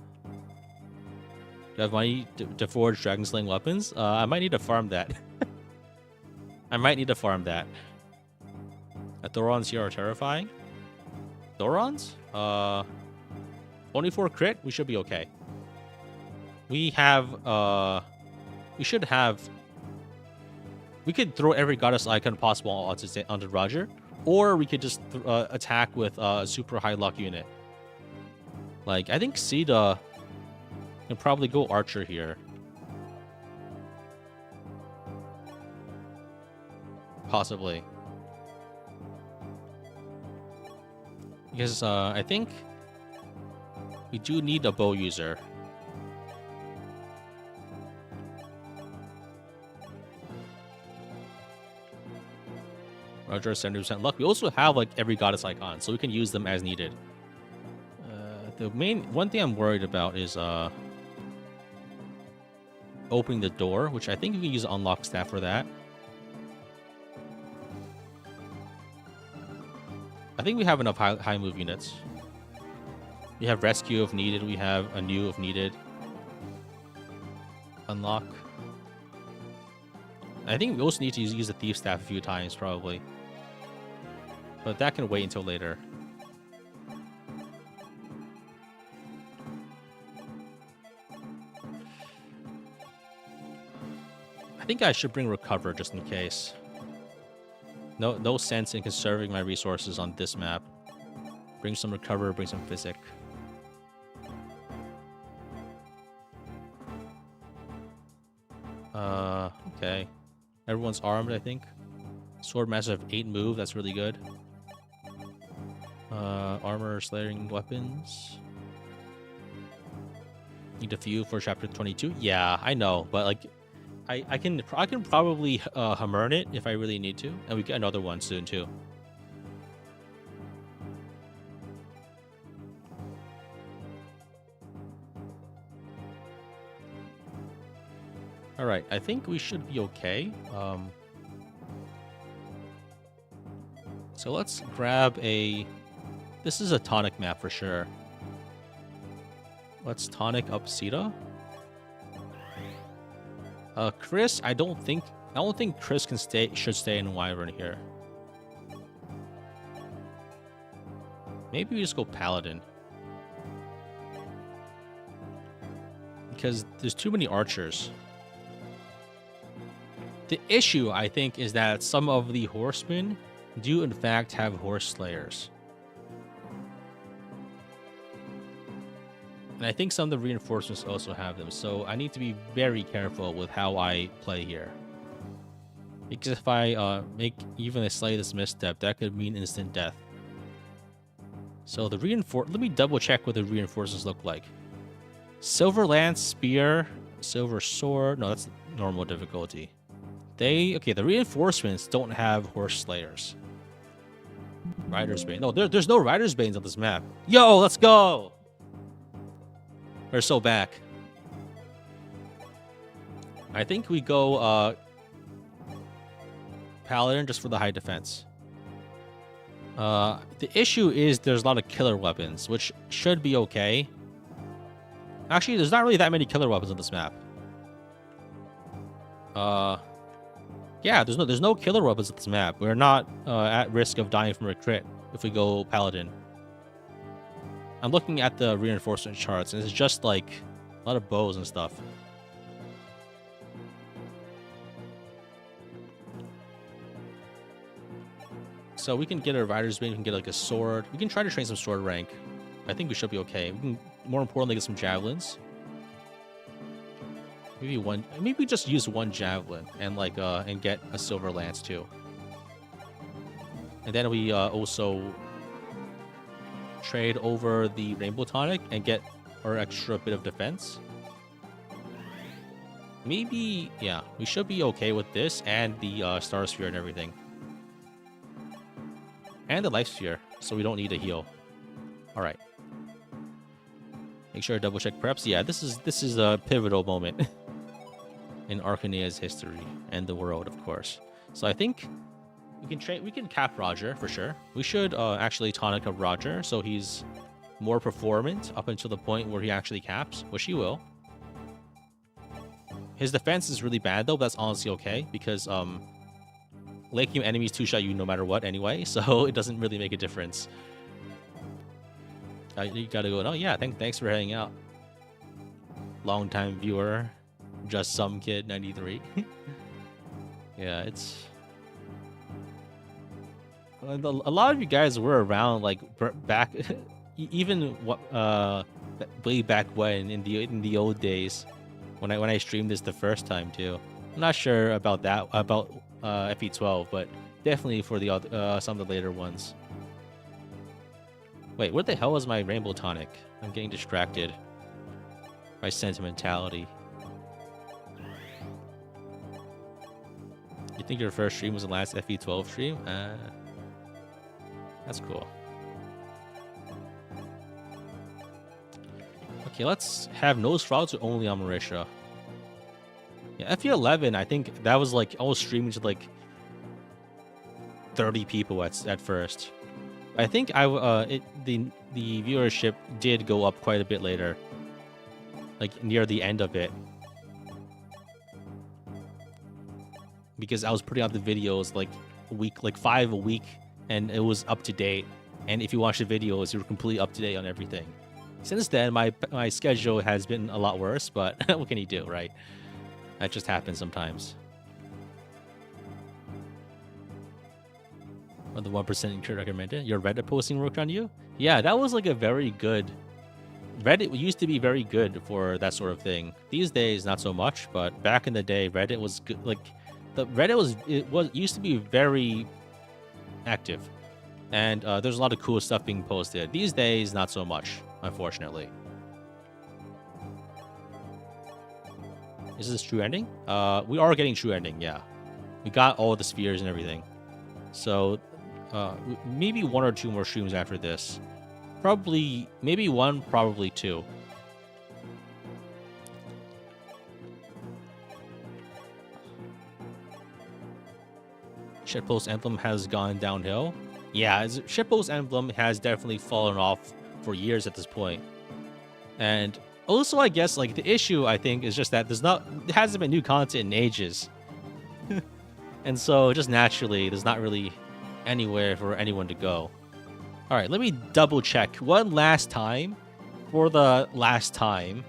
Do I have money to forge dragon slaying weapons? I might need to farm that. I might need to farm that. The Thorons here are terrifying. Thorons? 24 crit? We should be okay. We have, we should have... We could throw every goddess icon possible onto Roger, or we could just attack with a super high luck unit. I think Sita can probably go Archer here. Possibly. Because I think we do need a bow user. Roger, 70% luck. We also have every goddess icon, so we can use them as needed. The one thing I'm worried about is opening the door, which I think we can use unlock staff for that. I think we have enough high move units. We have rescue if needed. We have a new if needed. Unlock. I think we also need to use the thief staff a few times probably. But that can wait until later. I think I should bring recover just in case. No sense in conserving my resources on this map. Bring some recover, bring some physic. Okay. Everyone's armed, I think. Swordmaster have 8 move, that's really good. Armor, slaying weapons. Need a few for chapter 22. Yeah, I know, but like, I can probably hammer it if I really need to, and we get another one soon too. All right, I think we should be okay. So let's grab a. This is a tonic map for sure. Let's tonic up Sita. Chris, I don't think Chris should stay in Wyvern here. Maybe we just go Paladin. Because there's too many archers. The issue, I think, is that some of the horsemen do in fact have horse slayers. And I think some of the reinforcements also have them, so I need to be very careful with how I play here. Because if I make even a slightest misstep, that could mean instant death. So the let me double check what the reinforcements look like. Silver Lance, Spear, Silver Sword. No, that's normal difficulty. Okay, the reinforcements don't have horse slayers. Rider's Bane. No, there's no Rider's Banes on this map. Yo, let's go! We're so back. I think we go Paladin just for the high defense. The issue is there's a lot of killer weapons, which should be okay. Actually, there's not really that many killer weapons on this map. Yeah, there's no killer weapons on this map. We're not at risk of dying from a crit if we go Paladin. I'm looking at the reinforcement charts, and it's just like a lot of bows and stuff. So we can get a Rider's Bane, we can get like a sword. We can try to train some sword rank. I think we should be okay. We can, more importantly, get some javelins. Maybe just use one javelin and like and get a silver lance too. And then we also trade over the rainbow tonic and get our extra bit of defense. Maybe, yeah, we should be okay with this and the star sphere and everything. And the life sphere, so we don't need a heal. All right. Make sure to double check preps. Yeah, this is a pivotal moment in Arcanea's history and the world, of course. So I think we can cap Roger for sure. We should actually tonic up Roger so he's more performant up until the point where he actually caps, which he will. His defense is really bad though, but that's honestly okay because late game enemies two-shot you no matter what anyway, so it doesn't really make a difference. You gotta go. Oh yeah, thanks for hanging out. Long time viewer, just some kid 93. Yeah, it's a lot of you guys were around like back, even way back when in the old days when I streamed this the first time too. I'm not sure about that FE12, but definitely for the other some of the later ones. Wait, what the hell is my rainbow tonic? I'm getting distracted by sentimentality. You think your first stream was the last FE12 stream? That's cool. Okay, let's have nose frogs only on Marisha. Yeah, FE11, I think that was like I was streaming to like 30 people at first. I think the viewership did go up quite a bit later, like near the end of it, because I was putting out the videos like a week, like 5 a week, and it was up to date. And if you watch the videos, you were completely up to date on everything. Since then, my schedule has been a lot worse, but what can you do, right? That just happens sometimes. Or the 1% you could recommend it. Your Reddit posting worked on you? Yeah, that was like a very good... Reddit used to be very good for that sort of thing. These days, not so much, but back in the day, Reddit was good. Like, it used to be very active. And there's a lot of cool stuff being posted. These days, not so much, unfortunately. Is this true ending? We are getting true ending, yeah. We got all the spheres and everything. So, maybe 1 or 2 more streams after this. Probably, maybe 1, probably 2. Shitpost Emblem has gone downhill. Yeah, Shitpost Emblem has definitely fallen off for years at this point. And also, I guess, like, the issue, I think, is just that there hasn't been new content in ages. And so, just naturally, there's not really anywhere for anyone to go. All right, let me double check one last time for the last time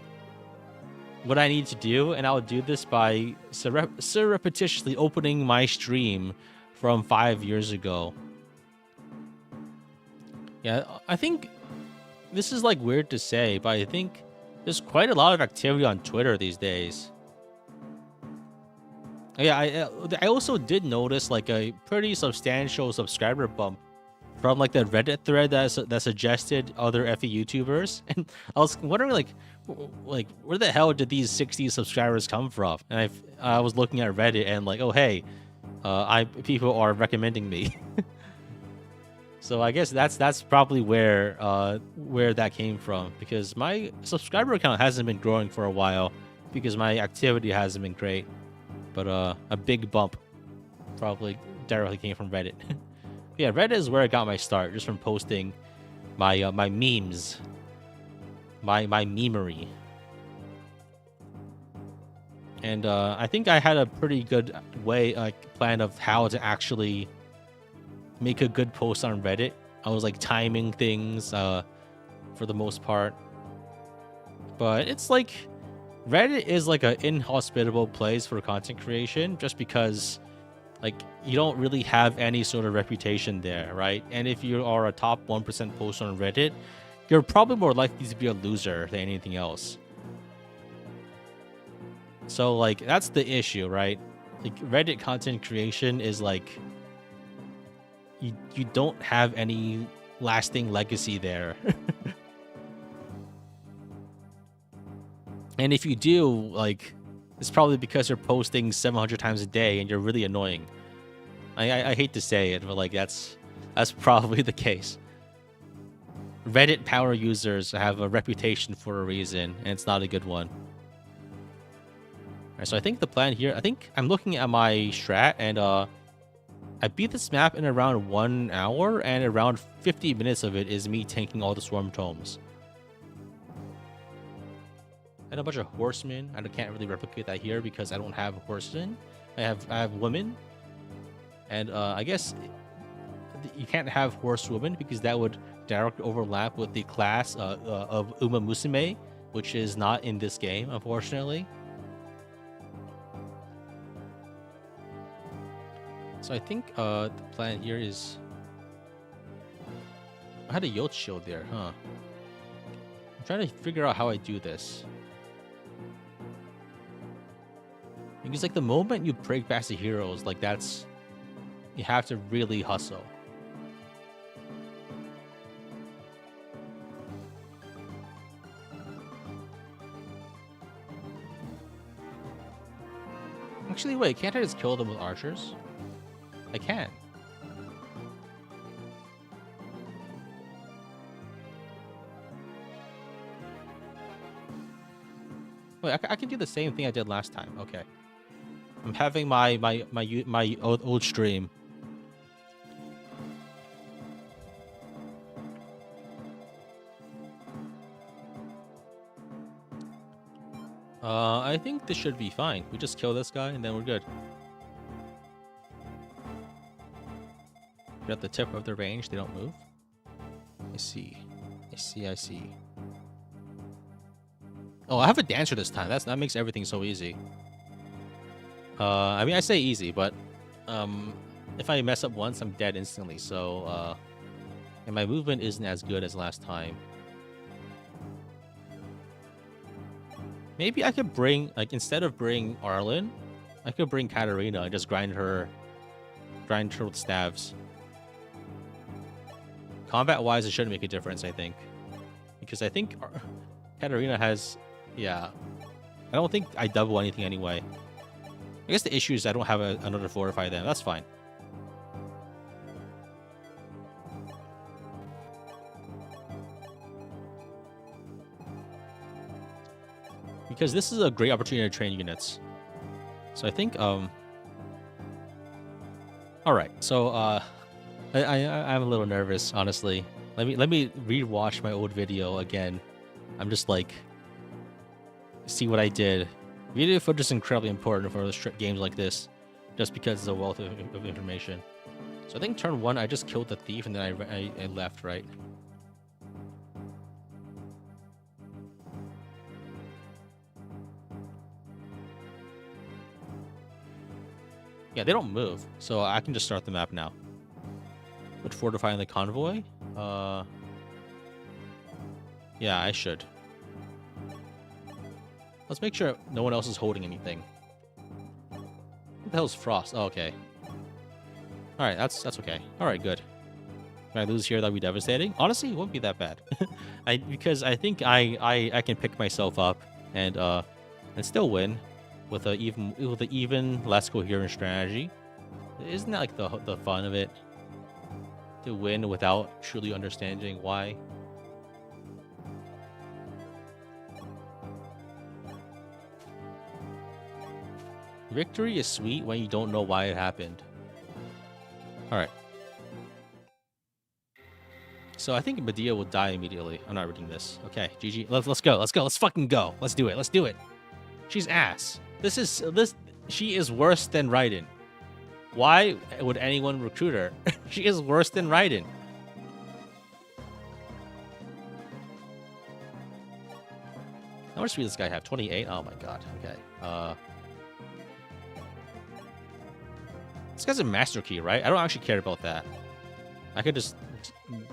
what I need to do, and I'll do this by surreptitiously opening my stream from 5 years ago. Yeah, I think this is like weird to say, but I think there's quite a lot of activity on Twitter these days. Yeah, I also did notice like a pretty substantial subscriber bump from like the Reddit thread that suggested other FE YouTubers, and I was wondering like where the hell did these 60 subscribers come from? And I was looking at Reddit and like, oh hey, people are recommending me. So I guess that's probably where that came from, because my subscriber count hasn't been growing for a while because my activity hasn't been great. But a big bump probably directly came from Reddit. Yeah, Reddit is where I got my start, just from posting my my memes, my memery. And I think I had a pretty good plan of how to actually make a good post on Reddit. I was like timing things for the most part. But it's like Reddit is like an inhospitable place for content creation, just because like you don't really have any sort of reputation there, right? And if you are a top 1% poster on Reddit, you're probably more likely to be a loser than anything else. So like that's the issue, right? Like Reddit content creation is like you don't have any lasting legacy there. And if you do, like, it's probably because you're posting 700 times a day and you're really annoying. I hate to say it, but like that's probably the case. Reddit power users have a reputation for a reason, and it's not a good one. Alright, so I think the plan here, I think I'm looking at my strat, and I beat this map in around 1 hour, and around 50 minutes of it is me tanking all the swarm tomes. And a bunch of horsemen. I can't really replicate that here because I don't have horsemen. I have women. And I guess you can't have horsewomen because that would directly overlap with the class of Uma Musume, which is not in this game, unfortunately. So I think the plan here is... I had a Yacht shield there, huh? I'm trying to figure out how I do this. Because like the moment you break past the heroes, like that's... You have to really hustle. Actually, wait, can't I just kill them with archers? I can. Wait, I can do the same thing I did last time. Okay. I'm having my old stream. I think this should be fine. We just kill this guy and then we're good. We're at the tip of the range, they don't move. I see. I see. Oh, I have a dancer this time. That makes everything so easy. I mean, I say easy, but if I mess up once, I'm dead instantly. So, and my movement isn't as good as last time. Maybe I could bring, like, instead of bring Arlen, I could bring Katarina and just grind her with staves. Combat-wise, it shouldn't make a difference, I think. Because I think Katarina has... Yeah. I don't think I double anything anyway. I guess the issue is I don't have another Fortify then. That's fine. Because this is a great opportunity to train units. So I think... Alright, so... I'm a little nervous, honestly. Let me re-watch my old video again. I'm just like... See what I did. Video footage is incredibly important for games like this, just because it's a wealth of information. So I think turn 1, I just killed the thief, and then I left, right? Yeah, they don't move, so I can just start the map now. Would fortifying the convoy? Yeah, I should. Let's make sure no one else is holding anything. What the hell is Frost? Oh, okay. Alright, that's okay. Alright, good. If I lose here, that'd be devastating. Honestly, it won't be that bad. Because I think I can pick myself up and still win with a even less coherent strategy. Isn't that like the fun of it? To win without truly understanding why. Victory is sweet when you don't know why it happened. Alright. So I think Medea will die immediately. I'm not reading this. Okay, GG. Let's go. Let's go. Let's fucking go. Let's do it. Let's do it. She's ass. She is worse than Raiden. Why would anyone recruit her? She is worse than Raiden. How much speed does this guy have? 28? Oh my god. Okay. This guy's a master key, right? I don't actually care about that. I could just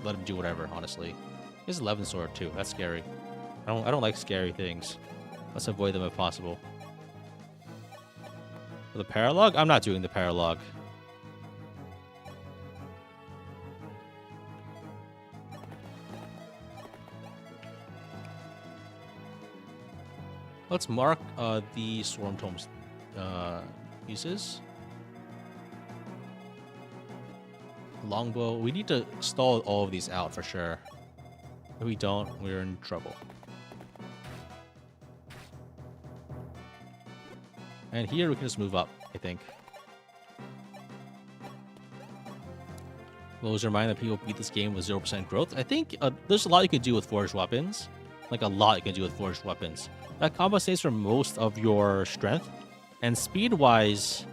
let him do whatever, honestly. He has 11 sword too. That's scary. I don't like scary things. Let's avoid them if possible. For the paralog? I'm not doing the paralog. Let's mark the Swarm Tome's uses. Longbow. We need to stall all of these out for sure. If we don't, we're in trouble. And here we can just move up, I think. Blows your mind that people beat this game with 0% growth. I think there's a lot you can do with forged weapons. Like a lot you can do with forged weapons. That compensates for most of your strength. And speed-wise,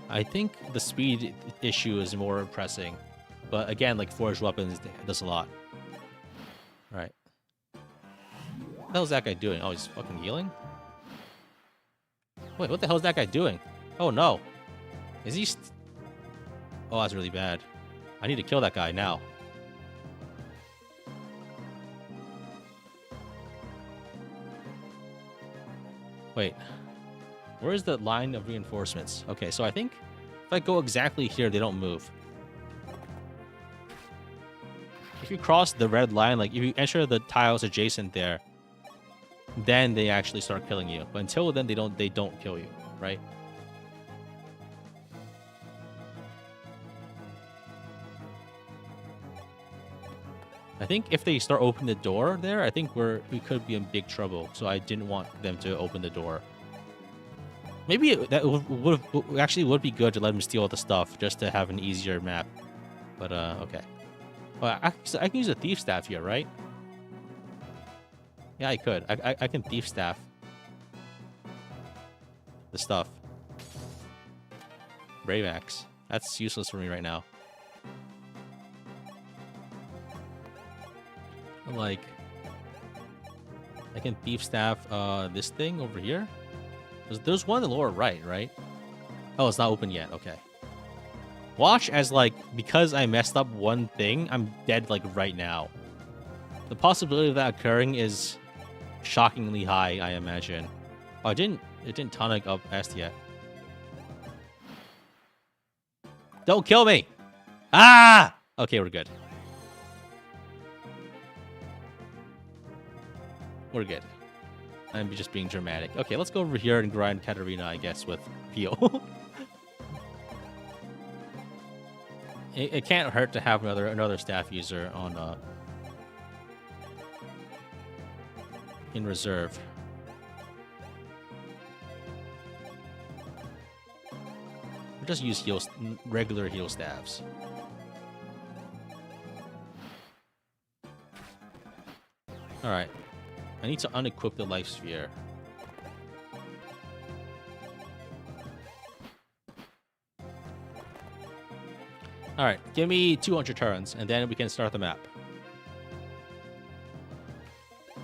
I think the speed issue is more pressing. But again, like forged weapons does a lot. Alright. What the hell is that guy doing? Oh, he's fucking healing? Wait, what the hell is that guy doing? Oh no. Is he Oh, that's really bad. I need to kill that guy now. Wait. Where is the line of reinforcements? Okay, so I think if I go exactly here, they don't move. If you cross the red line, like if you enter the tiles adjacent there, then they actually start killing you. But until then, they don't kill you, right? I think if they start opening the door there, I think we could be in big trouble. So I didn't want them to open the door. Maybe that would be good to let them steal all the stuff just to have an easier map. But okay. Well, I can use a thief staff here, right? Yeah, I could. I can thief staff the stuff. Brave Axe. That's useless for me right now. Like, I can thief staff this thing over here. There's one in the lower right, right? Oh, it's not open yet. Okay. Watch as, like, because I messed up one thing, I'm dead, like, right now. The possibility of that occurring is shockingly high, I imagine. Oh, it didn't tonic up S yet. Don't kill me! Ah! Okay, we're good. We're good. I'm just being dramatic. Okay, let's go over here and grind Katarina, I guess, with Pio. It can't hurt to have another staff user on in reserve. We'll just use regular heal staffs. All right. I need to unequip the life sphere. All right, give me 200 turns, and then we can start the map. I'm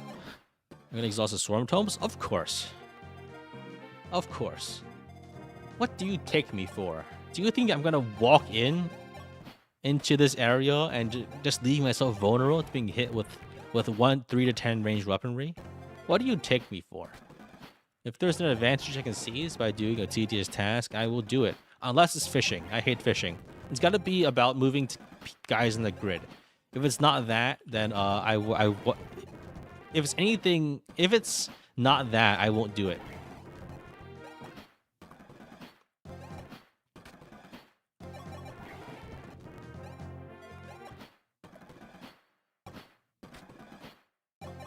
gonna exhaust the Swarm Tomes? Of course. Of course. What do you take me for? Do you think I'm gonna walk into this area and just leave myself vulnerable to being hit with 3 to 10 range weaponry? What do you take me for? If there's an advantage I can seize by doing a tedious task, I will do it. Unless it's fishing. I hate fishing. It's got to be about moving guys in the grid. If it's not that, then if it's anything, if it's not that, I won't do it.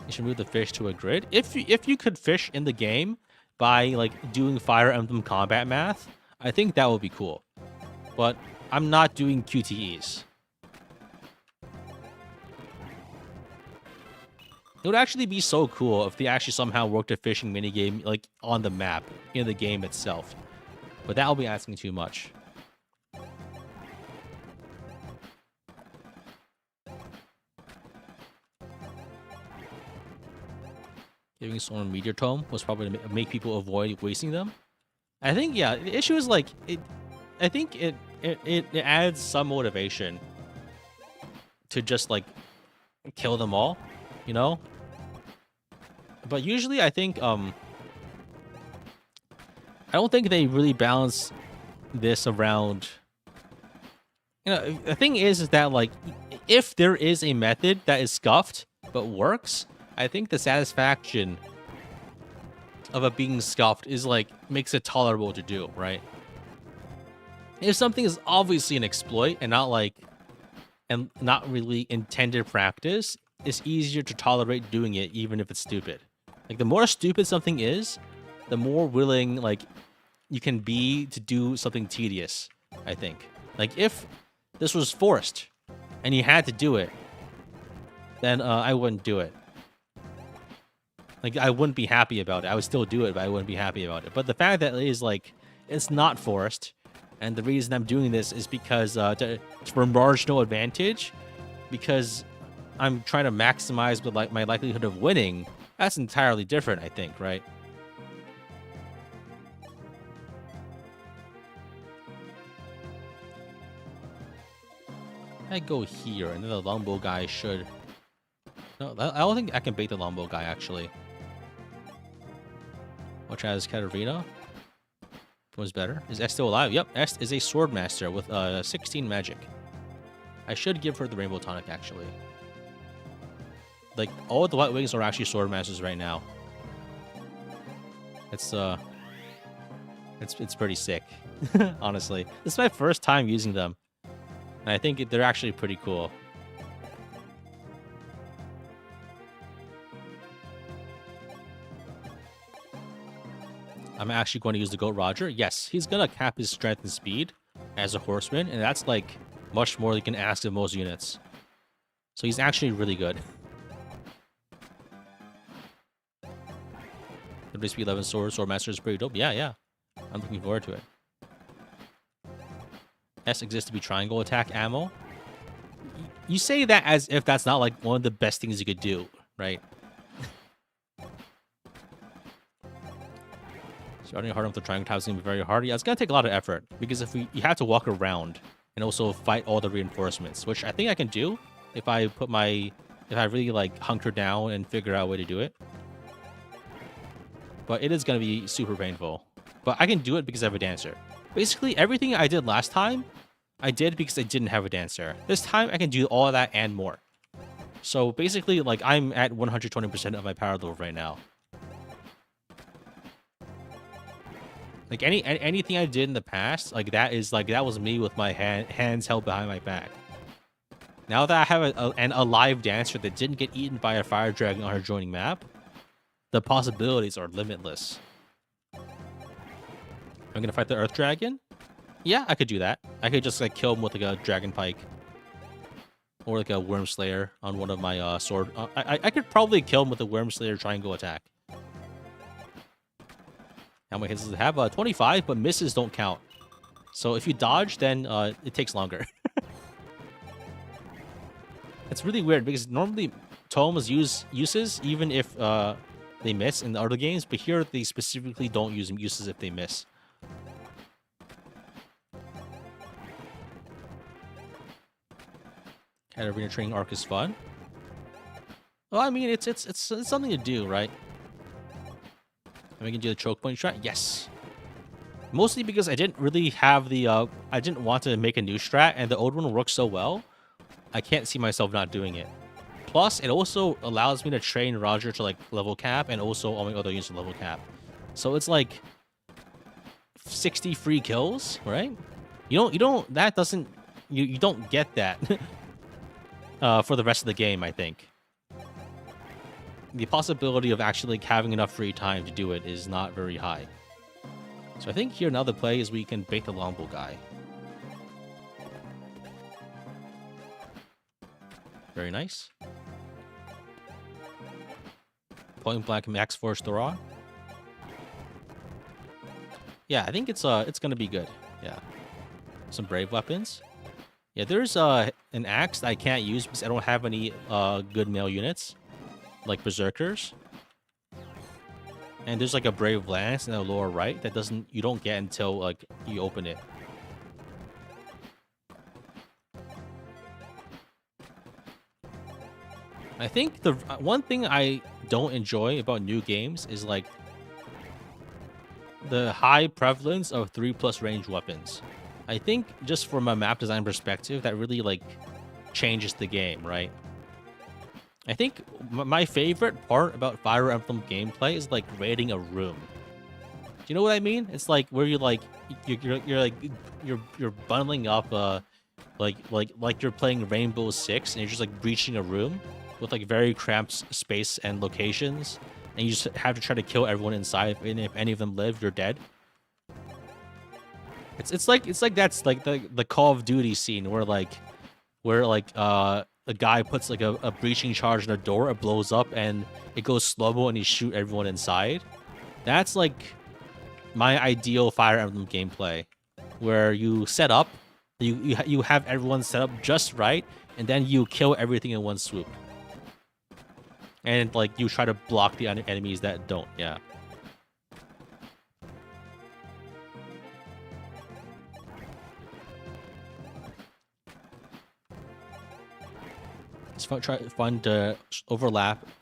You should move the fish to a grid. If you could fish in the game by like doing Fire Emblem combat math, I think that would be cool. But I'm not doing QTEs. It would actually be so cool if they actually somehow worked a fishing minigame like on the map in the game itself. But that will be asking too much. Giving someone a Meteor Tome was probably to make people avoid wasting them. I think, yeah, the issue is like I think it adds some motivation to just like kill them all, you know? But usually I think I don't think they really balance this around. You know, the thing is that like if there is a method that is scuffed but works, I think the satisfaction of it being scuffed is like makes it tolerable to do, right? If something is obviously an exploit and not really intended practice, it's easier to tolerate doing it even if it's stupid. Like the more stupid something is, the more willing like you can be to do something tedious, I think. Like if this was forced and you had to do it, then I wouldn't do it. Like I wouldn't be happy about it. I would still do it, but I wouldn't be happy about it. But the fact that it is like it's not forced, and the reason I'm doing this is because it's for marginal advantage, because I'm trying to maximize my likelihood of winning. That's entirely different, I think, right? I go here, and then the longbow guy should. No, I don't think I can bait the longbow guy actually. Which has Katarina. Was better. Is S still alive? Yep, S is a sword master with 16 magic. I should give her the rainbow tonic actually. Like all of the white wings are actually sword masters right now. It's pretty sick. Honestly, this is my first time using them, and I think they're actually pretty cool. I'm actually going to use the Goat Roger. Yes, he's going to cap his strength and speed as a horseman, and that's like much more than you can ask of most units. So he's actually really good. The speed 11 sword master is pretty dope. Yeah. I'm looking forward to it. S exists to be triangle attack ammo. You say that as if that's not like one of the best things you could do, right? Starting hard with the triangle tab is going to be very hard. Yeah, it's going to take a lot of effort because if you have to walk around and also fight all the reinforcements, which I think I can do if I really like hunker down and figure out a way to do it. But it is going to be super painful. But I can do it because I have a dancer. Basically, everything I did last time, I did because I didn't have a dancer. This time, I can do all of that and more. So basically, like, I'm at 120% of my power level right now. Like, anything I did in the past, like, that was me with my hands held behind my back. Now that I have a live dancer that didn't get eaten by a fire dragon on her joining map, the possibilities are limitless. I'm gonna fight the Earth Dragon? Yeah, I could do that. I could just like kill him with like a Dragon Pike. Or like a Worm Slayer on one of my sword. I could probably kill him with a Worm Slayer triangle attack. How many hits does it have? 25, but misses don't count. So if you dodge, then it takes longer. It's really weird because normally tomes uses even if they miss in the other games, but here they specifically don't use uses if they miss. Cat Arena training arc is fun. Well, I mean, it's something to do, right? And we can do the choke point strat. Yes. Mostly because I didn't really have the I didn't want to make a new strat, and the old one works so well, I can't see myself not doing it. Plus, it also allows me to train Roger to like level cap, and also all my other units to level cap. So it's like 60 free kills, right? You don't get that for the rest of the game, I think. The possibility of actually having enough free time to do it is not very high. So I think here now the play is we can bait the longbow guy. Very nice. Point blank max force Thoron. Yeah, I think it's gonna be good. Yeah. Some brave weapons. Yeah, there's an axe that I can't use because I don't have any good male units, like berserkers. And there's like a brave lance in the lower right that you don't get until like you open it. I think the one thing I don't enjoy about new games is like the high prevalence of 3+ range weapons. I think just from a map design perspective, that really like changes the game, right? I think my favorite part about Fire Emblem gameplay is like raiding a room. Do you know what I mean? It's like where you're bundling up like you're playing Rainbow Six and you're just like breaching a room with like very cramped space and locations, and you just have to try to kill everyone inside, and if any of them live, you're dead. It's like that's like the Call of Duty scene where a guy puts like a breaching charge in a door, it blows up, and it goes slow-mo, and you shoot everyone inside. That's like my ideal Fire Emblem gameplay, where you set up, you have everyone set up just right, and then you kill everything in one swoop. And like you try to block the enemies that don't. Yeah. It's fun to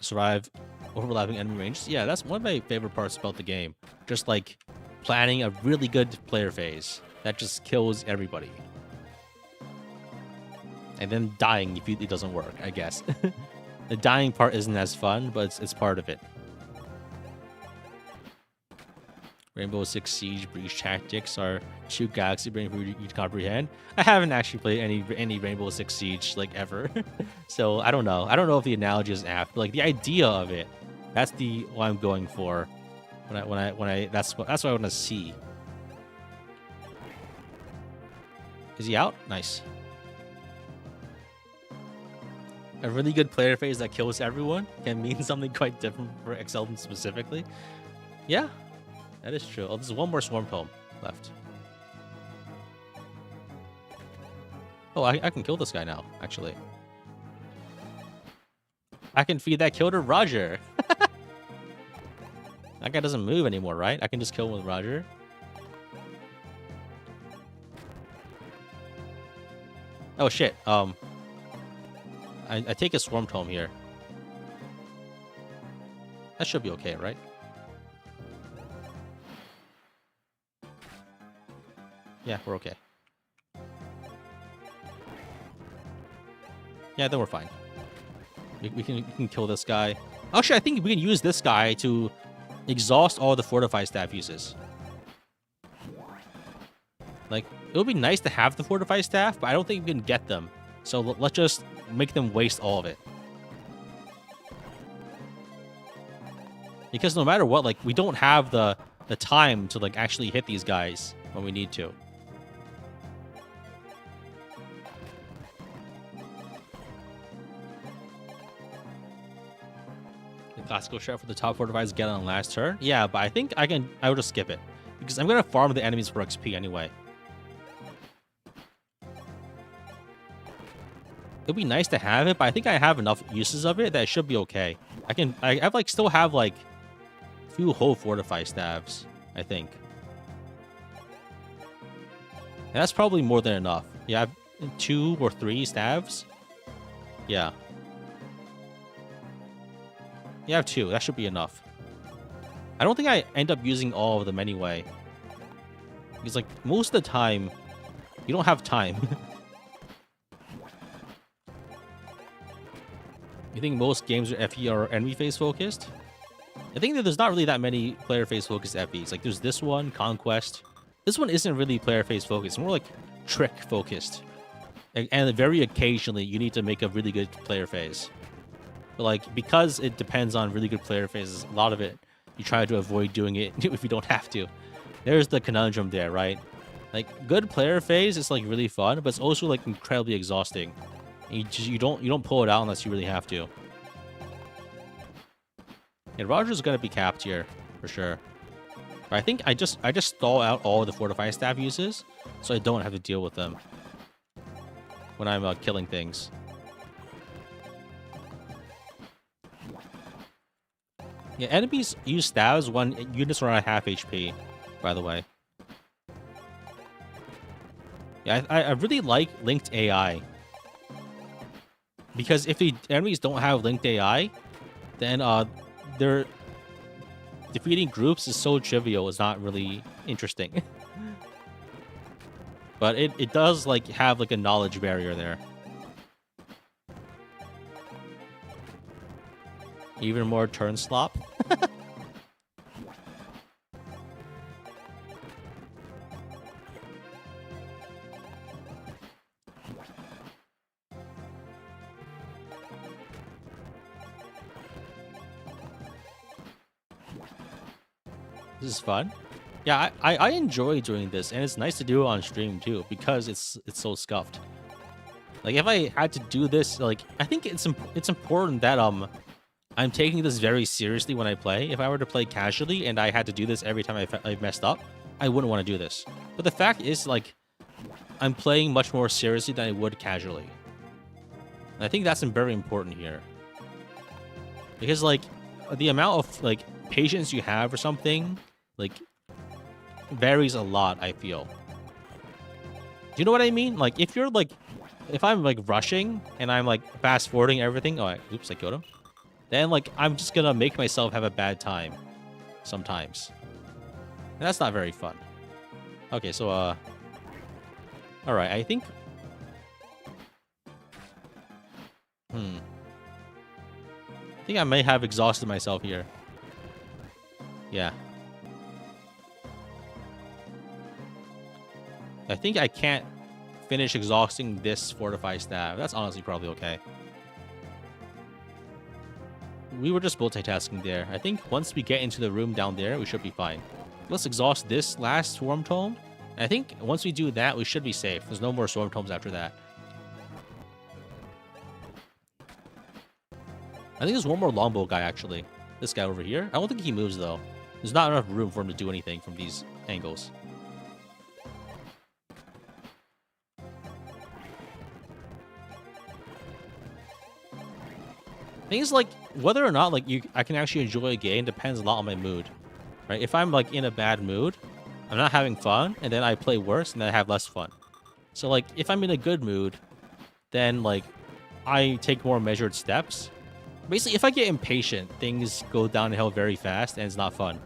survive overlapping enemy ranges. Yeah, that's one of my favorite parts about the game. Just like planning a really good player phase that just kills everybody. And then dying if it doesn't work, I guess. The dying part isn't as fun, but it's part of it. Rainbow Six Siege breach tactics are too galaxy brain for you to comprehend. I haven't actually played any Rainbow Six Siege like ever, so I don't know. I don't know if the analogy is apt, but like the idea of it, that's what I'm going for. That's what I want to see. Is he out? Nice. A really good player phase that kills everyone can mean something quite different for Excelblem specifically. Yeah, that is true. Oh, there's one more Swarm Tome left. Oh, I can kill this guy now, actually. I can feed that kill to Roger. That guy doesn't move anymore, right? I can just kill him with Roger. Oh shit. I take a Swarm Tome here. That should be okay, right? Yeah, we're okay. Yeah, then we're fine. We can kill this guy. Actually, I think we can use this guy to exhaust all the Fortified Staff uses. Like, it would be nice to have the Fortified Staff, but I don't think we can get them. So let's just make them waste all of it. Because no matter what, like, we don't have the time to, like, actually hit these guys when we need to. The classical strat for the top fortifies get on last turn. Yeah, but I think I will just skip it. Because I'm going to farm the enemies for XP anyway. It'd be nice to have it, but I think I have enough uses of it that it should be okay. I like still have like a few whole fortify staves, I think. And that's probably more than enough. Yeah, I have 2 or 3 staves. Yeah. Yeah, I have 2. That should be enough. I don't think I end up using all of them anyway. Because like most of the time, you don't have time. You think most games are FE are enemy phase focused? I think that there's not really that many player phase focused FEs. Like there's this one, Conquest. This one isn't really player phase focused. It's more like trick focused. And very occasionally you need to make a really good player phase. But like because it depends on really good player phases, a lot of it you try to avoid doing it if you don't have to. There's the conundrum there, right? Like good player phase is like really fun, but it's also like incredibly exhausting. You don't pull it out unless you really have to. And Roger's gonna be capped here for sure. But I think I just stall out all the fortify staff uses, so I don't have to deal with them when I'm killing things. Yeah, enemies use staves when units are at half HP. By the way. Yeah, I really like linked AI. Because if the enemies don't have linked AI, then their defeating groups is so trivial, it's not really interesting. But it does like have like a knowledge barrier there. Even more turn slop. This is fun. Yeah, I enjoy doing this, and it's nice to do it on stream too, because it's so scuffed. Like if I had to do this, like I think it's important that I'm taking this very seriously when I play. If I were to play casually and I had to do this every time I messed up, I wouldn't want to do this. But the fact is, like, I'm playing much more seriously than I would casually. And I think that's very important here. Because, like, the amount of, like, patience you have or something, like, varies a lot, I feel. Do you know what I mean? Like, if you're, like, if I'm, like, rushing and I'm, like, fast-forwarding everything... Oh, oops, I killed him. Then, like, I'm just gonna make myself have a bad time. Sometimes. And that's not very fun. Okay, so, alright, I think... I think I may have exhausted myself here. Yeah. I think I can't finish exhausting this fortified staff. That's honestly probably okay. We were just multitasking there. I think once we get into the room down there, we should be fine. Let's exhaust this last Swarm Tome. And I think once we do that, we should be safe. There's no more Swarm Tomes after that. I think there's one more Longbow guy, actually. This guy over here. I don't think he moves, though. There's not enough room for him to do anything from these angles. Things like whether or not like I can actually enjoy a game depends a lot on my mood, right? If I'm like in a bad mood, I'm not having fun, and then I play worse, and then I have less fun. So like if I'm in a good mood, then like I take more measured steps. Basically, if I get impatient, things go downhill very fast, and it's not fun.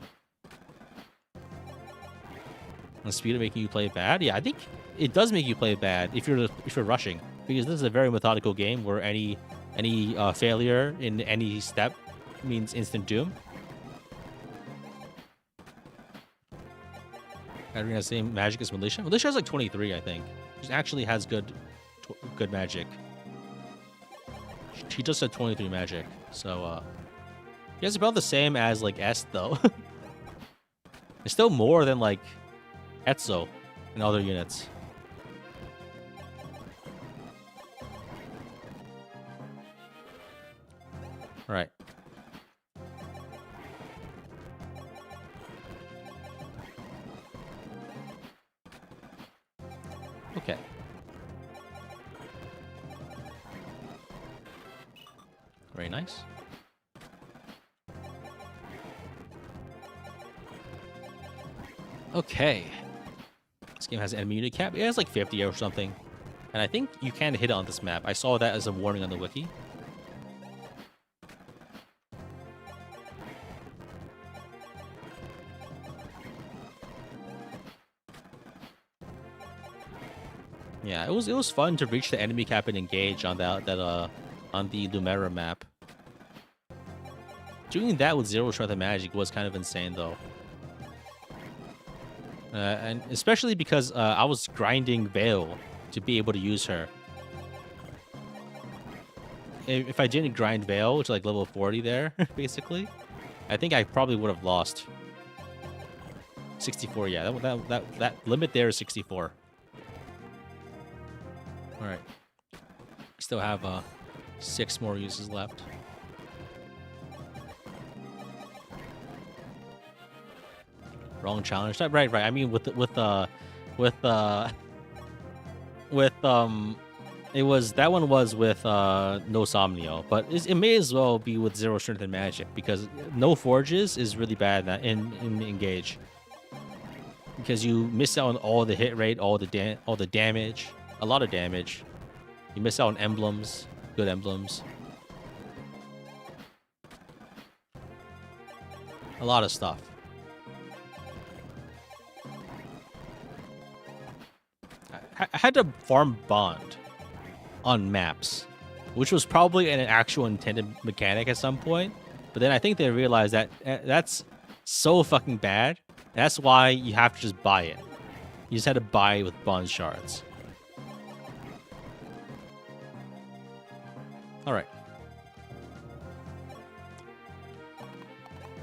The speed of making you play bad? Yeah, I think it does make you play bad if you're rushing, because this is a very methodical game where any failure in any step means instant doom. Having the same magic as Militia. Militia has like 23, I think. She actually has good magic. She just had 23 magic, so he has about the same as like S though. It's still more than like Etzo and other units. All right. Okay. Very nice. Okay. This game has an enemy unit cap. It has like 50 or something. And I think you can hit it on this map. I saw that as a warning on the wiki. Yeah, it was fun to reach the enemy cap and engage on on the Lumera map. Doing that with 0 strength and magic was kind of insane though. And especially because I was grinding Veil to be able to use her. If I didn't grind Veil to like level 40 there, basically, I think I probably would have lost. 64, yeah, that limit there is 64. All right, still have 6 more uses left. Wrong challenge type. Right. I mean, it was that one was with no Somnio, but it may as well be with 0 strength and magic because no forges is really bad in engage because you miss out on all the hit rate, all the damage, a lot of damage. You miss out on emblems, good emblems, a lot of stuff. I had to farm bond on maps, which was probably an actual intended mechanic at some point. But then I think they realized that that's so fucking bad. That's why you have to just buy it. You just had to buy it with bond shards. All right.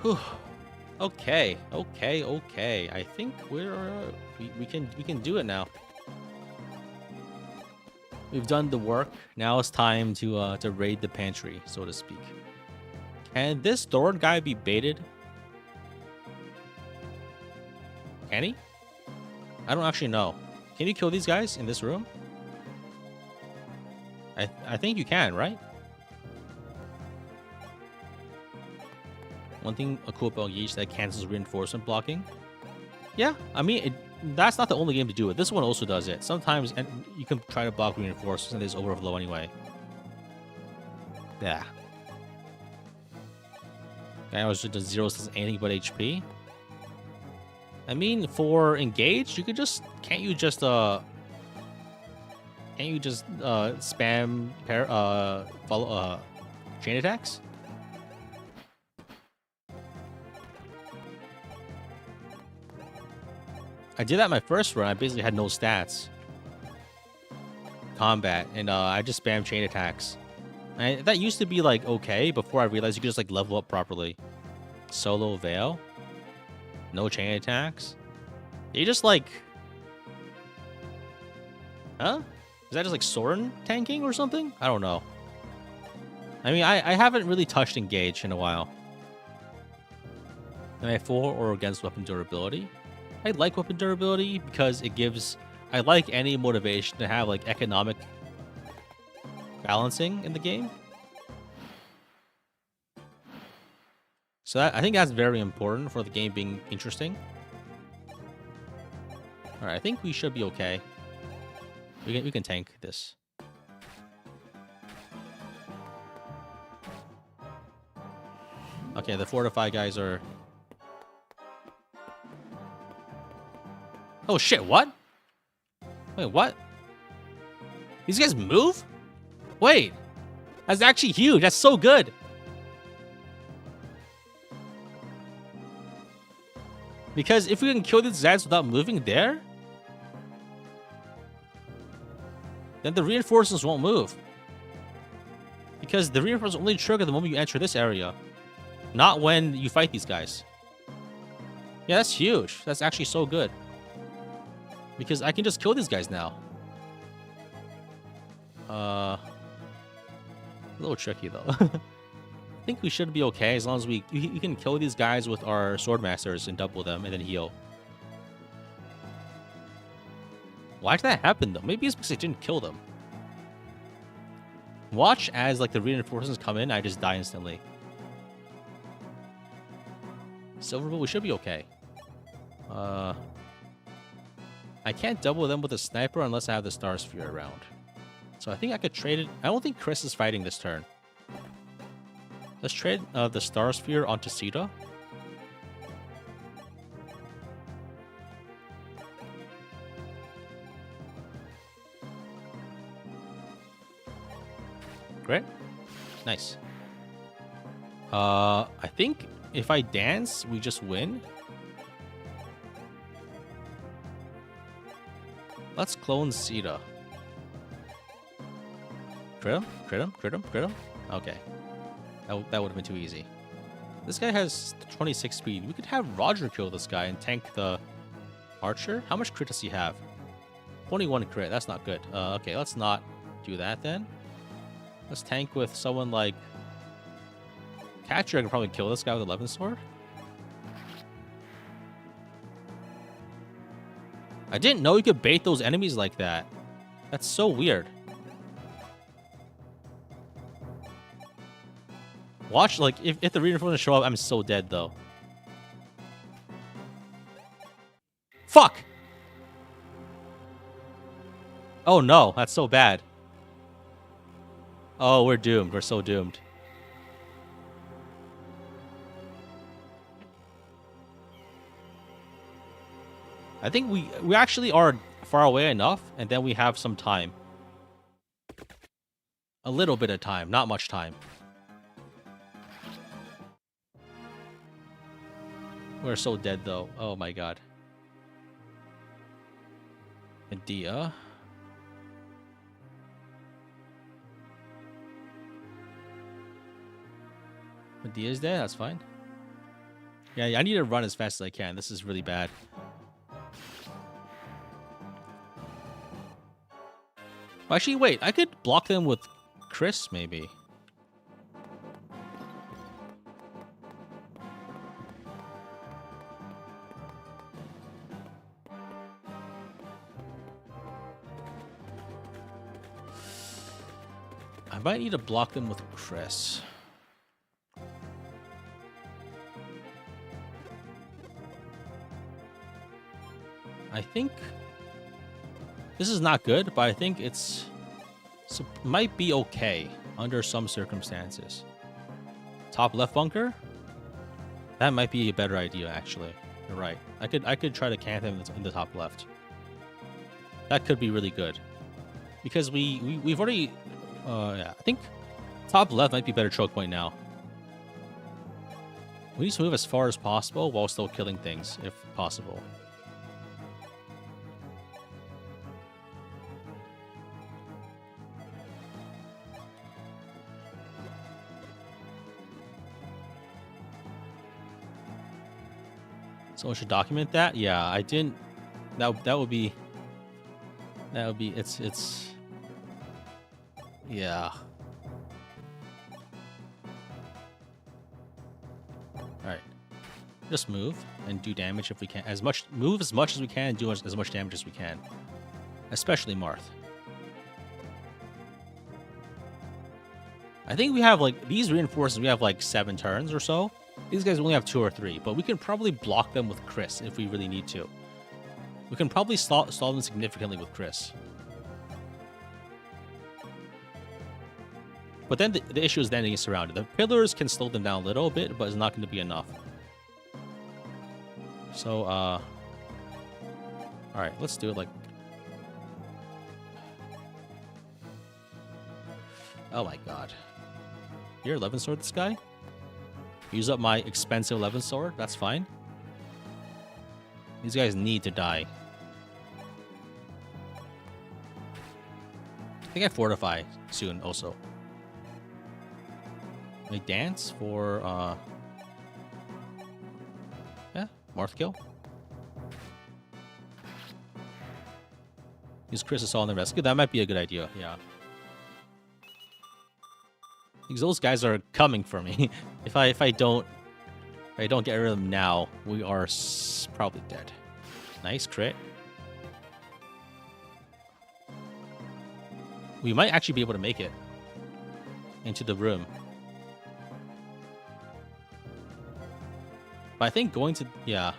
Whew. Okay. I think we can do it now. We've done the work. Now it's time to raid the pantry, so to speak. Can this Thorn guy be baited? Can he? I don't actually know. Can you kill these guys in this room? I think you can, right? One thing cool about Yeesh that cancels reinforcement blocking. Yeah, I mean, that's not the only game to do it. This one also does it. Sometimes you can try to block reinforcements and there's overflow anyway. Yeah. Guy was just 0 says anything but HP. I mean, for engage, you could just can't you just spam follow chain attacks? I did that my first run. I basically had no stats. Combat. And I just spammed chain attacks. And that used to be like okay before I realized you could just like level up properly. Solo Veil. No chain attacks. You just like... Huh? Is that just like Soren tanking or something? I don't know. I mean, I haven't really touched engage in a while. Am I for or against weapon durability? I like weapon durability because it gives... I like any motivation to have like economic balancing in the game. So I think that's very important for the game being interesting. All right, I think we should be okay. We can tank this. Okay, the fortified guys are... Oh shit, what? Wait, what? These guys move? Wait, that's actually huge. That's so good. Because if we can kill these guys without moving there, then the reinforcements won't move. Because the reinforcements only trigger the moment you enter this area, not when you fight these guys. Yeah, that's huge. That's actually so good. Because I can just kill these guys now. A little tricky though. I think we should be okay as long as we can kill these guys with our swordmasters and double them and then heal. Why did that happen though? Maybe it's because I didn't kill them. Watch as like the reinforcements come in, I just die instantly. Silver Bull, we should be okay. I can't double them with a sniper unless I have the Star Sphere around. So I think I could trade it. I don't think Chris is fighting this turn. Let's trade the Star Sphere onto Sita. Great. Nice. I think if I dance, we just win. Let's clone Sita. Crit him? Crit him? Crit him? Crit him? Okay. That would have been too easy. This guy has 26 speed. We could have Roger kill this guy and tank the archer. How much crit does he have? 21 crit. That's not good. Okay, let's not do that then. Let's tank with someone like Catcher. I could probably kill this guy with 11 sword. I didn't know you could bait those enemies like that. That's so weird. Watch, like, if the reinforcements show up, I'm so dead, though. Fuck! Oh, no. That's so bad. Oh, we're doomed. We're so doomed. I think we actually are far away enough, and then we have some time. A little bit of time. Not much time. We're so dead, though. Oh, my God. Medea. Medea's dead? That's fine. Yeah, I need to run as fast as I can. This is really bad. Actually, wait. I could block them with Chris, maybe. I might need to block them with Chris. I think this is not good, but I think it might be okay under some circumstances. Top left bunker? That might be a better idea, actually. You're right. I could try to camp him in the top left. That could be really good. Because we've already yeah, I think top left might be better choke point now. We need to move as far as possible while still killing things, if possible. Someone should document that. Yeah, I didn't. That would be. It's. Yeah. All right. Just move and do damage if we can. Move as much as we can and do as much damage as we can. Especially Marth. I think we have like these reinforcements. We have like 7 turns or so. These guys only have 2 or 3, but we can probably block them with Chris if we really need to. We can probably stall them significantly with Chris. But then the issue is then getting surrounded. The pillars can slow them down a little bit, but it's not going to be enough. So, all right, let's do it like... Oh my god. Here, 11 sword this guy. Use up my expensive 11 sword. That's fine. These guys need to die. I think I fortify soon also. I dance for yeah, Marth kill. Use Chris Assault on the rescue. That might be a good idea, yeah. Because those guys are coming for me. if I don't get rid of them now, we are probably dead. Nice crit. We might actually be able to make it into the room. But I think going to... Yeah.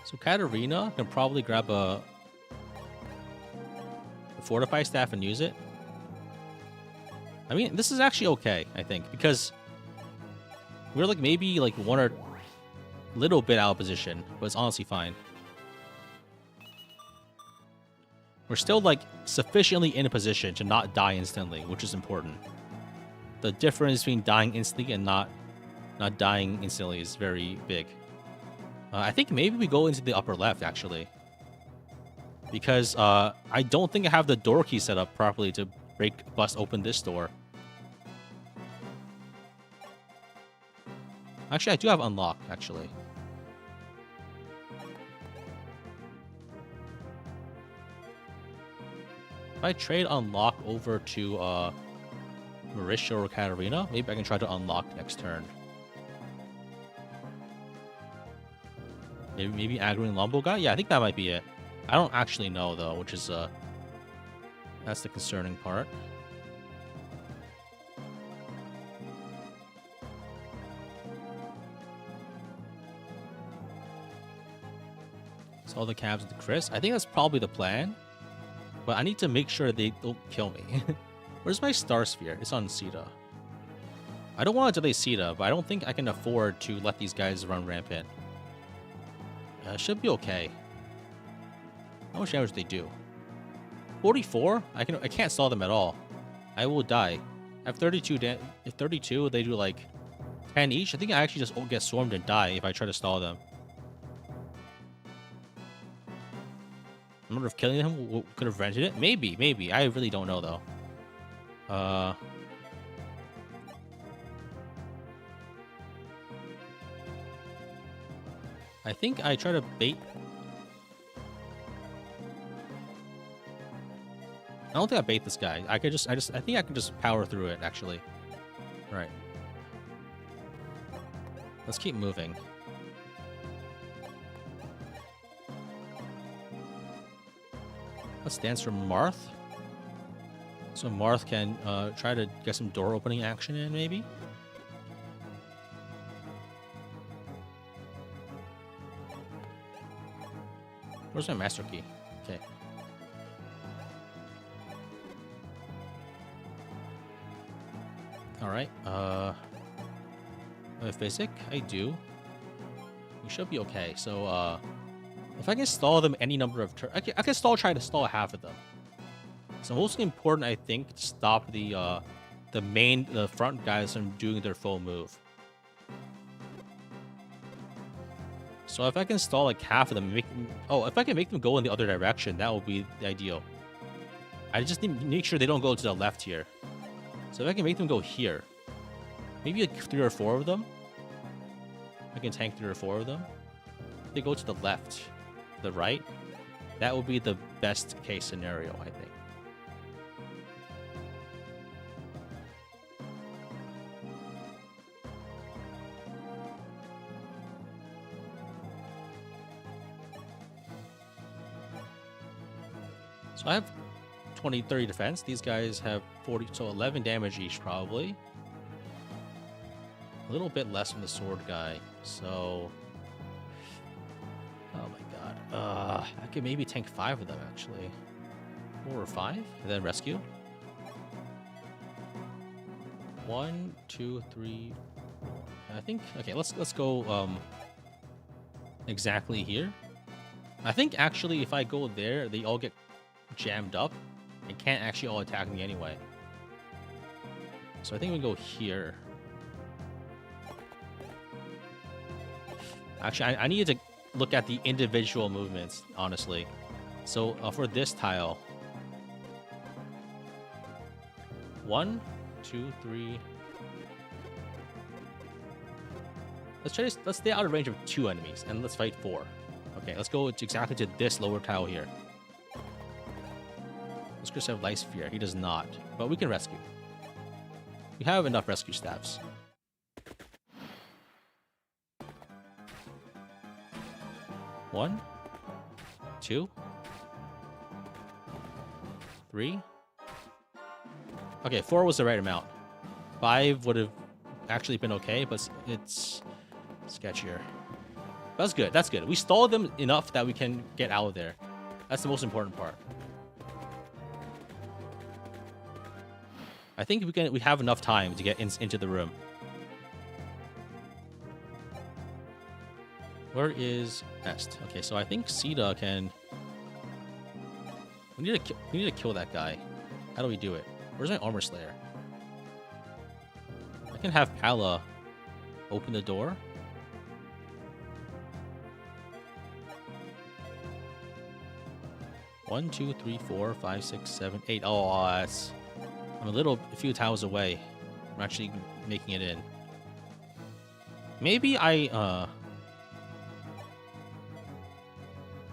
So Katarina can probably grab a Fortify Staff and use it. I mean, this is actually okay, I think, because we're like maybe like one or little bit out of position, but it's honestly fine. We're still like sufficiently in a position to not die instantly, which is important. The difference between dying instantly and not dying instantly is very big. I think maybe we go into the upper left, actually. Because I don't think I have the door key set up properly to bust open this door. Actually, I do have unlock, actually. If I trade unlock over to Marisha or Katarina, maybe I can try to unlock next turn. Maybe aggroing Lombo guy? Yeah, I think that might be it. I don't actually know, though, which is that's the concerning part. So all the cabs with Chris. I think that's probably the plan. But I need to make sure they don't kill me. Where's my Star Sphere? It's on Sita. I don't want to delay Sita, but I don't think I can afford to let these guys run rampant. Should be okay. How much damage do they do? 44? I can't stall them at all. I will die. I have 32 if 32, they do like 10 each. I think I actually just get swarmed and die if I try to stall them. I wonder if killing him could have prevented it. Maybe. I really don't know, though. I think I try to bait. I don't think I bait this guy. I think I can just power through it, actually. Right. Let's keep moving. Let's dance for Marth. So Marth can try to get some door opening action in, maybe? Where's my master key? Okay. Alright, with basic, I do. We should be okay. So, if I can stall them any number of turns, I can try to stall half of them. So most important, I think, to stop the front guys from doing their full move. So if I can stall like half of them, if I can make them go in the other direction, that would be the ideal. I just need to make sure they don't go to the left here. So if I can make them go here, maybe like 3 or 4 of them. I can tank 3 or 4 of them. If they go to the left, the right, that would be the best case scenario, I think. So I have 20, 30 defense. These guys have 40, so 11 damage each, probably. A little bit less from the sword guy, so... Oh my god. I could maybe tank 5 of them actually. 4 or 5, and then rescue. 1, 2, 3. I think. Okay, let's go exactly here. I think actually if I go there, they all get jammed up and can't actually all attack me anyway. So I think we go here. Actually, I need to look at the individual movements, honestly. So for this tile, 1, 2, 3. Let's try this. Let's stay out of range of 2 enemies and let's fight 4. Okay, let's go exactly to this lower tile here. Let's just have Light Sphere. He does not, but we can rescue. We have enough rescue staffs. One, 2, 3. Okay, 4 was the right amount. 5 would have actually been okay, but it's sketchier. That's good. That's good. We stalled them enough that we can get out of there. That's the most important part. I think we have enough time to get into the room. Where is Est? Okay, so I think Sita can. We need to kill that guy. How do we do it? Where's my Armor Slayer? I can have Pala open the door. One, 2, 3, 4, 5, 6, 7, 8. Oh, that's. I'm a few tiles away. I'm actually making it in. Maybe I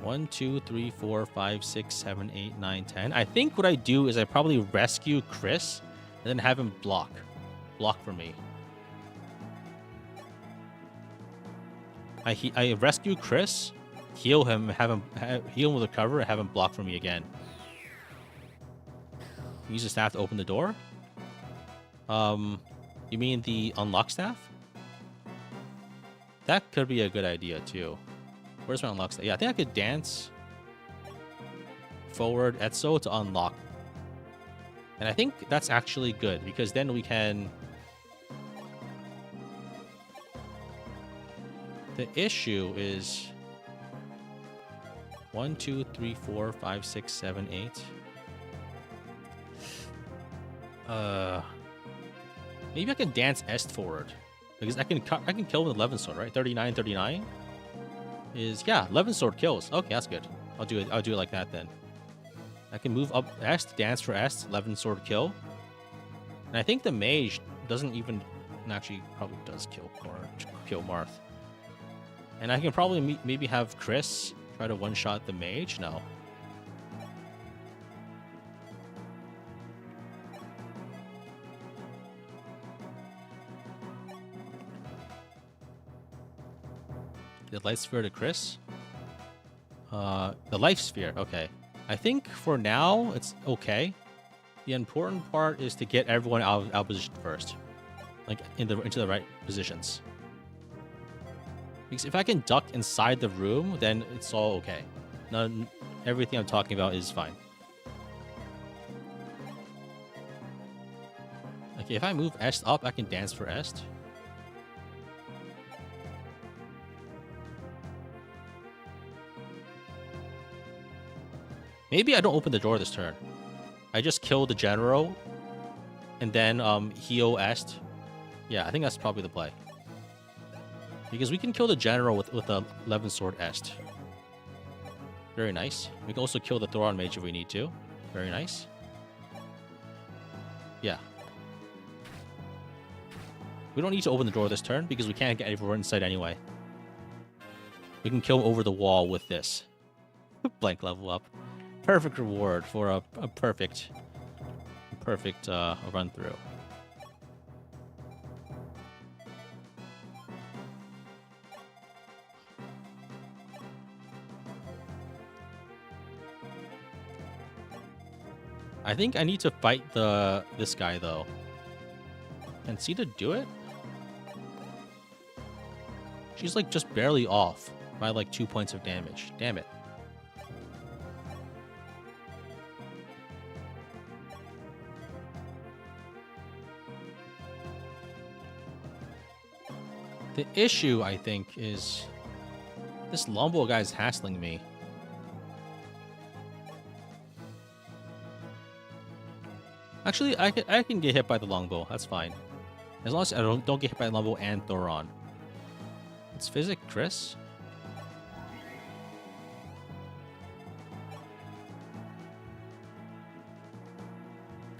1, 2, 3, 4, 5, 6, 7, 8, 9, 10. I think what I do is I probably rescue Chris and then have him block for me. I rescue Chris, heal him, heal him with a cover, and have him block for me again. Use the staff to open the door. You mean the unlock staff? That could be a good idea too. Where's my unlock staff? Yeah, I think I could dance forward Etso to unlock. And I think that's actually good because then we can. The issue is 1, 2, 3, 4, 5, 6, 7, 8. Maybe I can dance Est forward because I can kill with 11 sword, right? 39, 39 is, yeah, 11 sword kills. Okay, that's good. I'll do it like that then. I can move up Est, dance for Est, 11 sword kill. And I think the mage doesn't even, actually probably does kill Marth. And I can probably maybe have Chris try to one-shot the mage. No. The light sphere to Chris. The life sphere. Okay. I think for now it's okay. The important part is to get everyone out of position first, like into the right positions. Because if I can duck inside the room, then it's all okay. Everything I'm talking about is fine. Okay, if I move Est up, I can dance for Est. Maybe I don't open the door this turn. I just kill the general and then heal Est. Yeah, I think that's probably the play. Because we can kill the general with a 11 sword Est. Very nice. We can also kill the Thoron mage if we need to. Very nice. Yeah. We don't need to open the door this turn because we can't get everyone inside anyway. We can kill him over the wall with this. Blank level up. Perfect reward for a perfect run through. I think I need to fight this guy though. Can Sita do it? She's like just barely off. by like 2 points of damage. Damn it. The issue, I think, is this Longbow guy is hassling me. Actually, I can get hit by the Longbow. That's fine. As long as I don't get hit by the Longbow and Thoron. It's Physic Chris.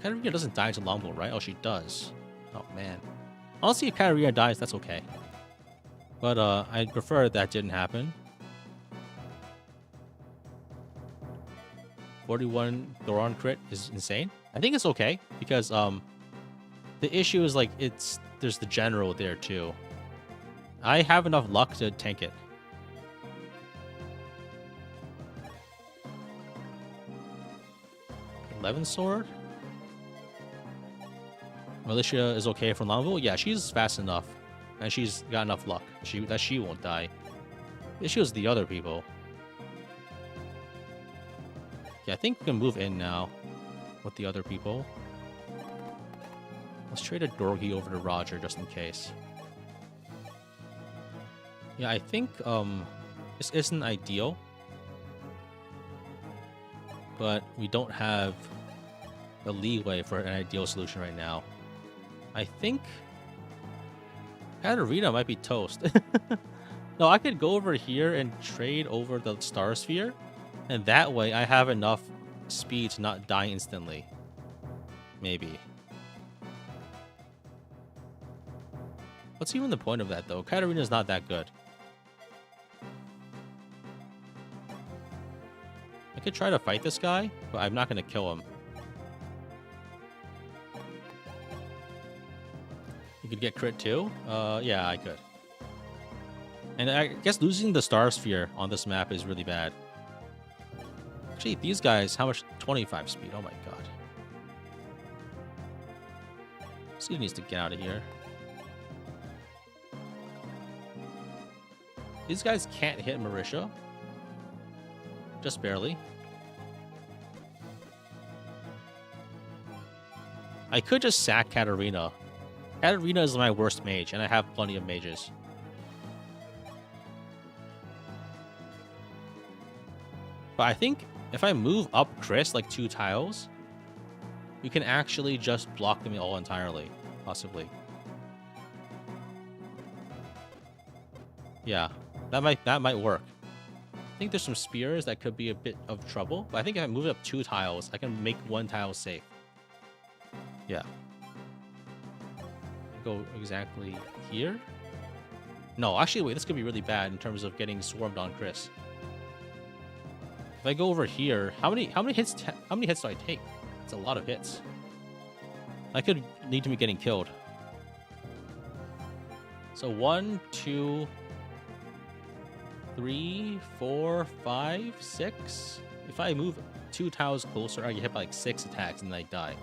Katarina doesn't die to Longbow, right? Oh, she does. Oh, man. Honestly, if Katarina dies, that's okay. But I prefer that didn't happen. 41 Thoron crit is insane. I think it's okay because the issue is like there's the general there too. I have enough luck to tank it. Eleven sword. Militia is okay for Longbow. Yeah, she's fast enough, and she's got enough luck. That she won't die. The issue is the other people. Yeah, I think we can move in now with the other people. Let's trade a Dorgi over to Roger just in case. Yeah, I think this isn't ideal, but we don't have the leeway for an ideal solution right now. I think Katarina might be toast. No, I could go over here and trade over the Star Sphere, and that way I have enough speed to not die instantly. Maybe. What's even the point of that, though? Katarina's not that good. I could try to fight this guy, but I'm not going to kill him. You could get crit too? Yeah, I could. And I guess losing the Star Sphere on this map is really bad. Actually, these guys, how much? 25 speed. Oh my god. This dude needs to get out of here. These guys can't hit Marisha. Just barely. I could just sack Katarina. Katarina is my worst mage, and I have plenty of mages. But I think if I move up Chris like 2 tiles, you can actually just block them all entirely, possibly. Yeah, that might work. I think there's some spears that could be a bit of trouble, but I think if I move it up 2 tiles, I can make 1 tile safe. Yeah. Go exactly here. No, actually, wait, this could be really bad in terms of getting swarmed on Chris. If I go over here, how many hits do I take? It's a lot of hits. I could need to be getting killed. So 1, 2, 3, 4, 5, 6. If I move 2 tiles closer, I get hit by like 6 attacks and then I die.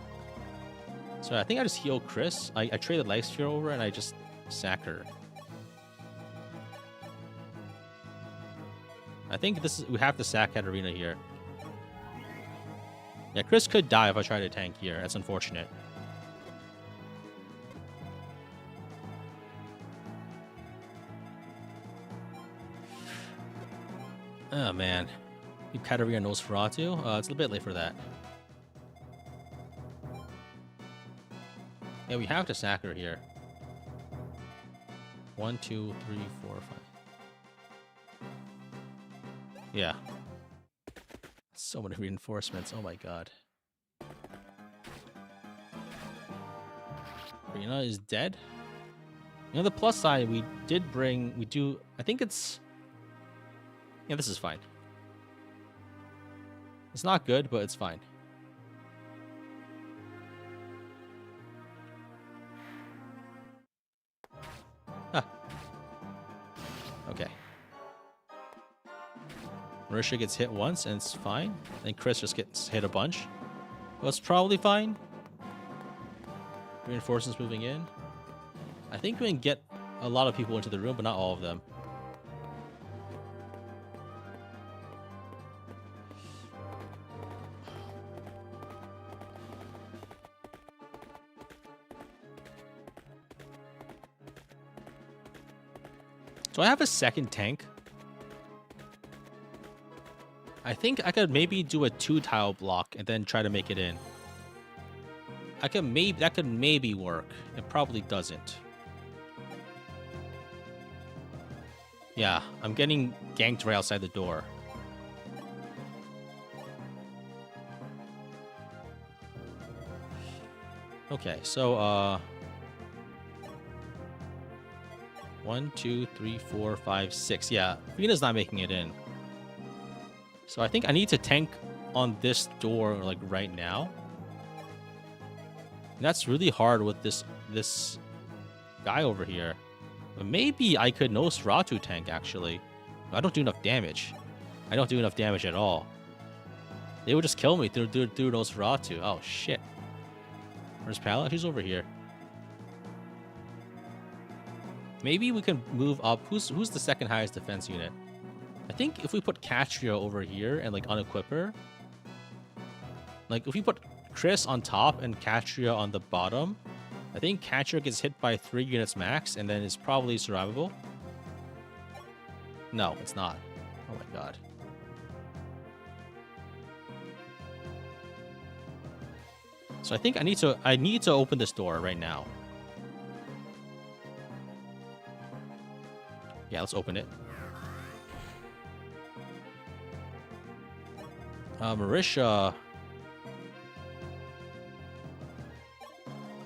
So I think I just heal Chris. I traded Life Sphere over and I just sack her. I think we have to sack Katarina here. Yeah, Chris could die if I try to tank here. That's unfortunate. Oh man. Katarina Nosferatu? It's a bit late for that. Yeah, we have to sack her here. 1, 2, 3, 4, 5. Yeah. So many reinforcements. Oh my god. Rina is dead. You know, the plus side, I think it's... Yeah, this is fine. It's not good, but it's fine. Ah. Okay. Marisha gets hit once and it's fine. Then Chris just gets hit a bunch. Well, it's probably fine. Reinforcements moving in. I think we can get a lot of people into the room, but not all of them. Do I have a second tank? I think I could maybe do a 2-tile block and then try to make it in. That could maybe work. It probably doesn't. Yeah, I'm getting ganked right outside the door. Okay, so 1, 2, 3, 4, 5, 6. Yeah, Fina's not making it in. So I think I need to tank on this door like right now. And that's really hard with this guy over here. But maybe I could Nosferatu tank actually. I don't do enough damage. I don't do enough damage at all. They would just kill me through Nosferatu. Oh shit. Where's Pallet? He's over here. Maybe we can move up. Who's the second highest defense unit? I think if we put Catria over here and like unequip her, like if we put Chris on top and Catria on the bottom, I think Catria gets hit by 3 units max and then it's probably survivable. No, it's not. Oh my god. So I think I need to open this door right now. Yeah, let's open it. Marisha.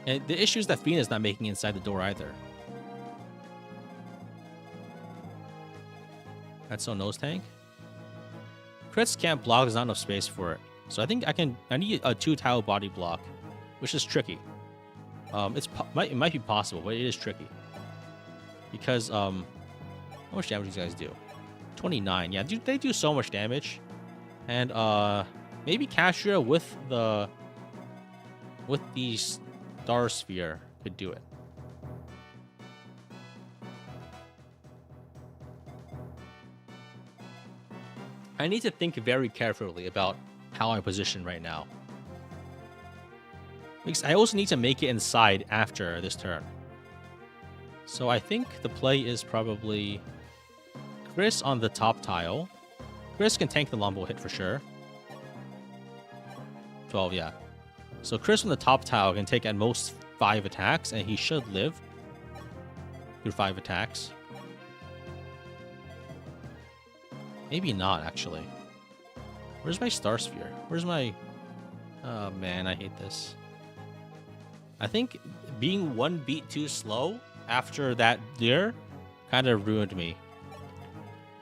And the issue is that Fina's not making it inside the door either. That's so nose tank. Crits can't block, there's not enough space for it. So I think I need a 2-tile body block, which is tricky. It might be possible, but it is tricky. Because how much damage do these guys do? 29. Yeah, they do so much damage. And maybe Castria with the Star Sphere could do it. I need to think very carefully about how I position right now. Because I also need to make it inside after this turn. So I think the play is probably Chris on the top tile. Chris can tank the longbow hit for sure. 12, yeah. So Chris on the top tile can take at most 5 attacks, and he should live through 5 attacks. Maybe not, actually. Where's my Star Sphere? Where's my... Oh, man, I hate this. I think being 1 beat too slow after that deer kind of ruined me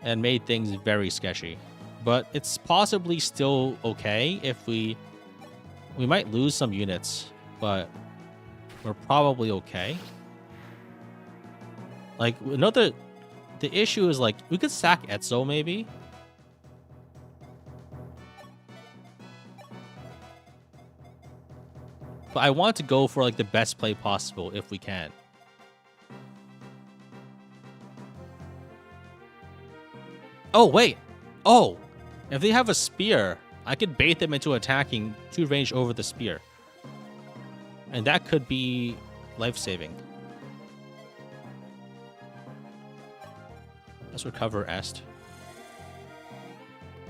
and made things very sketchy. But it's possibly still okay if we might lose some units, but we're probably okay. Like, the issue is, like, we could sack Etzo, maybe. But I want to go for, like, the best play possible if we can. Oh, wait. Oh, if they have a spear, I could bait them into attacking 2 range over the spear. And that could be life-saving. Let's recover Est.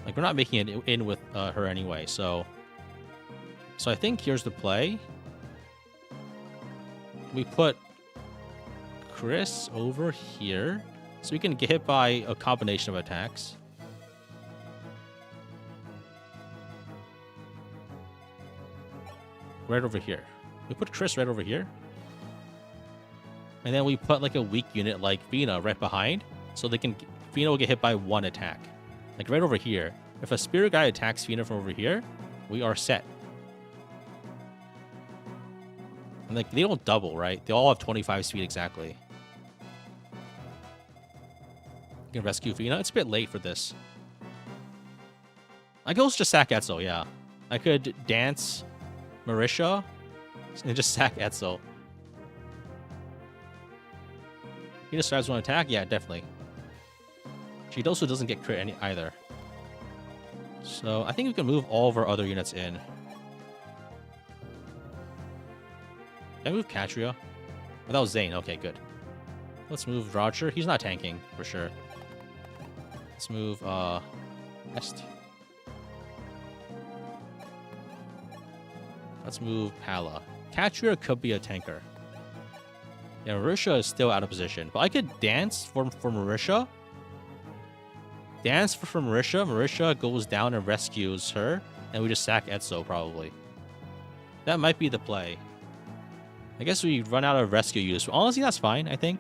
Like, we're not making it in with her anyway, so I think here's the play. We put Chris over here, so we can get hit by a combination of attacks. Right over here. We put Chris right over here. And then we put like a weak unit like Fina right behind, so Fina will get hit by 1 attack. Like right over here. If a spirit guy attacks Fina from over here, we are set. And like, they don't double, right? They all have 25 speed exactly. You can rescue Fina. It's a bit late for this. I could also just sack Etzel, yeah. I could dance Marisha and just sack Etzel. He just starts one attack? Yeah, definitely. She also doesn't get crit either. So I think we can move all of our other units in. Can I move Catria? Oh, that was Zane. Okay, good. Let's move Roger. He's not tanking for sure. Let's move Est. Let's move Pala. Catria could be a tanker. Yeah, Marisha is still out of position, but I could dance for Marisha. Dance for Marisha. Marisha goes down and rescues her, and we just sack Etzo probably. That might be the play. I guess we run out of rescue use. Honestly, that's fine, I think.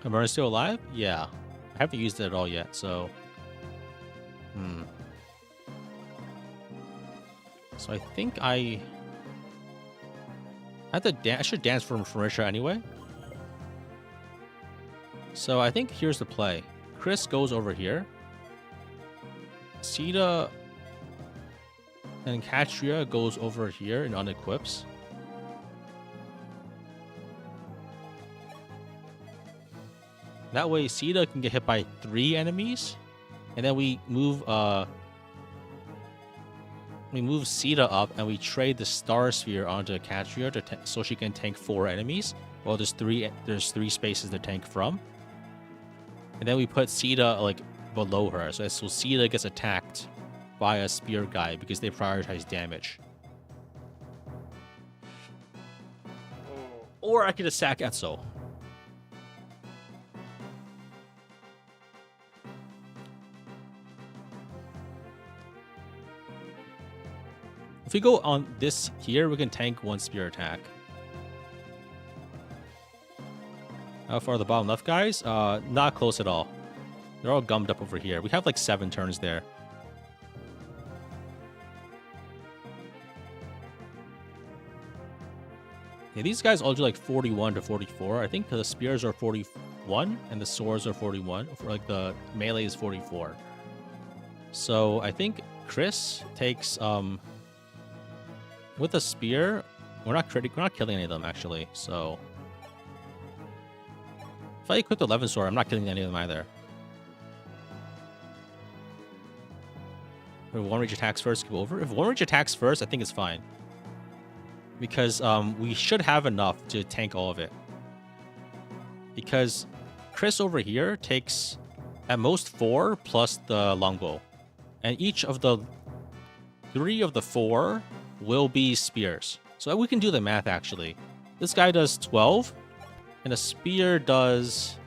Amber's still alive? Yeah. I haven't used it at all yet, so... So I think I have to I should dance for Marisha anyway. So I think here's the play. Chris goes over here. Sita and Catria goes over here and unequips. That way Sita can get hit by 3 enemies. And then we move Sita up and we trade the Star Sphere onto Catria so she can tank 4 enemies. Well, there's 3 spaces to tank from. And then we put Sita like below her. So Sita gets attacked by a spear guy because they prioritize damage. Or I could just sack Etzo. If we go on this here, we can tank 1 spear attack. How far are the bottom left guys? Not close at all. They're all gummed up over here. We have like 7 turns there. Yeah, these guys all do like 41 to 44. I think the spears are 41 and the swords are 41. For like the melee is 44. So I think Chris takes with a spear, we're not killing any of them actually. So if I equip the 11 sword, I'm not killing any of them either. If 1 reach attacks first, go over. If 1 reach attacks first, I think it's fine. Because we should have enough to tank all of it. Because Chris over here takes at most 4 plus the longbow. And each of the 3 of the 4 will be spears. So we can do the math actually. This guy does 12 and a spear does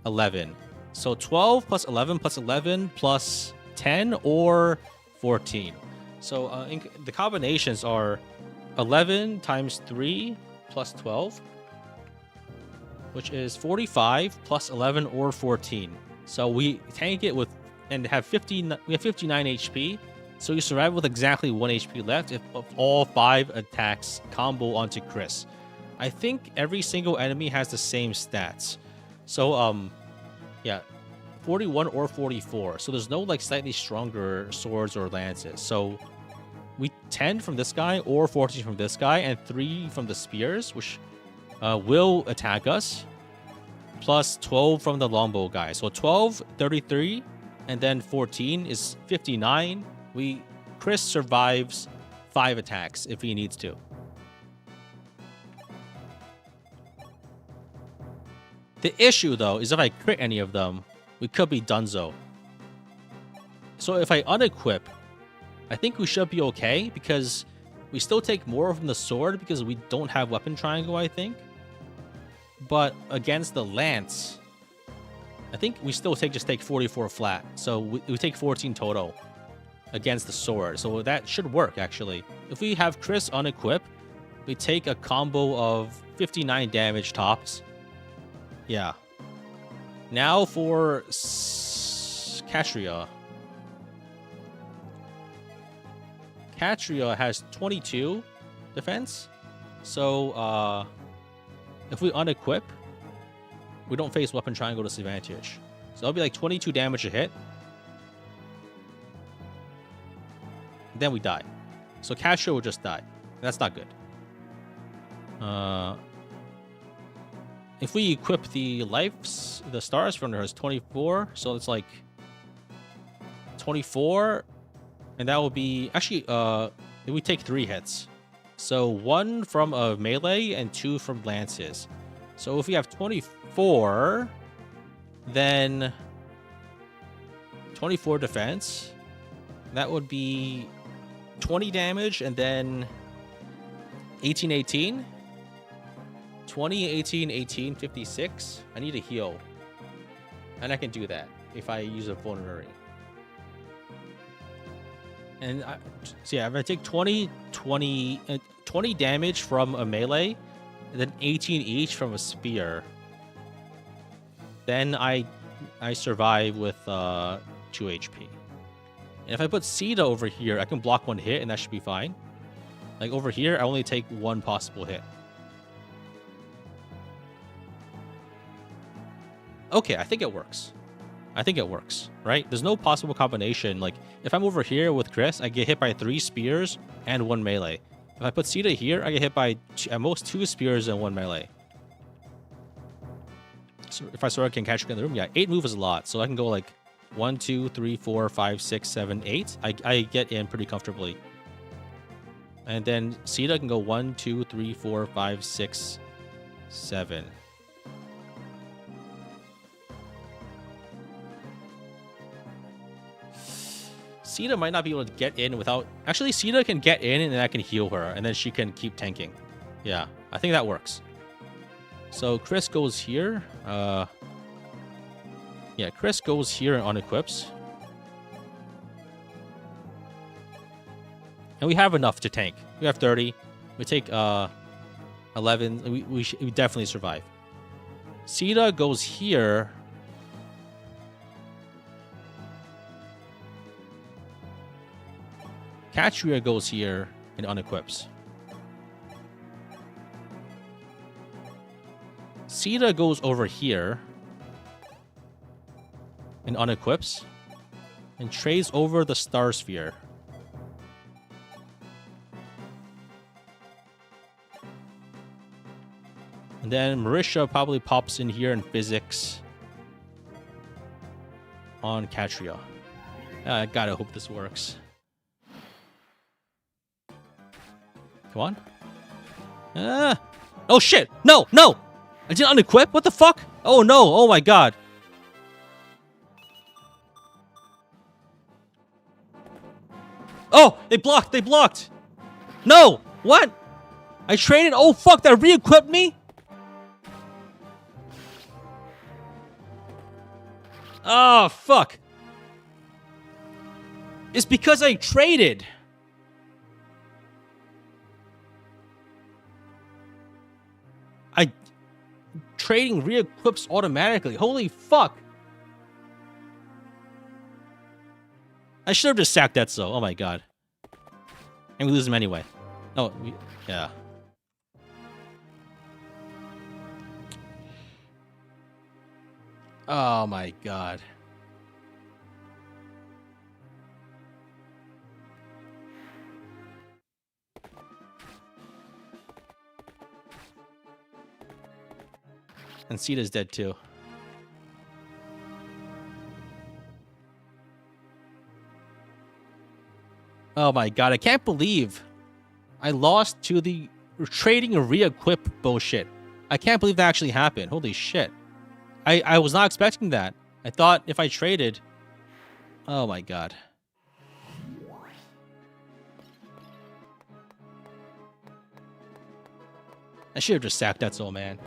11. So 12 plus 11 plus 11 plus 10 or 14. So the combinations are 11 times 3 plus 12, which is 45 plus 11 or 14. So we tank it with and have 59 HP. So you survive with exactly 1 HP left if all 5 attacks combo onto Chris. I think every single enemy has the same stats. So, yeah, 41 or 44. So there's no, like, slightly stronger swords or lances. So we 10 from this guy or 14 from this guy and 3 from the spears, which will attack us, plus 12 from the longbow guy. So 12, 33, and then 14 is 59. Chris survives 5 attacks if he needs to. The issue, though, is if I crit any of them, we could be donezo. So if I unequip, I think we should be okay, because we still take more from the sword because we don't have weapon triangle, I think. But against the lance, I think we still just take 44 flat. So we take 14 total against the sword. So that should work, actually. If we have Chris unequip, we take a combo of 59 damage tops. Yeah. Now for Catria. Catria has 22 defense. So, if we unequip, we don't face weapon triangle disadvantage. So that'll be like 22 damage a hit. Then we die. So Catria will just die. That's not good. If we equip the lives, the stars from her is 24, so it's like 24, and that will be actually we take 3 hits. So 1 from a melee and 2 from lances. So if we have 24, then 24 defense, that would be 20 damage, and then 18, 18. 20, 18, 18, 56. I need a heal. And I can do that if I use a vulnerary. And so yeah, if I take 20 damage from a melee, and then 18 each from a spear, then I survive with 2 HP. And if I put Sita over here, I can block 1 hit, and that should be fine. Like over here, I only take 1 possible hit. Okay, I think it works. I think it works, right? There's no possible combination. Like, if I'm over here with Chris, I get hit by 3 spears and 1 melee. If I put Sita here, I get hit by at most 2 spears and 1 melee. So if I sort of can catch you in the room, yeah, 8 move is a lot. So I can go like 1, 2, 3, 4, 5, 6, 7, 8. I get in pretty comfortably. And then Sita can go 1, 2, 3, 4, 5, 6, 7. Sita might not be able to get in without... Actually, Sita can get in and then I can heal her. And then she can keep tanking. Yeah, I think that works. So Chris goes here. Yeah, Chris goes here and unequips. And we have enough to tank. We have 30. We take 11. We definitely survive. Sita goes here. Katria goes here and unequips. Sita goes over here and unequips and trays over the star sphere. And then Marisha probably pops in here in physics on Katria. I gotta hope this works. Come on. Oh shit! No! No! I didn't unequip? What the fuck? Oh no! Oh my god. Oh! They blocked! They blocked! No! What? I traded? Oh fuck! That re-equipped me? Oh fuck. It's because I traded. Trading re-equips automatically. Holy fuck. I should have just sacked that so. Oh my god. And we lose him anyway. Oh, yeah. Oh my god. And Sita's dead too. Oh my god, I can't believe I lost to the trading a re-equip bullshit. I can't believe that actually happened. Holy shit. I was not expecting that. I thought if I traded... Oh my god. I should have just sacked that soul, man.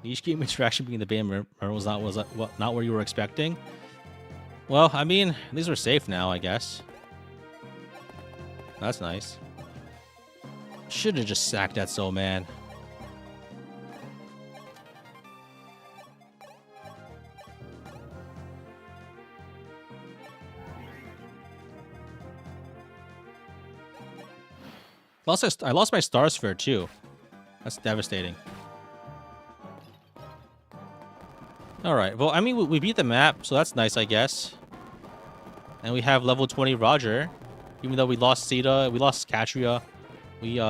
Each game interaction between the band was not what you were expecting. Well, I mean, these are safe now, I guess. That's nice. Should have just sacked that soul, man. I lost my Star Sphere too. That's devastating. Alright, well, I mean, we beat the map, so that's nice, I guess. And we have level 20 Roger. Even though we lost Sita, we lost Katria. We,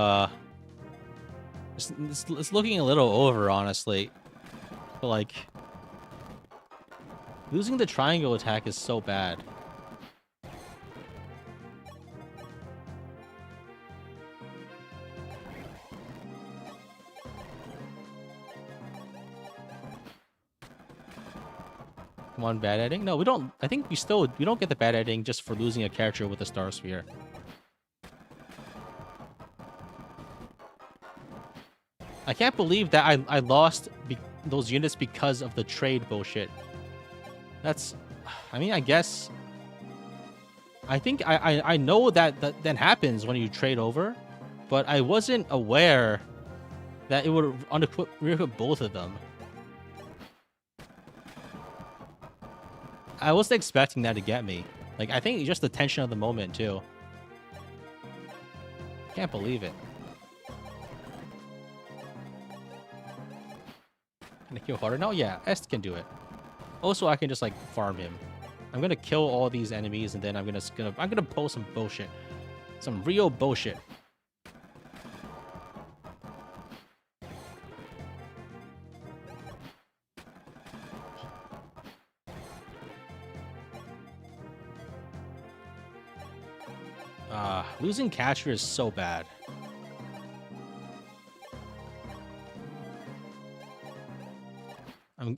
it's looking a little over, honestly. But, like, losing the triangle attack is so bad. Come on, bad editing? No, we don't. I think we don't get the bad editing just for losing a character with a Star Sphere. I can't believe that I lost those units because of the trade bullshit. That's, I mean, I guess. I think I know that happens when you trade over, but I wasn't aware that it would re-equip both of them. I wasn't expecting that to get me. Like, I think just the tension of the moment, too. Can't believe it. Can I kill harder now? Yeah, Est can do it. Also, I can just, like, farm him. I'm gonna kill all these enemies, and then I'm gonna pull some bullshit. Some real bullshit. Losing Catcher is so bad.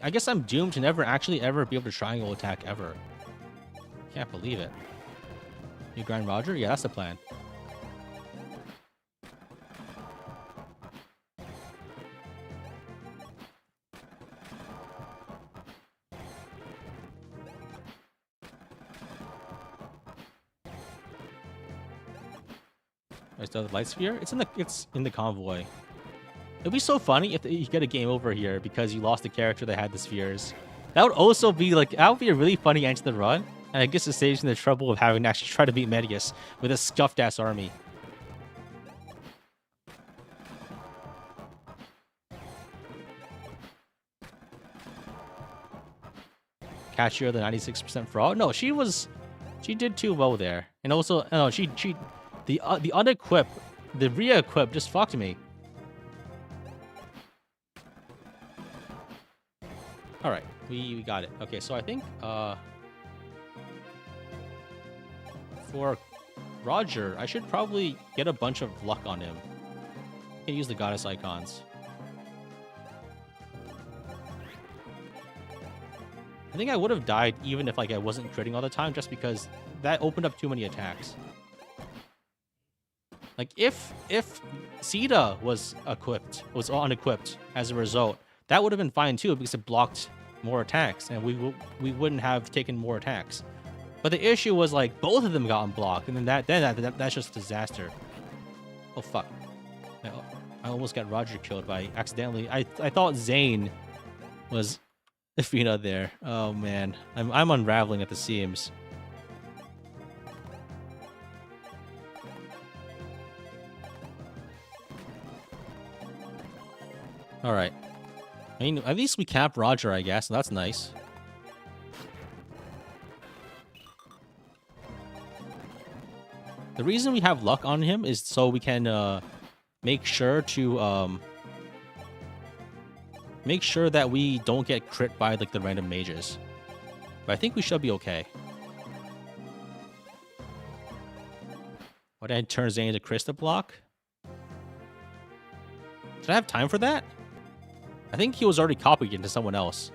I guess I'm doomed to never actually ever be able to triangle attack ever. Can't believe it. You grind Roger? Yeah, that's the plan. Is the light sphere? It's in the convoy. It'd be so funny if you get a game over here because you lost a character that had the spheres. That would also be like, that would be a really funny end to the run. And I guess it saves you the trouble of having to actually try to beat Medius with a scuffed ass army. Catcher the 96% fraud? No, she did too well there. And also, no, the unequip, the re-equip just fucked me. All right, we got it. Okay, so I think for Roger, I should probably get a bunch of luck on him. I can use the goddess icons. I think I would have died even if, like, I wasn't critting all the time, just because that opened up too many attacks. Like, if Sita was unequipped as a result, that would have been fine too, because it blocked more attacks, and we wouldn't have taken more attacks. But the issue was, like, both of them got unblocked, and then that's just a disaster. Oh fuck! I almost got Roger killed by accidentally. I thought Zane was Athena there. Oh man, I'm unraveling at the seams. All right. I mean, at least we capped Roger, I guess. So that's nice. The reason we have luck on him is so we can make sure that we don't get crit by, like, the random mages. But I think we should be okay. Why did I turn Zane into Krista block? Did I have time for that? I think he was already copied into someone else.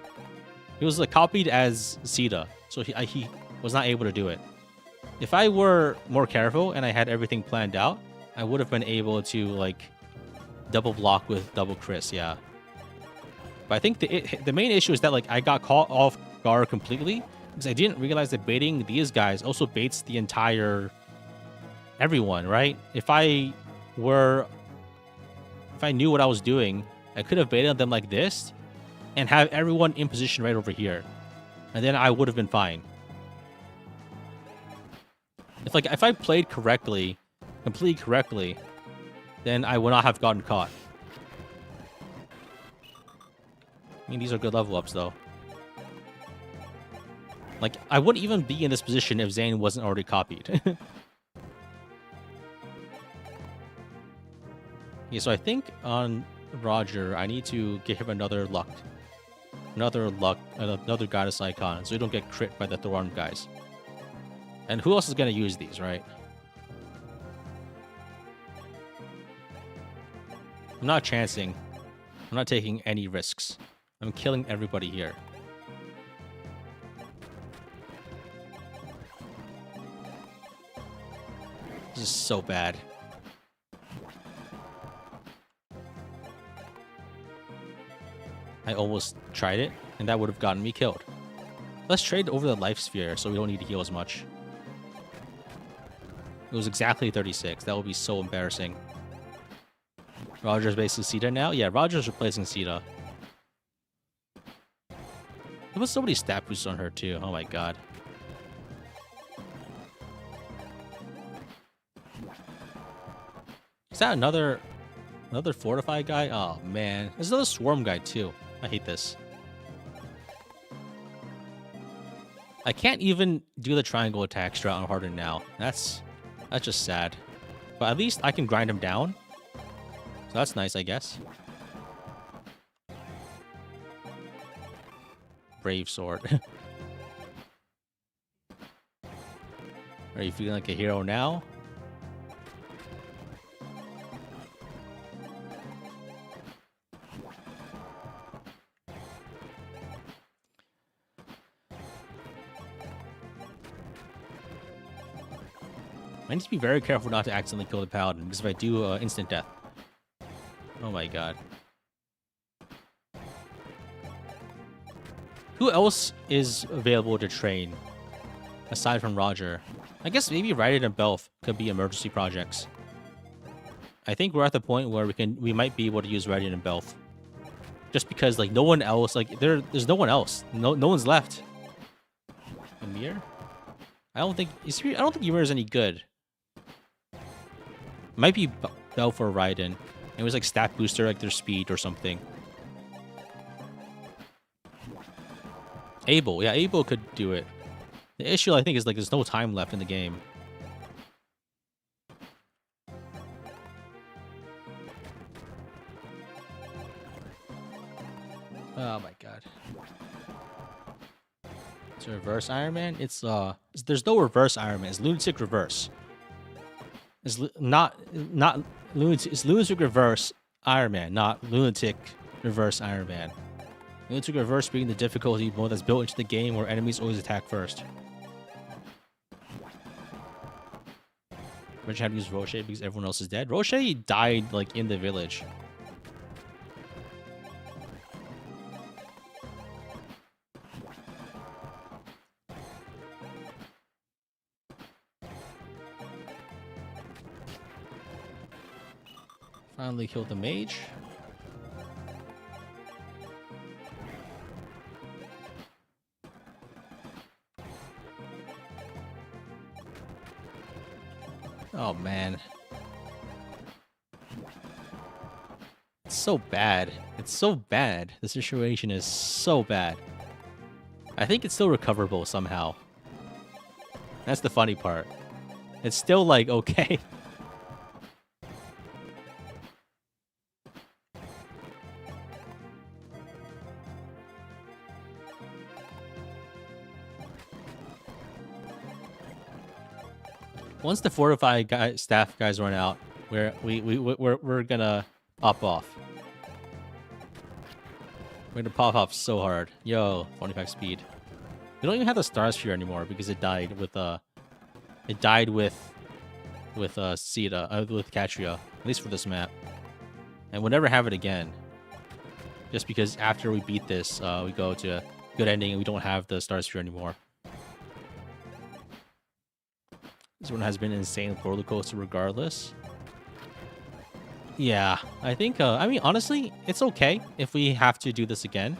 He was, like, copied as Sita, so he was not able to do it. If I were more careful and I had everything planned out, I would have been able to, like, double block with double Chris, yeah. But I think the main issue is that, like, I got caught off guard completely because I didn't realize that baiting these guys also baits the entire everyone, right? If I knew what I was doing, I could have baited them like this and have everyone in position right over here. And then I would have been fine. If I played correctly, completely correctly, then I would not have gotten caught. I mean, these are good level ups, though. Like, I wouldn't even be in this position if Zane wasn't already copied. Yeah, so I think on Roger, I need to give him another goddess icon, so you don't get crit by the Thorn guys. And who else is gonna use these, right? I'm not chancing. I'm not taking any risks. I'm killing everybody here. This is so bad. I almost tried it, and that would have gotten me killed. Let's trade over the life sphere so we don't need to heal as much. It was exactly 36. That would be so embarrassing. Roger's basically Sita now? Yeah, Roger's replacing Sita. There was so many stat boosts on her too. Oh my god. Is that another fortified guy? Oh man. There's another swarm guy too. I hate this. I can't even do the triangle attack strat on Harden now. That's just sad. But at least I can grind him down. So that's nice, I guess. Brave sword. Are you feeling like a hero now? I need to be very careful not to accidentally kill the paladin, because if I do, instant death. Oh my god. Who else is available to train aside from Roger? I guess maybe Raiden and Belf could be emergency projects. I think we're at the point where we might be able to use Raiden and Belf. Just because like no one else, like there's no one else. No one's left. Ymir? I don't think Ymir is any good. Might be Belf or Raiden. It was like stat booster, like their speed or something. Abel, yeah, Abel could do it. The issue, I think, is like there's no time left in the game. Oh my god. It's a reverse Iron Man? It's there's no reverse Iron Man. It's Lunatic Reverse. It's not Lunatic. It's Lunatic Reverse Iron Man, not Lunatic Reverse Iron Man. Lunatic Reverse being the difficulty mode that's built into the game where enemies always attack first. Imagine how to use Roche because everyone else is dead. Roche died like in the village. Finally killed the mage. Oh man. It's so bad. It's so bad. The situation is so bad. I think it's still recoverable somehow. That's the funny part. It's still like okay. Once the fortified staff guys run out, we're gonna pop off. We're gonna pop off so hard. Yo, 25 speed. We don't even have the star sphere anymore because it died with Sita, with Katria, at least for this map. And we'll never have it again. Just because after we beat this, we go to good ending and we don't have the star sphere anymore. This one has been an insane roller coaster regardless. Yeah, I think, I mean, honestly, it's okay if we have to do this again.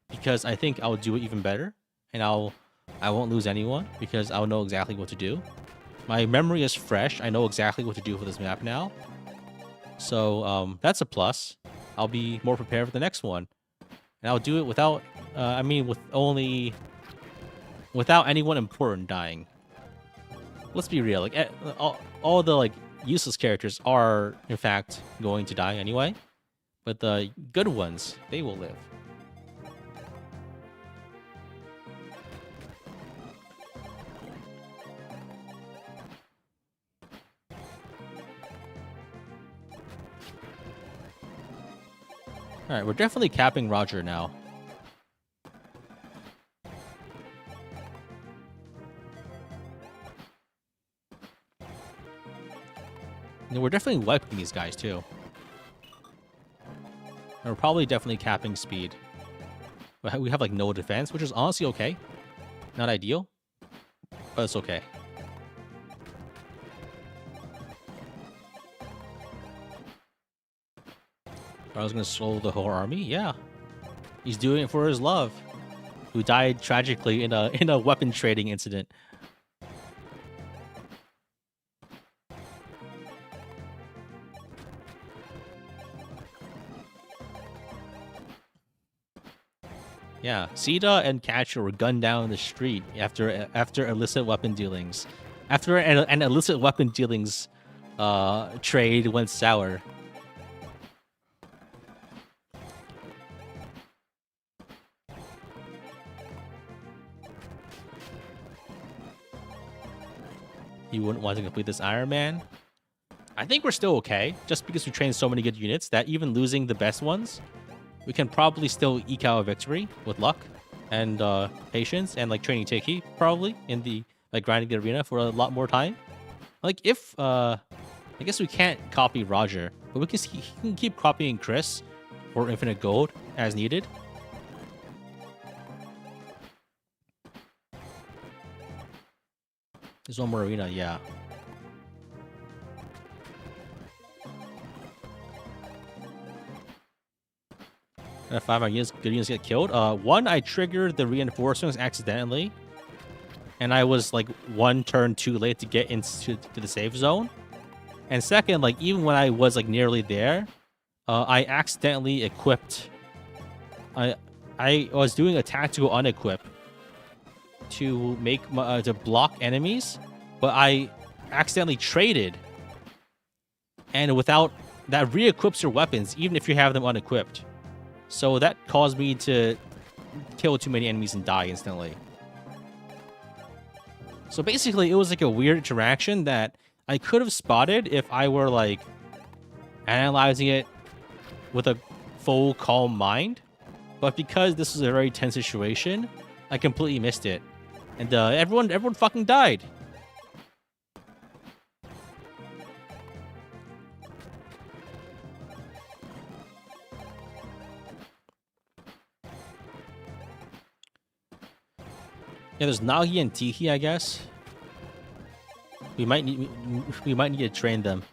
Because I think I'll do it even better. And I won't lose anyone because I'll know exactly what to do. My memory is fresh. I know exactly what to do for this map now. So that's a plus. I'll be more prepared for the next one, and I'll do it without. I mean, without anyone important dying. Let's be real. Like all the like useless characters are in fact going to die anyway, but the good ones, they will live. All right, we're definitely capping Roger now. And we're definitely wiping these guys too. And we're probably definitely capping speed. But we have like no defense, which is honestly okay. Not ideal, but it's okay. I was gonna slow the whole army. Yeah, he's doing it for his love, who died tragically in a weapon trading incident. Yeah, Sita and Catcher were gunned down in the street after illicit weapon dealings. After an illicit weapon dealings trade went sour. You wouldn't want to complete this Iron Man? I think we're still okay, just because we trained so many good units that even losing the best ones, we can probably still eke out a victory with luck and patience and like training Tiki probably in the like grinding the arena for a lot more time. Like if I guess we can't copy Roger, but we he can keep copying Chris for infinite gold as needed. There's one more arena, yeah. And 5 my good units get killed. One, I triggered the reinforcements accidentally, and I was like 1 turn too late to get into the safe zone. And second, like even when I was like nearly there, I accidentally equipped. I was doing a tactical unequip to make to block enemies, but I accidentally traded, and without that re-equips your weapons even if you have them unequipped. So that caused me to kill too many enemies and die instantly. So basically, it was like a weird interaction that I could have spotted if I were like analyzing it with a full calm mind. But because this was a very tense situation, I completely missed it. And everyone fucking died. Yeah, there's Nagi and Tiki, I guess. We might need to train them.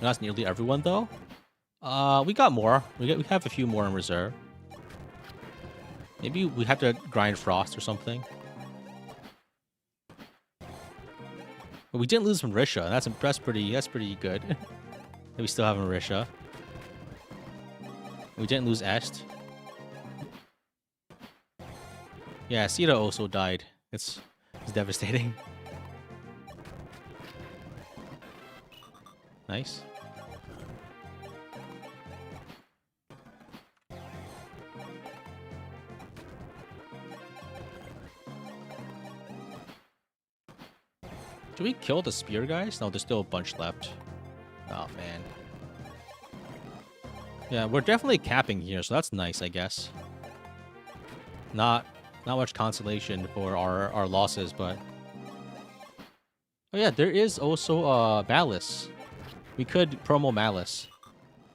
Not nearly everyone though. We got more. We have a few more in reserve. Maybe we have to grind Frost or something. But we didn't lose from Risha. That's pretty good. We still have Risha. We didn't lose Est. Yeah, Sita also died. It's devastating. Nice. Do we kill the spear guys? No, there's still a bunch left. Oh, man. Yeah, we're definitely capping here, so that's nice, I guess. Not much consolation for our losses, but... Oh yeah, there is also Malice. We could promo Malice.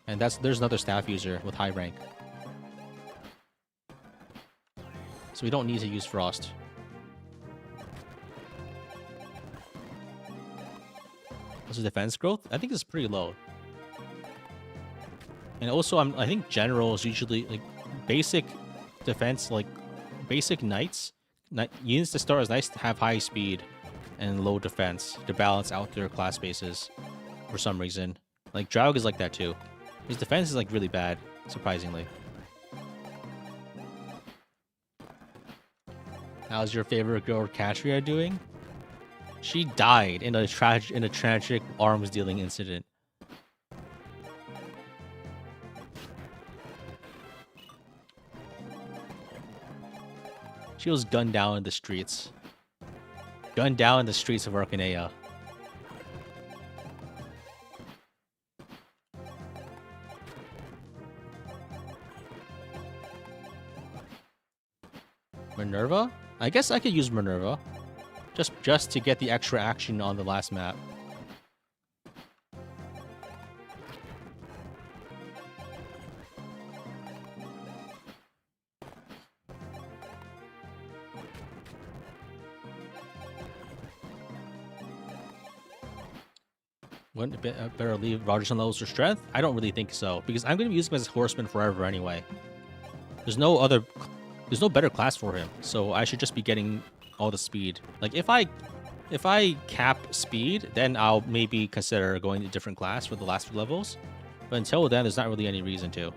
And there's another staff user with high rank. So we don't need to use Frost. What's the defense growth? I think it's pretty low. And also, I think generals usually like basic defense, like basic knights. Units to start is nice to have high speed and low defense to balance out their class bases for some reason. Like Draug is like that too. His defense is like really bad, surprisingly. How's your favorite girl Katria doing? She died in a tragic arms dealing incident. She was gunned down in the streets. Gunned down in the streets of Arcanea. Minerva? I guess I could use Minerva. Just to get the extra action on the last map. Wouldn't it better leave Rogers on levels for strength? I don't really think so, because I'm going to be using him as a horseman forever anyway. There's no better class for him, so I should just be getting all the speed. Like if I cap speed, then I'll maybe consider going to a different class for the last few levels. But until then, there's not really any reason to.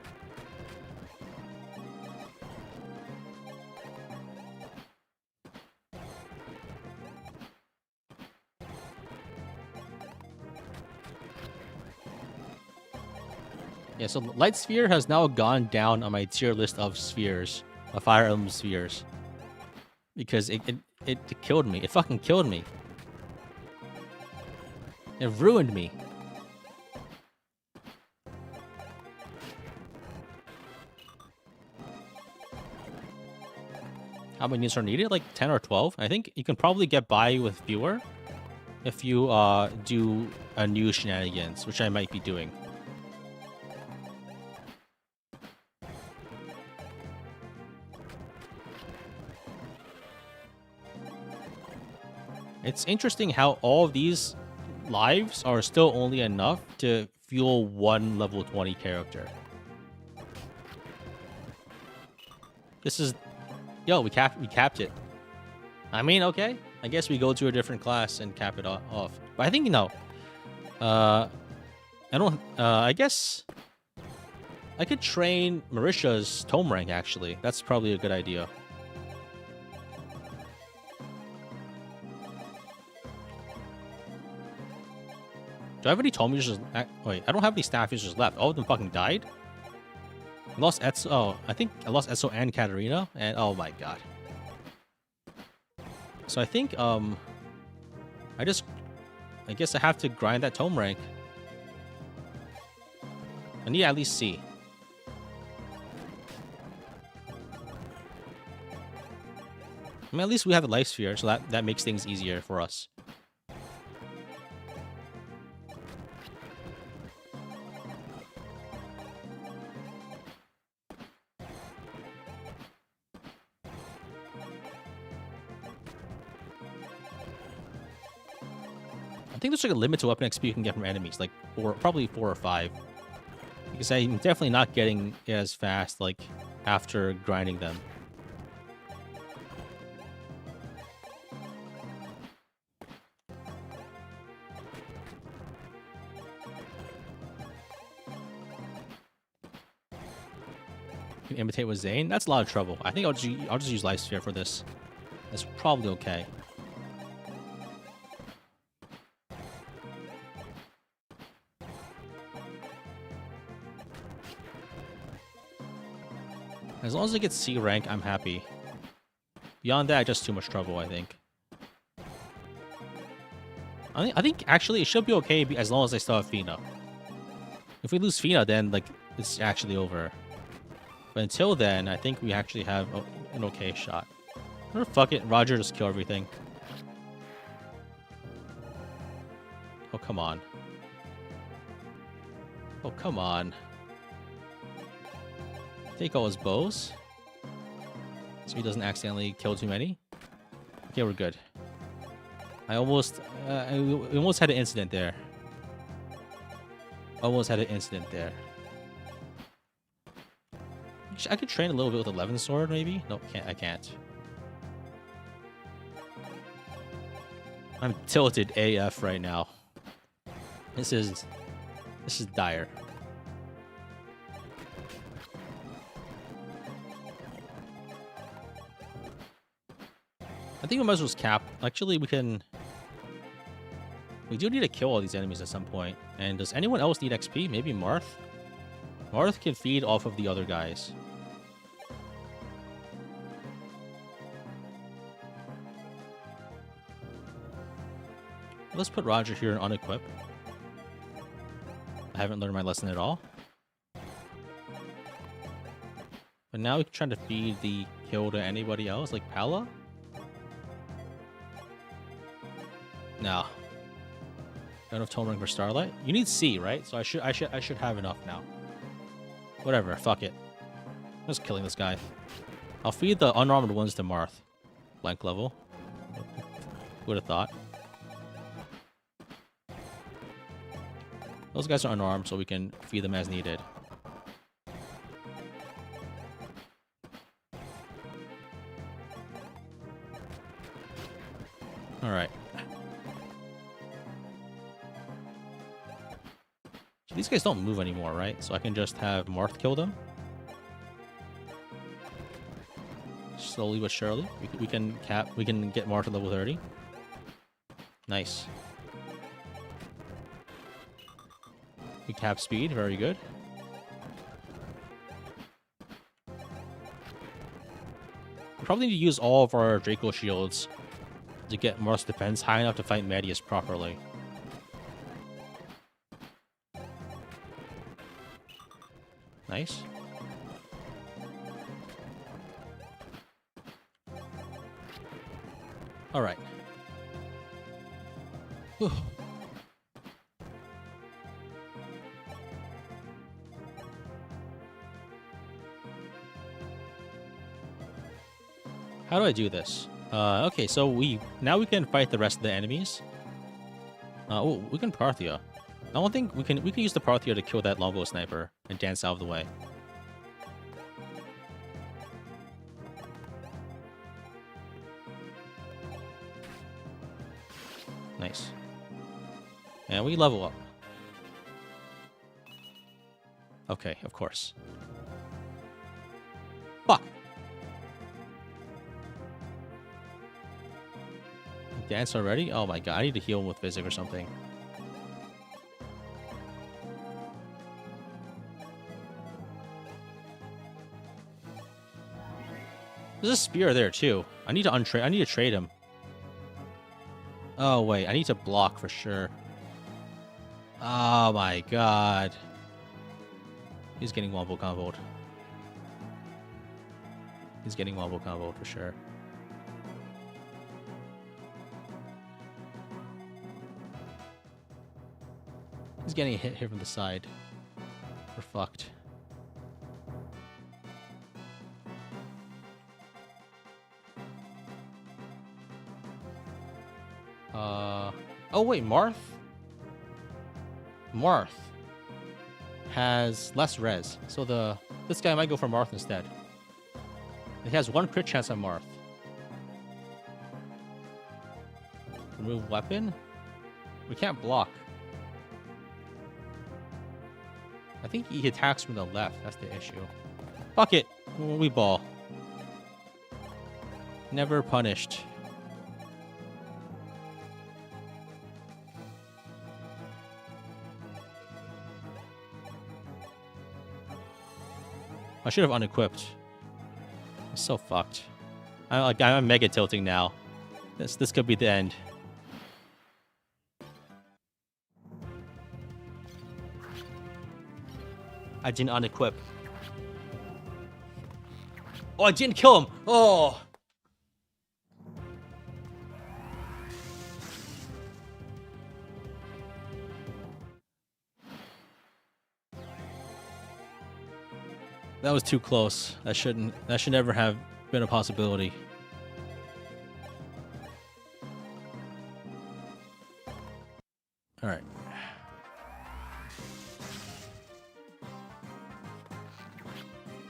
Yeah, so Light Sphere has now gone down on my tier list of spheres, of Fire Emblem spheres. Because it killed me. It fucking killed me. It ruined me. How many units are needed? Like 10 or 12? I think you can probably get by with fewer if you do a new shenanigans, which I might be doing. It's interesting how all of these lives are still only enough to fuel one level 20 character. This is... Yo, we capped it. I mean, okay. I guess we go to a different class and cap it off. But I think, you know... I guess... I could train Marisha's tome rank, actually. That's probably a good idea. Do I have any tome users? Wait, I don't have any staff users left. All of them fucking died? I lost Etso. Oh, I think I lost Etso and Katarina. And oh my god. So I think, I guess I have to grind that tome rank. I need at least C. I mean, at least we have the life sphere, so that makes things easier for us. I think there's like a limit to weapon XP you can get from enemies, like probably 4 or 5. Because I'm definitely not getting it as fast, like, after grinding them. You can imitate with Zane? That's a lot of trouble. I think I'll just use Life Sphere for this. That's probably okay. As long as it gets C rank, I'm happy. Beyond that, just too much trouble, I think. I think actually it should be okay as long as I still have Fina. If we lose Fina, then like it's actually over. But until then, I think we actually have an okay shot. Or fuck it, Roger, just kill everything. Oh, come on. Oh, come on. Take all his bows. So he doesn't accidentally kill too many. Okay, we're good. I almost had an incident there. Almost had an incident there. I could train a little bit with 11 sword, maybe? Nope, I can't. I'm tilted AF right now. This is dire. I think we might as well cap. Actually, we do need to kill all these enemies at some point. And does anyone else need XP? Maybe Marth? Marth can feed off of the other guys. Let's put Roger here and unequip. I haven't learned my lesson at all. But now we can try to feed the kill to anybody else, like Pala? No. Don't have tone ring for Starlight. You need C, right? So I should have enough now. Whatever, fuck it. I'm just killing this guy. I'll feed the unarmed ones to Marth. Blank level. Would have thought. Those guys are unarmed, so we can feed them as needed. Alright. So these guys don't move anymore, right? So I can just have Marth kill them. Slowly but surely. We can get Marth to level 30. Nice. We cap speed, very good. We probably need to use all of our Draco shields to get Marth's defense high enough to fight Medius properly. Nice. Alright. How do I do this? Okay, so now we can fight the rest of the enemies. Oh, we can Parthia. I don't think we can use the Parthia to kill that longbow sniper and dance out of the way. Nice. And we level up. Okay, of course. Fuck. Dance already? Oh my god, I need to heal him with Physic or something. There's a spear there too. I need to trade him. Oh wait, I need to block for sure. Oh my god. He's getting wombo comboed. He's getting wombo comboed for sure. He's getting a hit here from the side. We're fucked. Oh wait, Marth has less res, so this guy might go for Marth instead. He has 1 crit chance on Marth. Remove weapon? We can't block. I think he attacks from the left. That's the issue. Fuck it. We ball. Never punished. I should have unequipped. I'm so fucked. I'm mega tilting now. This could be the end. I didn't unequip. Oh, I didn't kill him. Oh. That was too close. That should never have been a possibility. All right.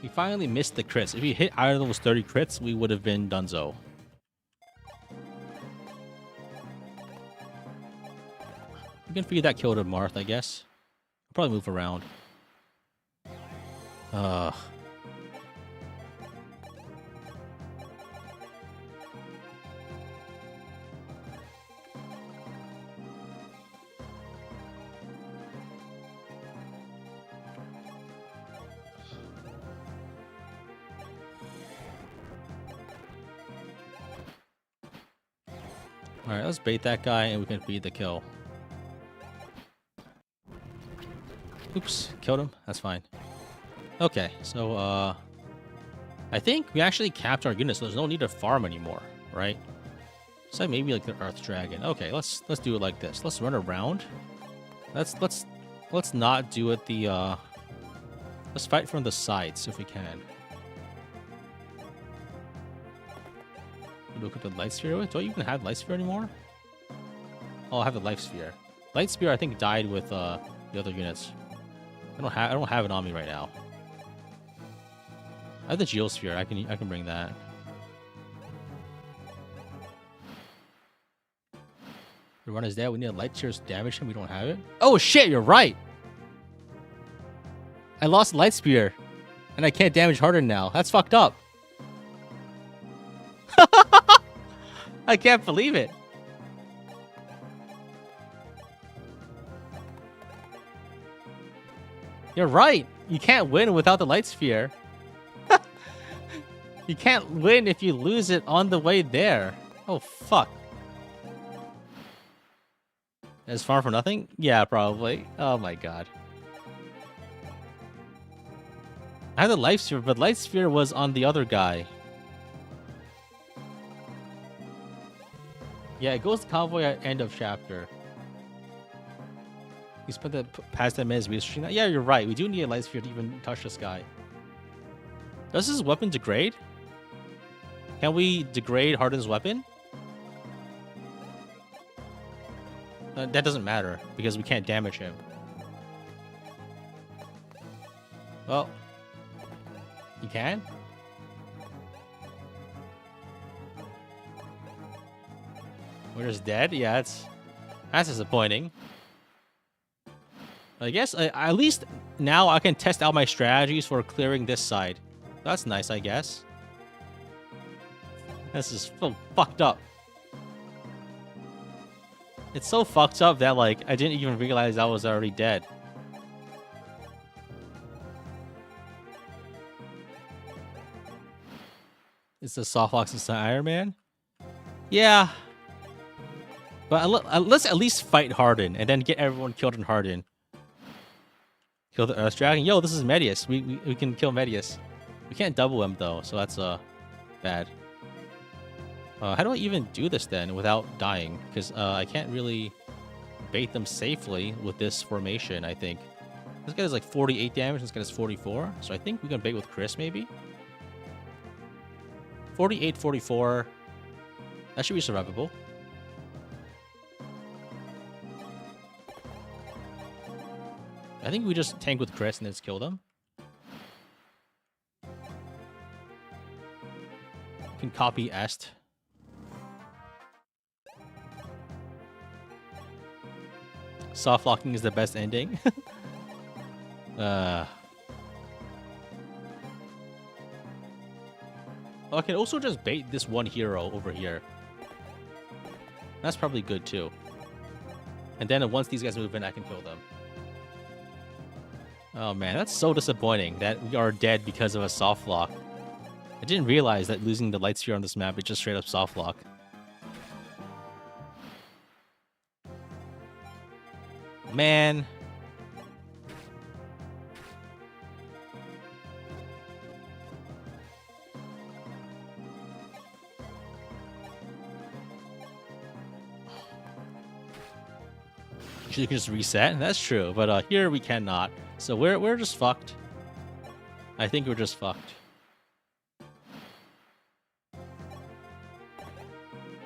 We finally missed the crits. If we hit either of those 30 crits, we would have been donezo. We can figure that kill to Marth, I guess. I'll probably move around. Alright, let's bait that guy and we can feed the kill. Oops, killed him. That's fine. Okay, so I think we actually capped our units, so there's no need to farm anymore, right? So maybe like the Earth Dragon. Okay, let's do it like this. Let's run around. Let's not do it the let's fight from the sides if we can. Look at the light sphere. Do I even have light sphere anymore? Oh, I have the life sphere. Light sphere I think died with the other units. I don't have it on me right now. I have the geosphere. I can bring that. The run is dead. We need a light sphere to damage him. We don't have it. Oh shit! You're right. I lost light spear, and I can't damage Harden now. That's fucked up. I can't believe it. You're right. You can't win without the light sphere. You can't win if you lose it on the way there. Oh, fuck. Is farm for nothing? Yeah, probably. Oh my god. I had the life sphere, but light sphere was on the other guy. Yeah, it goes to convoy at end of chapter. We spent the past 10 minutes researching that. Yeah, you're right. We do need a light sphere to even touch this guy. Does his weapon degrade? Can we degrade Harden's weapon? That doesn't matter because we can't damage him. Well, you can? We're just dead? Yeah, that's disappointing. I guess at least now I can test out my strategies for clearing this side. That's nice, I guess. This is so fucked up. It's so fucked up that, like, I didn't even realize I was already dead. It's the softbox inside Iron Man? Yeah. But let's at least fight Harden and then get everyone killed in Harden. Kill the Earth Dragon. Yo, this is Medius. We can kill Medius. We can't double him though, so that's bad. How do I even do this then without dying? Because I can't really bait them safely with this formation, I think. This guy does like 48 damage, this guy does 44. So I think we can bait with Chris maybe. 48, 44. That should be survivable. I think we just tank with Chris and then just kill them. Can copy Est. Soft locking is the best ending. I can also just bait this one hero over here. That's probably good too. And then once these guys move in, I can kill them. Oh man, that's so disappointing that we are dead because of a soft lock. I didn't realize that losing the light sphere on this map is just straight up soft lock. Man. You can just reset, that's true, but here we cannot. So we're just fucked. I think we're just fucked.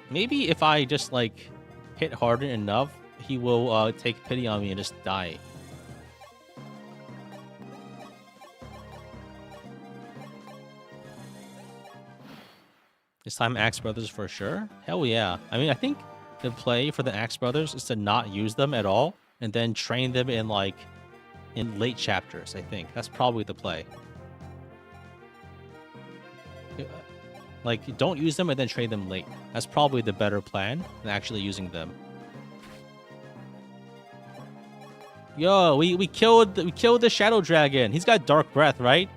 Maybe if I just like hit Harden enough, he will take pity on me and just die. This time Axe Brothers for sure. Hell yeah. I mean, I think the play for the Axe Brothers is to not use them at all and then train them in like in late chapters, I think. That's probably the play. Like, don't use them and then train them late. That's probably the better plan than actually using them. Yo, we killed the Shadow Dragon. He's got Dark Breath, right?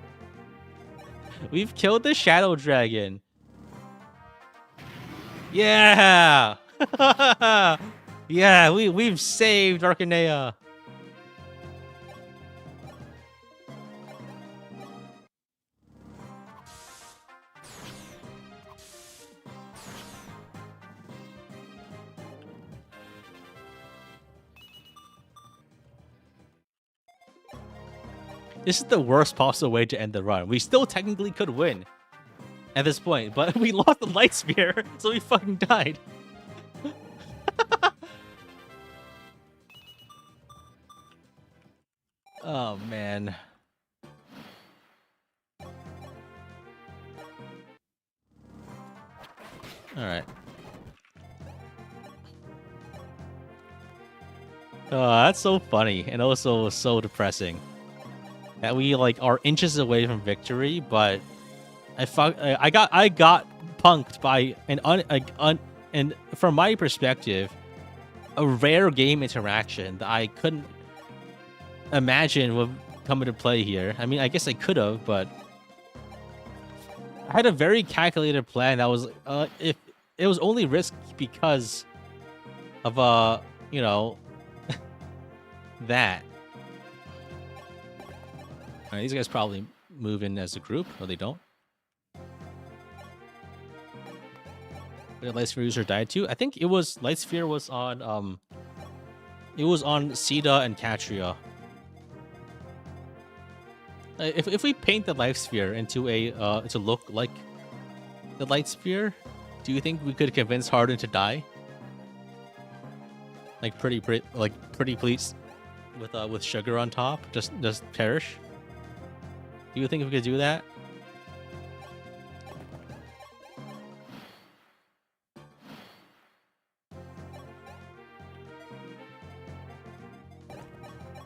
We've killed the Shadow Dragon. Yeah! Yeah, we've saved Arcanea. This is the worst possible way to end the run. We still technically could win at this point, but we lost the Light Sphere, so we fucking died. Oh, man. Alright. That's so funny, and also so depressing. That we like are inches away from victory, but I got punked by and from my perspective, a rare game interaction that I couldn't imagine would come into play here. I mean, I guess I could have, but I had a very calculated plan that was if it was only risk because of you know that. Alright, these guys probably move in as a group, or they don't. Did Light Sphere user died too? I think it was Light Sphere was on it was on Sita and Katria. If we paint the Light Sphere into a to look like the Light Sphere, do you think we could convince Harden to die? Like pretty please with sugar on top, just perish? Do you think we could do that?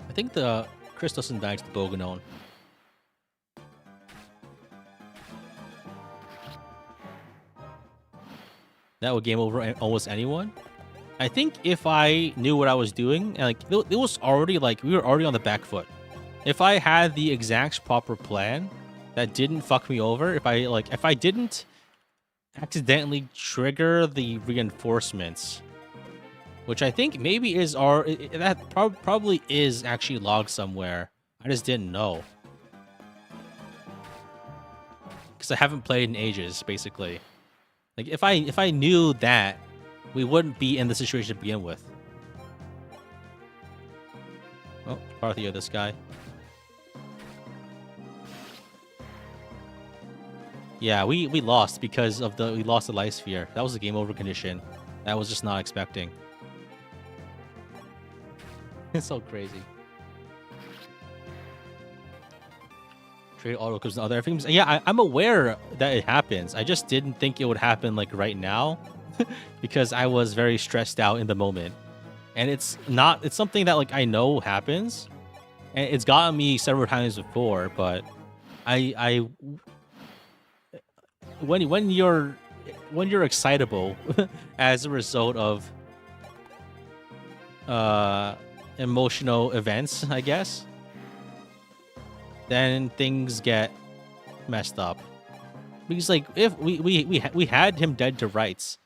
I think the Chris doesn't die to the Boganon. That would game over almost anyone. I think if I knew what I was doing, and like it was already like we were already on the back foot. If I had the exact proper plan that didn't fuck me over, if I didn't accidentally trigger the reinforcements, which I think maybe is probably is actually logged somewhere. I just didn't know because I haven't played in ages, basically. Like if I knew that, we wouldn't be in the situation to begin with. Oh, Parthia, this guy. Yeah, we lost because of we lost the Light Sphere. That was a game over condition. That was just not expecting. It's so crazy. Trade auto comes to other things. Yeah, I'm aware that it happens. I just didn't think it would happen like right now because I was very stressed out in the moment. And it's something that like I know happens. And it's gotten me several times before, but when you're excitable as a result of emotional events, I guess, then things get messed up. Because like if we had him dead to rights.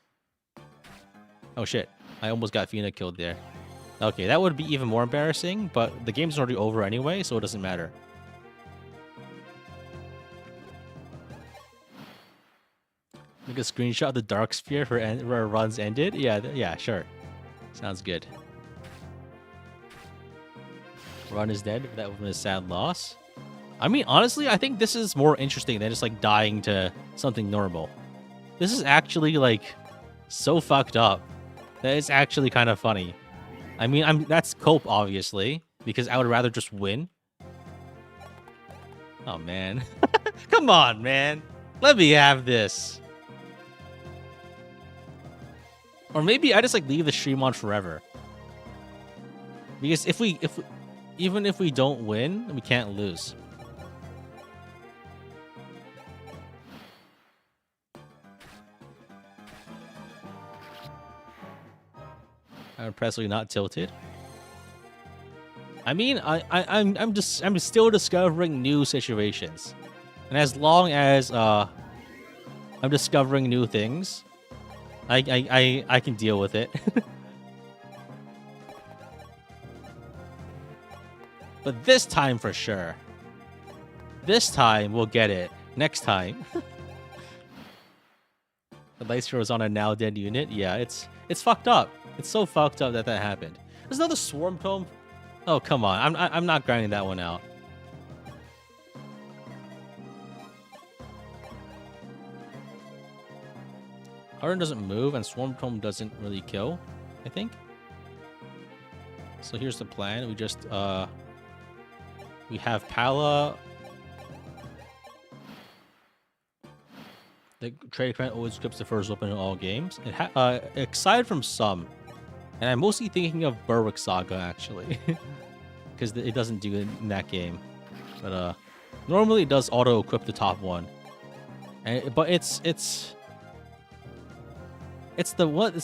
Oh shit, I almost got Fina killed there. Okay, that would be even more embarrassing, but the game's already over anyway, so it doesn't matter. Make a screenshot of the Dark Sphere for where runs ended? Yeah, sure. Sounds good. Run is dead. That would be a sad loss. I mean, honestly, I think this is more interesting than just like dying to something normal. This is actually like so fucked up that it's actually kind of funny. I mean, that's cope obviously because I would rather just win. Oh man, come on, man, let me have this. Or maybe I just like leave the stream on forever. Because even if we don't win, we can't lose. I'm impressively not tilted. I mean, I'm still discovering new situations, and as long as I'm discovering new things, I can deal with it. But this time for sure. This time we'll get it. Next time. The light throw is on a now dead unit. Yeah, it's fucked up. It's so fucked up that happened. There's another swarm tome. Oh come on, I'm not grinding that one out. Harden doesn't move and swarm tome doesn't really kill, I think. So here's the plan. We just we have Pala. The trade credit always grips the first weapon in all games. Aside from some, and I'm mostly thinking of Berwick Saga actually, because it doesn't do it in that game. But normally it does auto equip the top one, but it's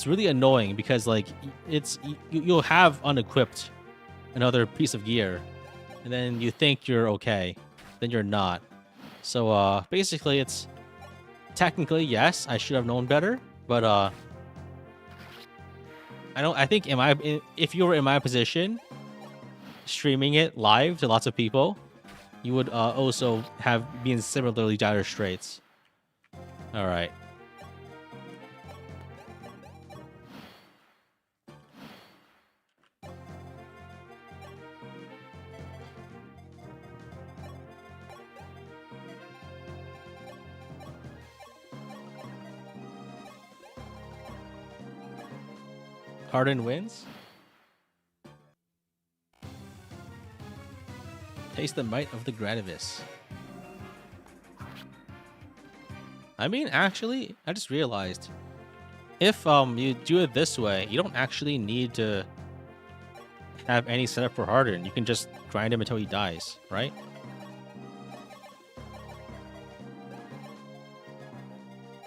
really annoying because like you'll have unequipped another piece of gear, and then you think you're okay, then you're not. So basically it's technically yes, I should have known better, but I think if you were in my position streaming it live to lots of people, you would also be in similarly dire straits. All right. Harden wins. Taste the might of the Gradivis. I mean, actually, I just realized if you do it this way, you don't actually need to have any setup for Harden. You can just grind him until he dies, right?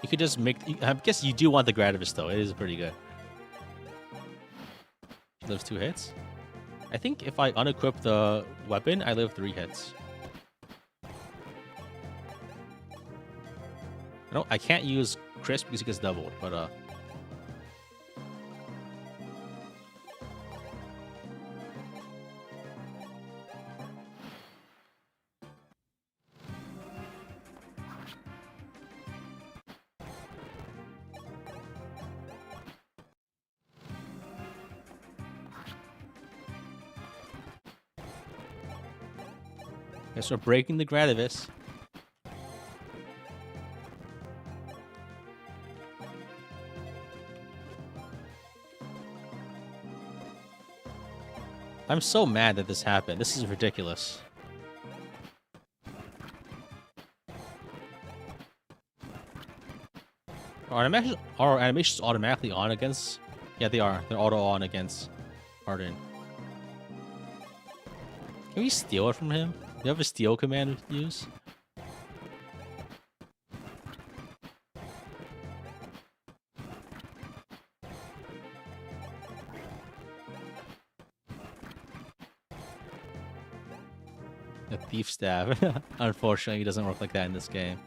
You could just make. I guess you do want the Gradivis though. It is pretty good. He lives 2 hits. I think if I unequip the weapon, I live 3 hits. No, I can't use Crisp because he gets doubled, but guess we're breaking the Gradivis. I'm so mad that this happened. This is ridiculous. Are animations automatically on against? Yeah, they are. They're auto on against Harden. Can we steal it from him? Do you have a steal command to use? A thief stab. Unfortunately, it doesn't work like that in this game.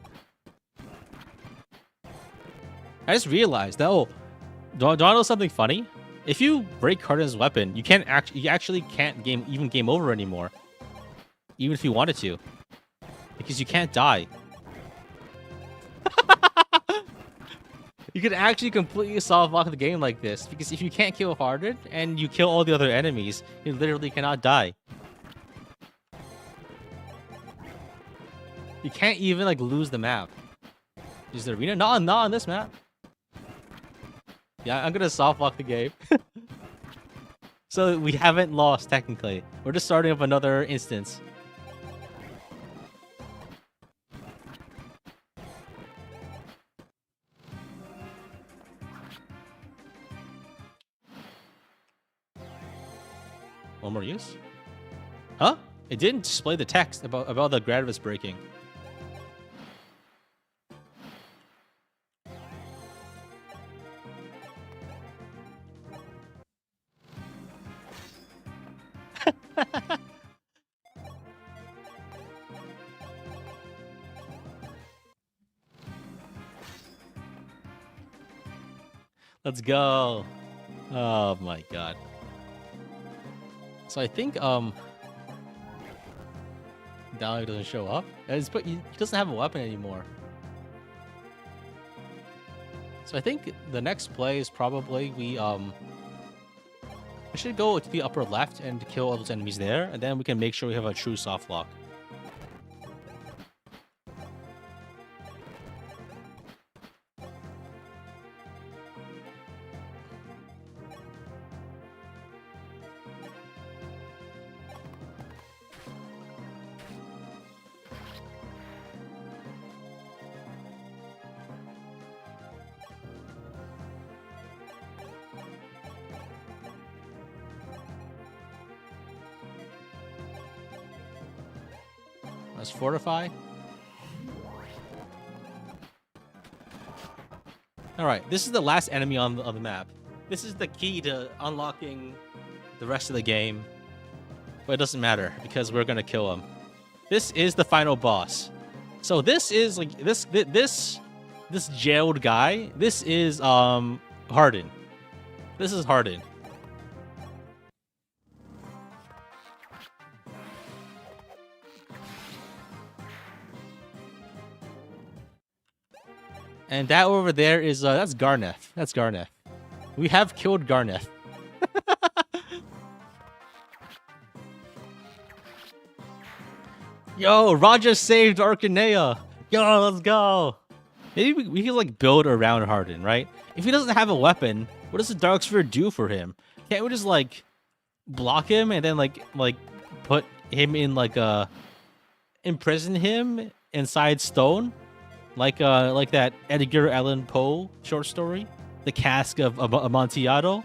I just realized that. Oh, do I know something funny? If you break Harden's weapon, you actually can't game over anymore, even if you wanted to, because you can't die. You could actually completely soft lock the game like this, because if you can't kill Harden and you kill all the other enemies, you literally cannot die. You can't even like lose the map. Use the arena? Not on this map. Yeah, I'm gonna soft lock the game. So we haven't lost technically. We're just starting up another instance. One more use? Huh? It didn't display the text about the Gradivis breaking. Let's go. Oh my god. So I think Dahlia doesn't show up. He doesn't have a weapon anymore. So I think the next play is probably we should go to the upper left and kill all those enemies there, and then we can make sure we have a true soft lock. Let's fortify. Alright, this is the last enemy on the map. This is the key to unlocking the rest of the game. But it doesn't matter, because we're gonna kill him. This is the final boss. So this is like this jailed guy. This is Harden. This is Harden. And that over there is that's Garneth. That's Garneth. We have killed Garneth. Yo, Raja saved Arcanea. Yo, let's go. Maybe we can like build around Harden, right? If he doesn't have a weapon, what does the Dark Sphere do for him? Can't we just like block him and then like put him in like imprison him inside stone? Like that Edgar Allan Poe short story, The Cask of Amontillado.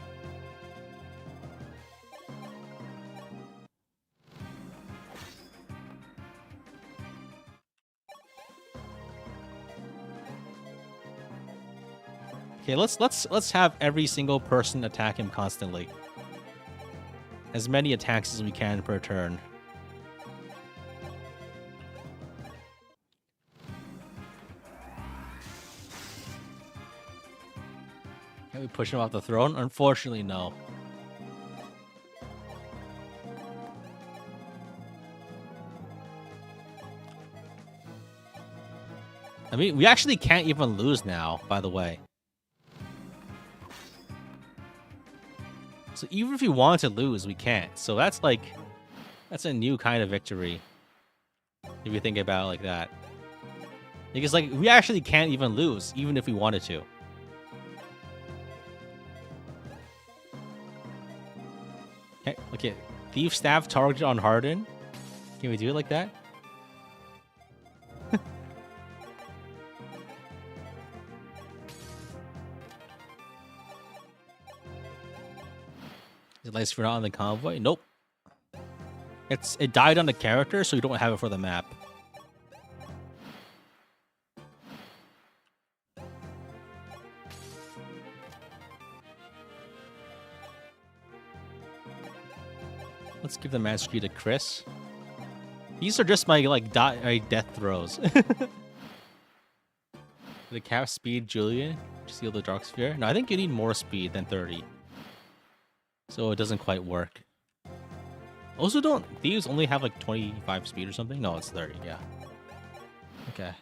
Okay, let's have every single person attack him constantly. As many attacks as we can per turn. Can we push him off the throne? Unfortunately, no. I mean, we actually can't even lose now, by the way. So even if we want to lose, we can't. So that's a new kind of victory. If you think about it like that. Because like, we actually can't even lose, even if we wanted to. Okay, Thief Staff targeted on Harden. Can we do it like that? Is it nice for not on the convoy? Nope. It died on the character, so you don't have it for the map. Let's give the mastery to Chris. These are just my death throws. The cap speed, Julian. Steal the Dark Sphere. No, I think you need more speed than 30. So it doesn't quite work. Also, don't thieves only have like 25 speed or something? No, it's 30. Yeah. Okay.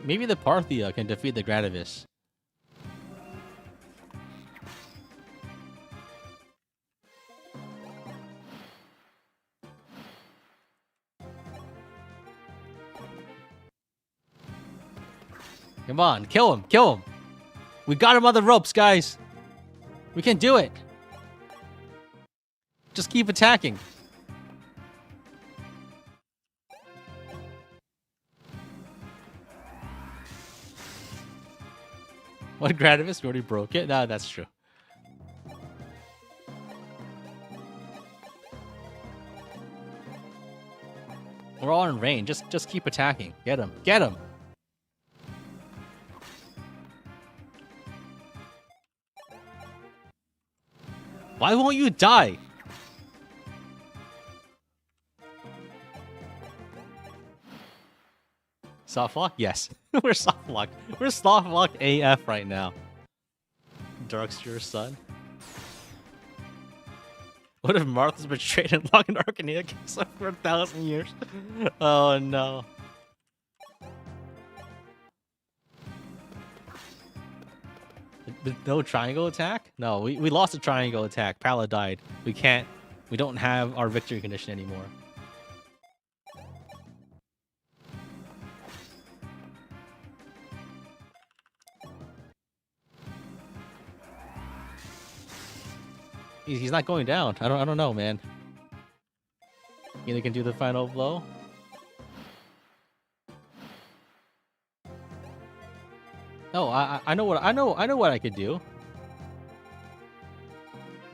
Maybe the Parthia can defeat the Gradivis. Come on, kill him, kill him. We got him on the ropes, guys. We can do it. Just keep attacking. What Gradimus? We already broke it? No, that's true. We're all in range. Just keep attacking. Get him. Get him. Why won't you die? Soft lock? Yes. We're soft lock. We're soft lock AF right now. Darkster's son. What if Martha's betrayed and locked an Arcanine castle for 1,000 years? Oh no. No triangle attack? No, we lost a triangle attack. Pala died. We don't have our victory condition anymore. He's not going down. I don't know, man. Either can do the final blow. No, I know what I could do.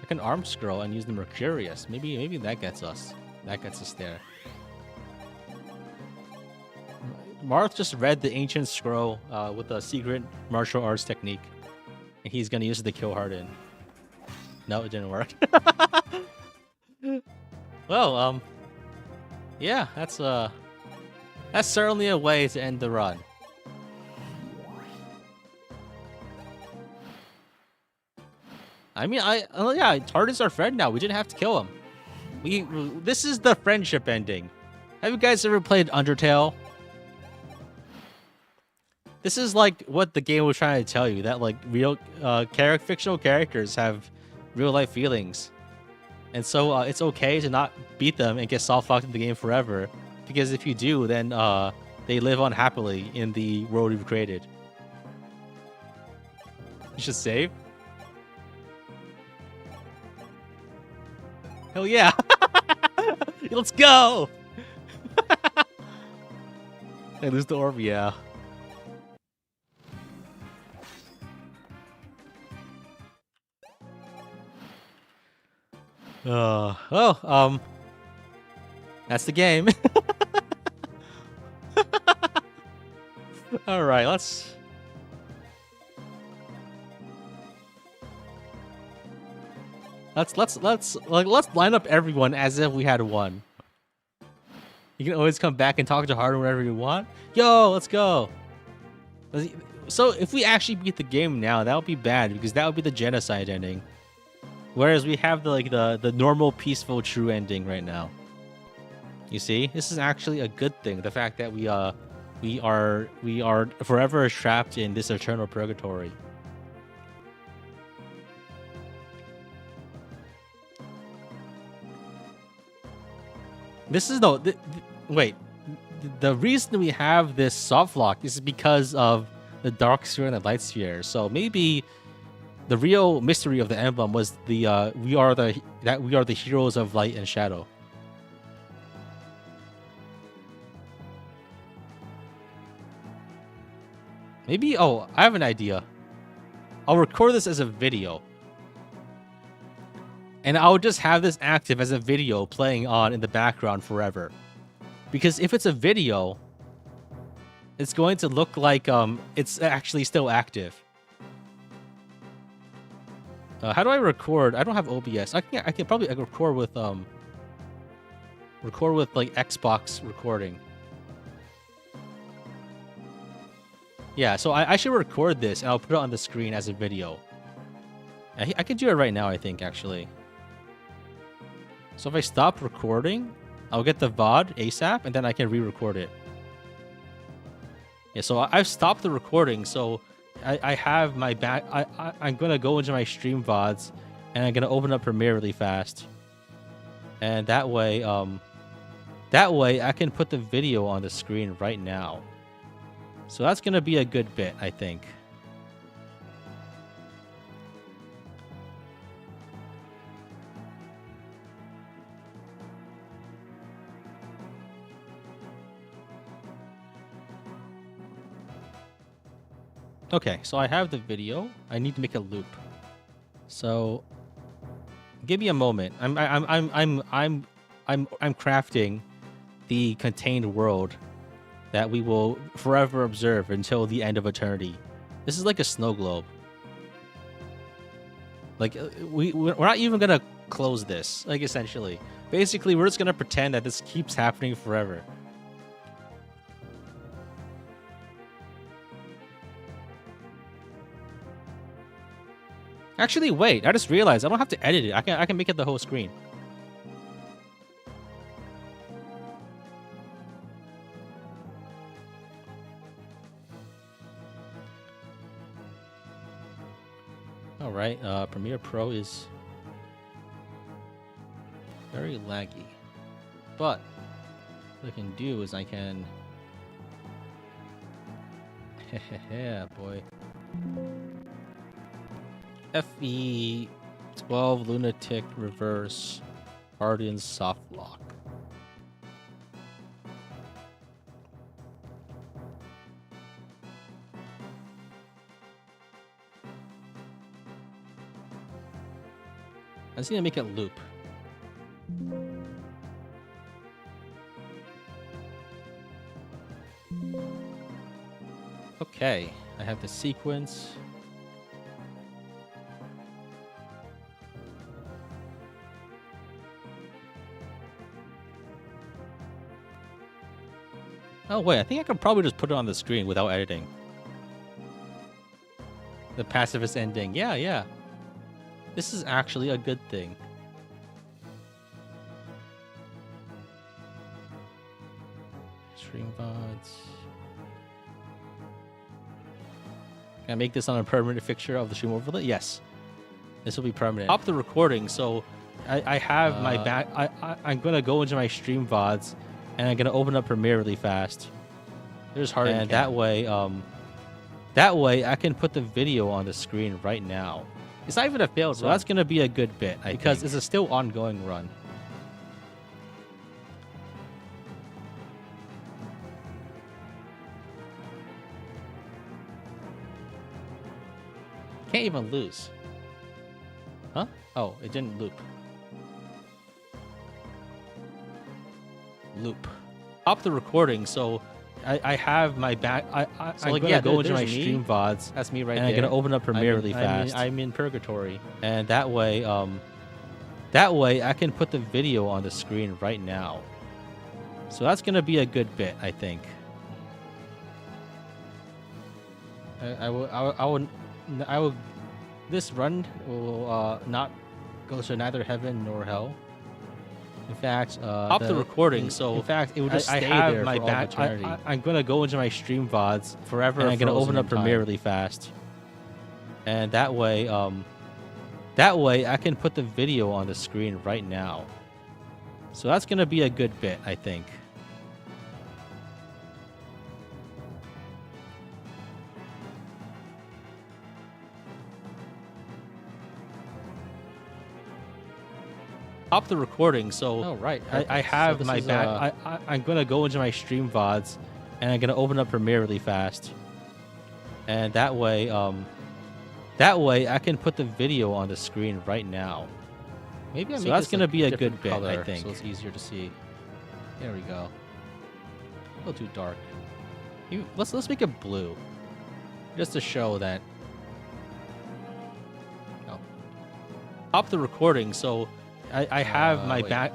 I can arm scroll and use the Mercurius. Maybe that gets us. That gets us there. Marth just read the ancient scroll with a secret martial arts technique, and he's gonna use it to kill Harden. No, it didn't work. Well, yeah, that's certainly a way to end the run. I mean, yeah, Harden's our friend now. We didn't have to kill him. This is the friendship ending. Have you guys ever played Undertale? This is like what the game was trying to tell you, that like real fictional characters have real life feelings. And so it's okay to not beat them and get soft locked in the game forever, because if you do, then they live on happily in the world you've created. You should save. Hell yeah! Let's go! I lose the orb, yeah. Well, that's the game. All right, let's line up everyone as if we had won. You can always come back and talk to Harden whenever you want. Yo, let's go. So if we actually beat the game now, that would be bad, because that would be the genocide ending. Whereas we have the normal, peaceful, true ending right now. You see, this is actually a good thing. The fact that we are forever trapped in this eternal purgatory. This is wait. The reason we have this soft lock is because of the dark sphere and the light sphere. So maybe the real mystery of the emblem was the we are the heroes of light and shadow. Maybe, oh, I have an idea. I'll record this as a video. And I'll just have this active as a video playing on in the background forever. Because if it's a video, it's going to look like it's actually still active. How do I record? I don't have OBS. I can probably record with like Xbox recording. Yeah, so I should record this and I'll put it on the screen as a video. I can do it right now, I think, actually. So if I stop recording, I'll get the VOD ASAP and then I can re-record it. Yeah, so I've stopped the recording, so I have my back. I'm gonna go into my stream VODs and I'm gonna open up Premiere really fast. And that way I can put the video on the screen right now. So that's gonna be a good bit, I think. Okay, so I have the video. I need to make a loop. So give me a moment. I'm crafting the contained world that we will forever observe until the end of eternity. This is like a snow globe. Like we're not even gonna close this. Like essentially, basically, we're just gonna pretend that this keeps happening forever. Actually, wait. I just realized I don't have to edit it. I can make it the whole screen. All right. Premiere Pro is very laggy, but what I can do is I can. Yeah, boy. FE12 Lunatic Reverse Hardened Soft Lock. I just need to make it loop. Okay, I have the sequence. Oh wait, I think I could probably just put it on the screen without editing. The pacifist ending. Yeah. This is actually a good thing. Stream VODs. Can I make this on a permanent fixture of the stream overlay? Yes. This will be permanent. Stop the recording, so I have my back. I'm gonna go into my stream VODs, and I'm gonna open up Premiere really fast. There's hard, and that way I can put the video on the screen right now. It's not even a failed run. So that's gonna be a good bit, because it's a still ongoing run. Can't even lose. Huh? Oh, it didn't loop. Loop. Stop the recording, so I have my back. I'm gonna go into my stream VODs. That's me right there. And I'm gonna open up Premiere really fast. I'm in purgatory, and that way I can put the video on the screen right now. So that's gonna be a good bit, I think. I will. This run will not go to neither heaven nor hell. In fact, stop the recording. So in fact, it will just stay there for all eternity. I'm gonna go into my stream VODs forever, and I'm gonna open up Premiere really fast, and that way I can put the video on the screen right now. So that's gonna be a good bit, I think. Stop the recording, so I have my back. I'm gonna go into my stream VODs, and I'm gonna open up Premiere really fast, and that way I can put the video on the screen right now. Maybe I. So that's gonna be a good bit, I think. So it's easier to see. There we go. A little too dark. Let's make it blue, just to show that. Oh. Stop the recording, so. I have my back.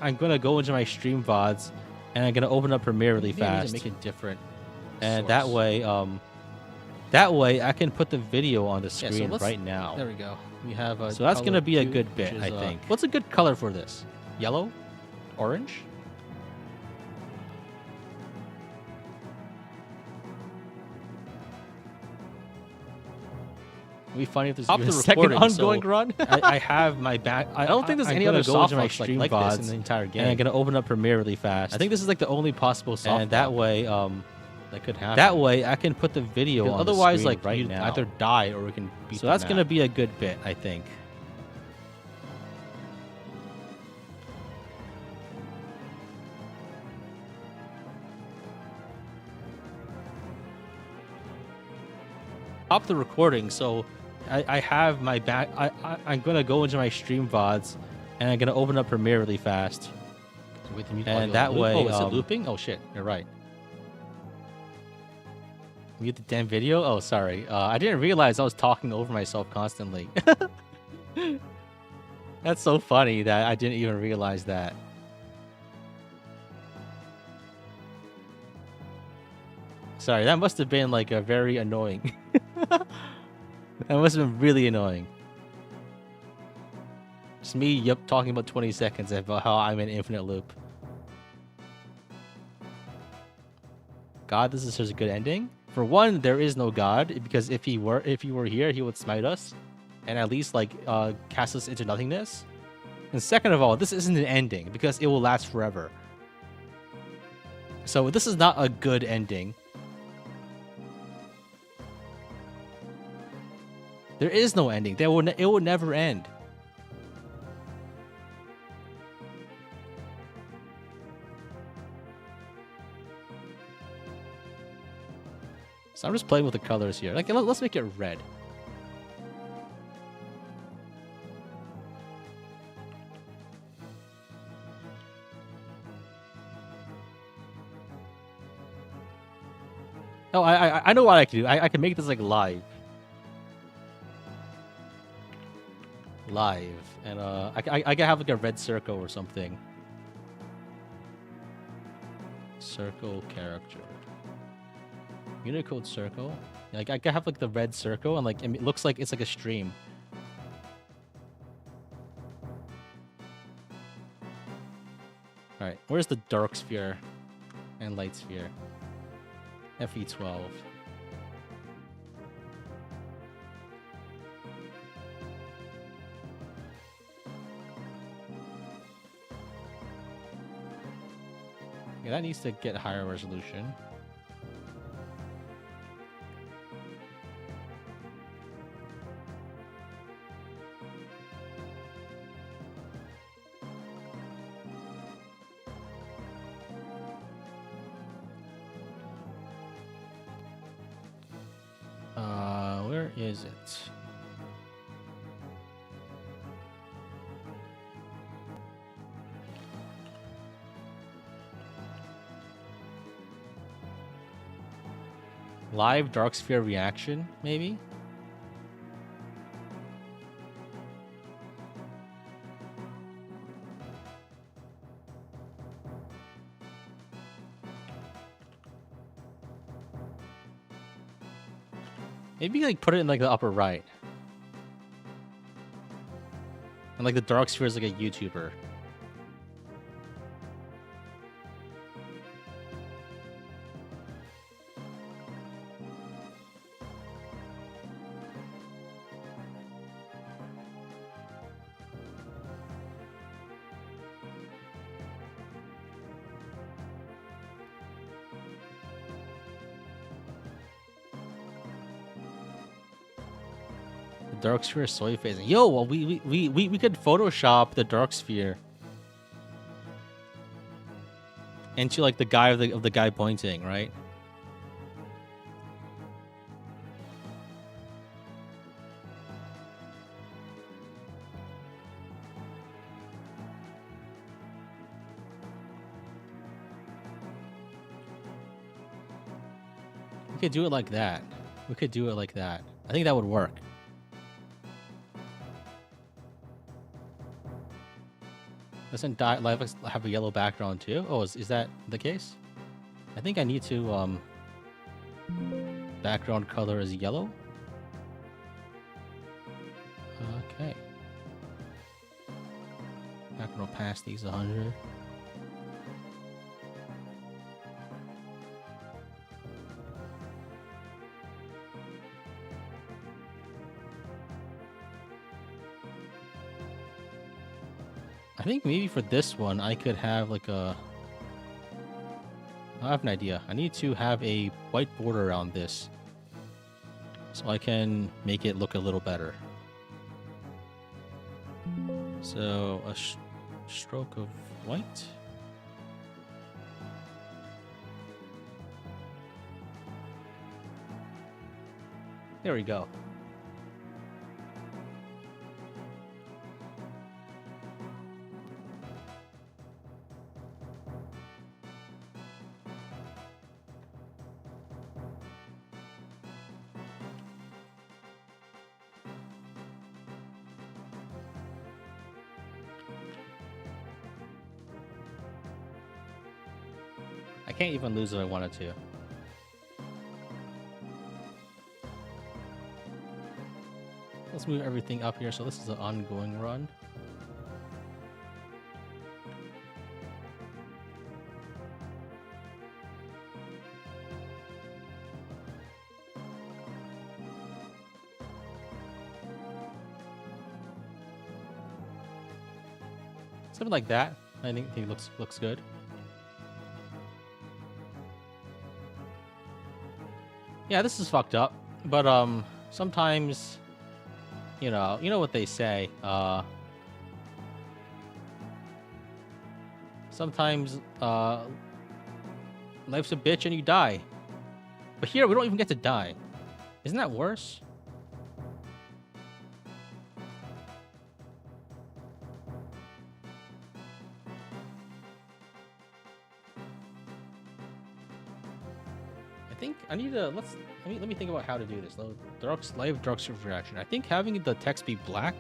I'm gonna go into my stream VODs, and I'm gonna open up Premiere really fast. Make it different, and that way I can put the video on the screen right now. There we go. We have so that's gonna be a good bit, I think. What's a good color for this? Yellow, orange. It'd be funny if there's a second ongoing run. I have my back. I don't think there's any other soft locks like this in the entire game. And I'm gonna open up Premiere really fast. I think this is like the only possible soft. And that way, that could happen. That way, I can put the video on otherwise, the screen like right now. Either die or we can beat. So that's gonna be a good bit, I think. stop the recording, so I have my back. I'm gonna go into my stream VODs, and I'm gonna open up Premiere really fast. Wait, the mute And audio that loop? way, Oh, is it looping? Oh shit, you're right. Mute the damn video? Oh, sorry. I didn't realize I was talking over myself constantly. That's so funny that I didn't even realize that. Sorry, that must have been like a very annoying. That must have been really annoying. It's me, yep, talking about 20 seconds about how I'm in infinite loop. God, this is such a good ending. For one, there is no God, because if he were here, he would smite us, and at least like cast us into nothingness. And second of all, this isn't an ending because it will last forever. So this is not a good ending. There is no ending. It will never end. So I'm just playing with the colors here. Like, let's make it red. Oh, I know what I can do. I can make this like live. Live. And I can have like a red circle or something. Circle character. Unicode circle. Like I can have like the red circle and like it looks like it's like a stream. Alright, where's the dark sphere and light sphere? FE12. Yeah, that needs to get higher resolution. Where is it? Live dark sphere reaction, maybe? Maybe like put it in like the upper right. And like the dark sphere is like a YouTuber. Dark sphere soy phasing. Yo, well, we could Photoshop the dark sphere into like the guy of the guy pointing, right? We could do it like that. We could do it like that. I think that would work. Doesn't live have a yellow background too? Oh, is that the case? I think I need to background color is yellow. Okay. Background opacity is 100. I think maybe for this one, I could have like a... I have an idea. I need to have a white border around this so I can make it look a little better. So a stroke of white. There we go. I can't even lose if I wanted to. Let's move everything up here. So this is an ongoing run. Something like that. I think looks good. Yeah, this is fucked up, but sometimes, you know what they say. Sometimes life's a bitch and you die. But here we don't even get to die. Isn't that worse? I think I need to let me think about how to do this. Live drug surface reaction. I think having the text be black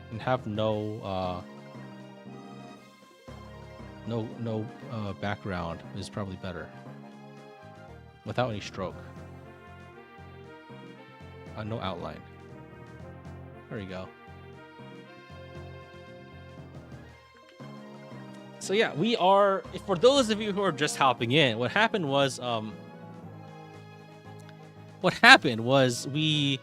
and have no background is probably better. Without any stroke. No outline. There we go. So yeah, we are. For those of you who are just hopping in, what happened was we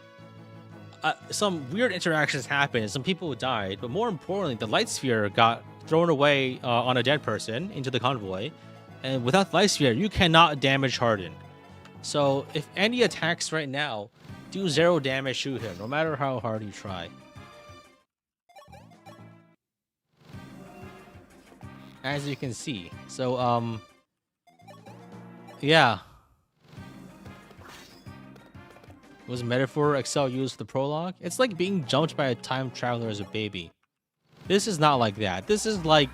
some weird interactions happened. Some people died, but more importantly, the light sphere got thrown away on a dead person into the convoy, and without the light sphere, you cannot damage Harden. So if any attacks right now, do 0 damage to him, no matter how hard you try. As you can see. So yeah. Was metaphor Excel used for the prologue? It's like being jumped by a time traveler as a baby. This is not like that. This is like,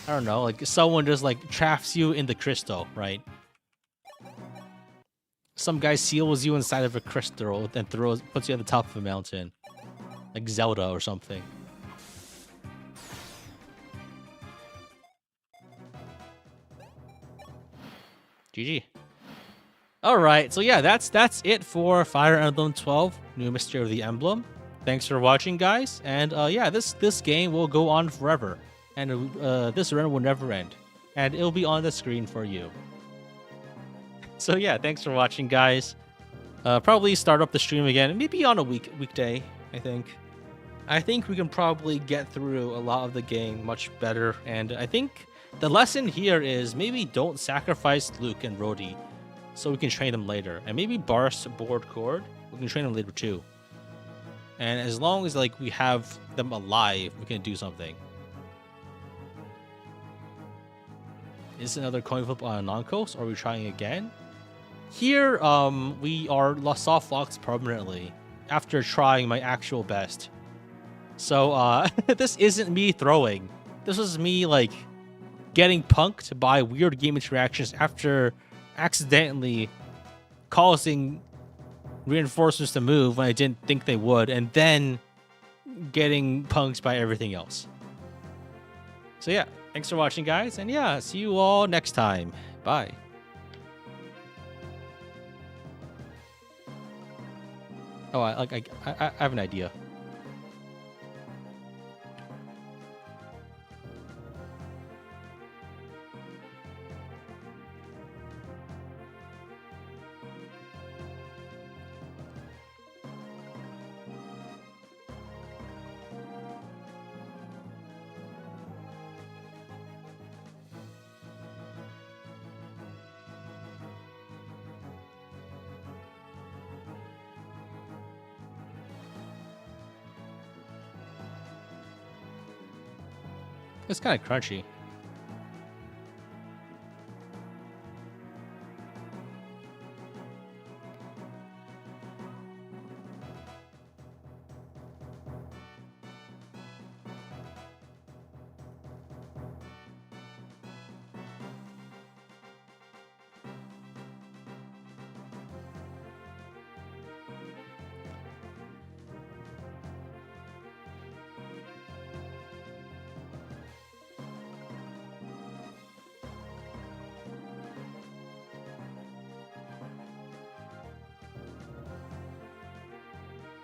I don't know, like someone just like traps you in the crystal, right? Some guy seals you inside of a crystal and puts you on the top of a mountain. Like Zelda or something. GG. Alright, so yeah, that's it for Fire Emblem 12, New Mystery of the Emblem. Thanks for watching, guys. And yeah, this game will go on forever. And this run will never end. And it'll be on the screen for you. So yeah, thanks for watching, guys. Probably start up the stream again, maybe on a weekday, I think. I think we can probably get through a lot of the game much better. And I think the lesson here is maybe don't sacrifice Luke and Rhodey so we can train them later. And maybe Barst, Board, Cord, we can train them later too. And as long as like we have them alive, we can do something. Is another coin flip on a non-coast? Are we trying again? Here, we are soft locked permanently after trying my actual best. So, this isn't me throwing. This was me, like, getting punked by weird game interactions after accidentally causing reinforcements to move when I didn't think they would, and then getting punked by everything else. So yeah, thanks for watching, guys, and yeah, see you all next time. Bye. Oh, I have an idea. It's kind of crunchy.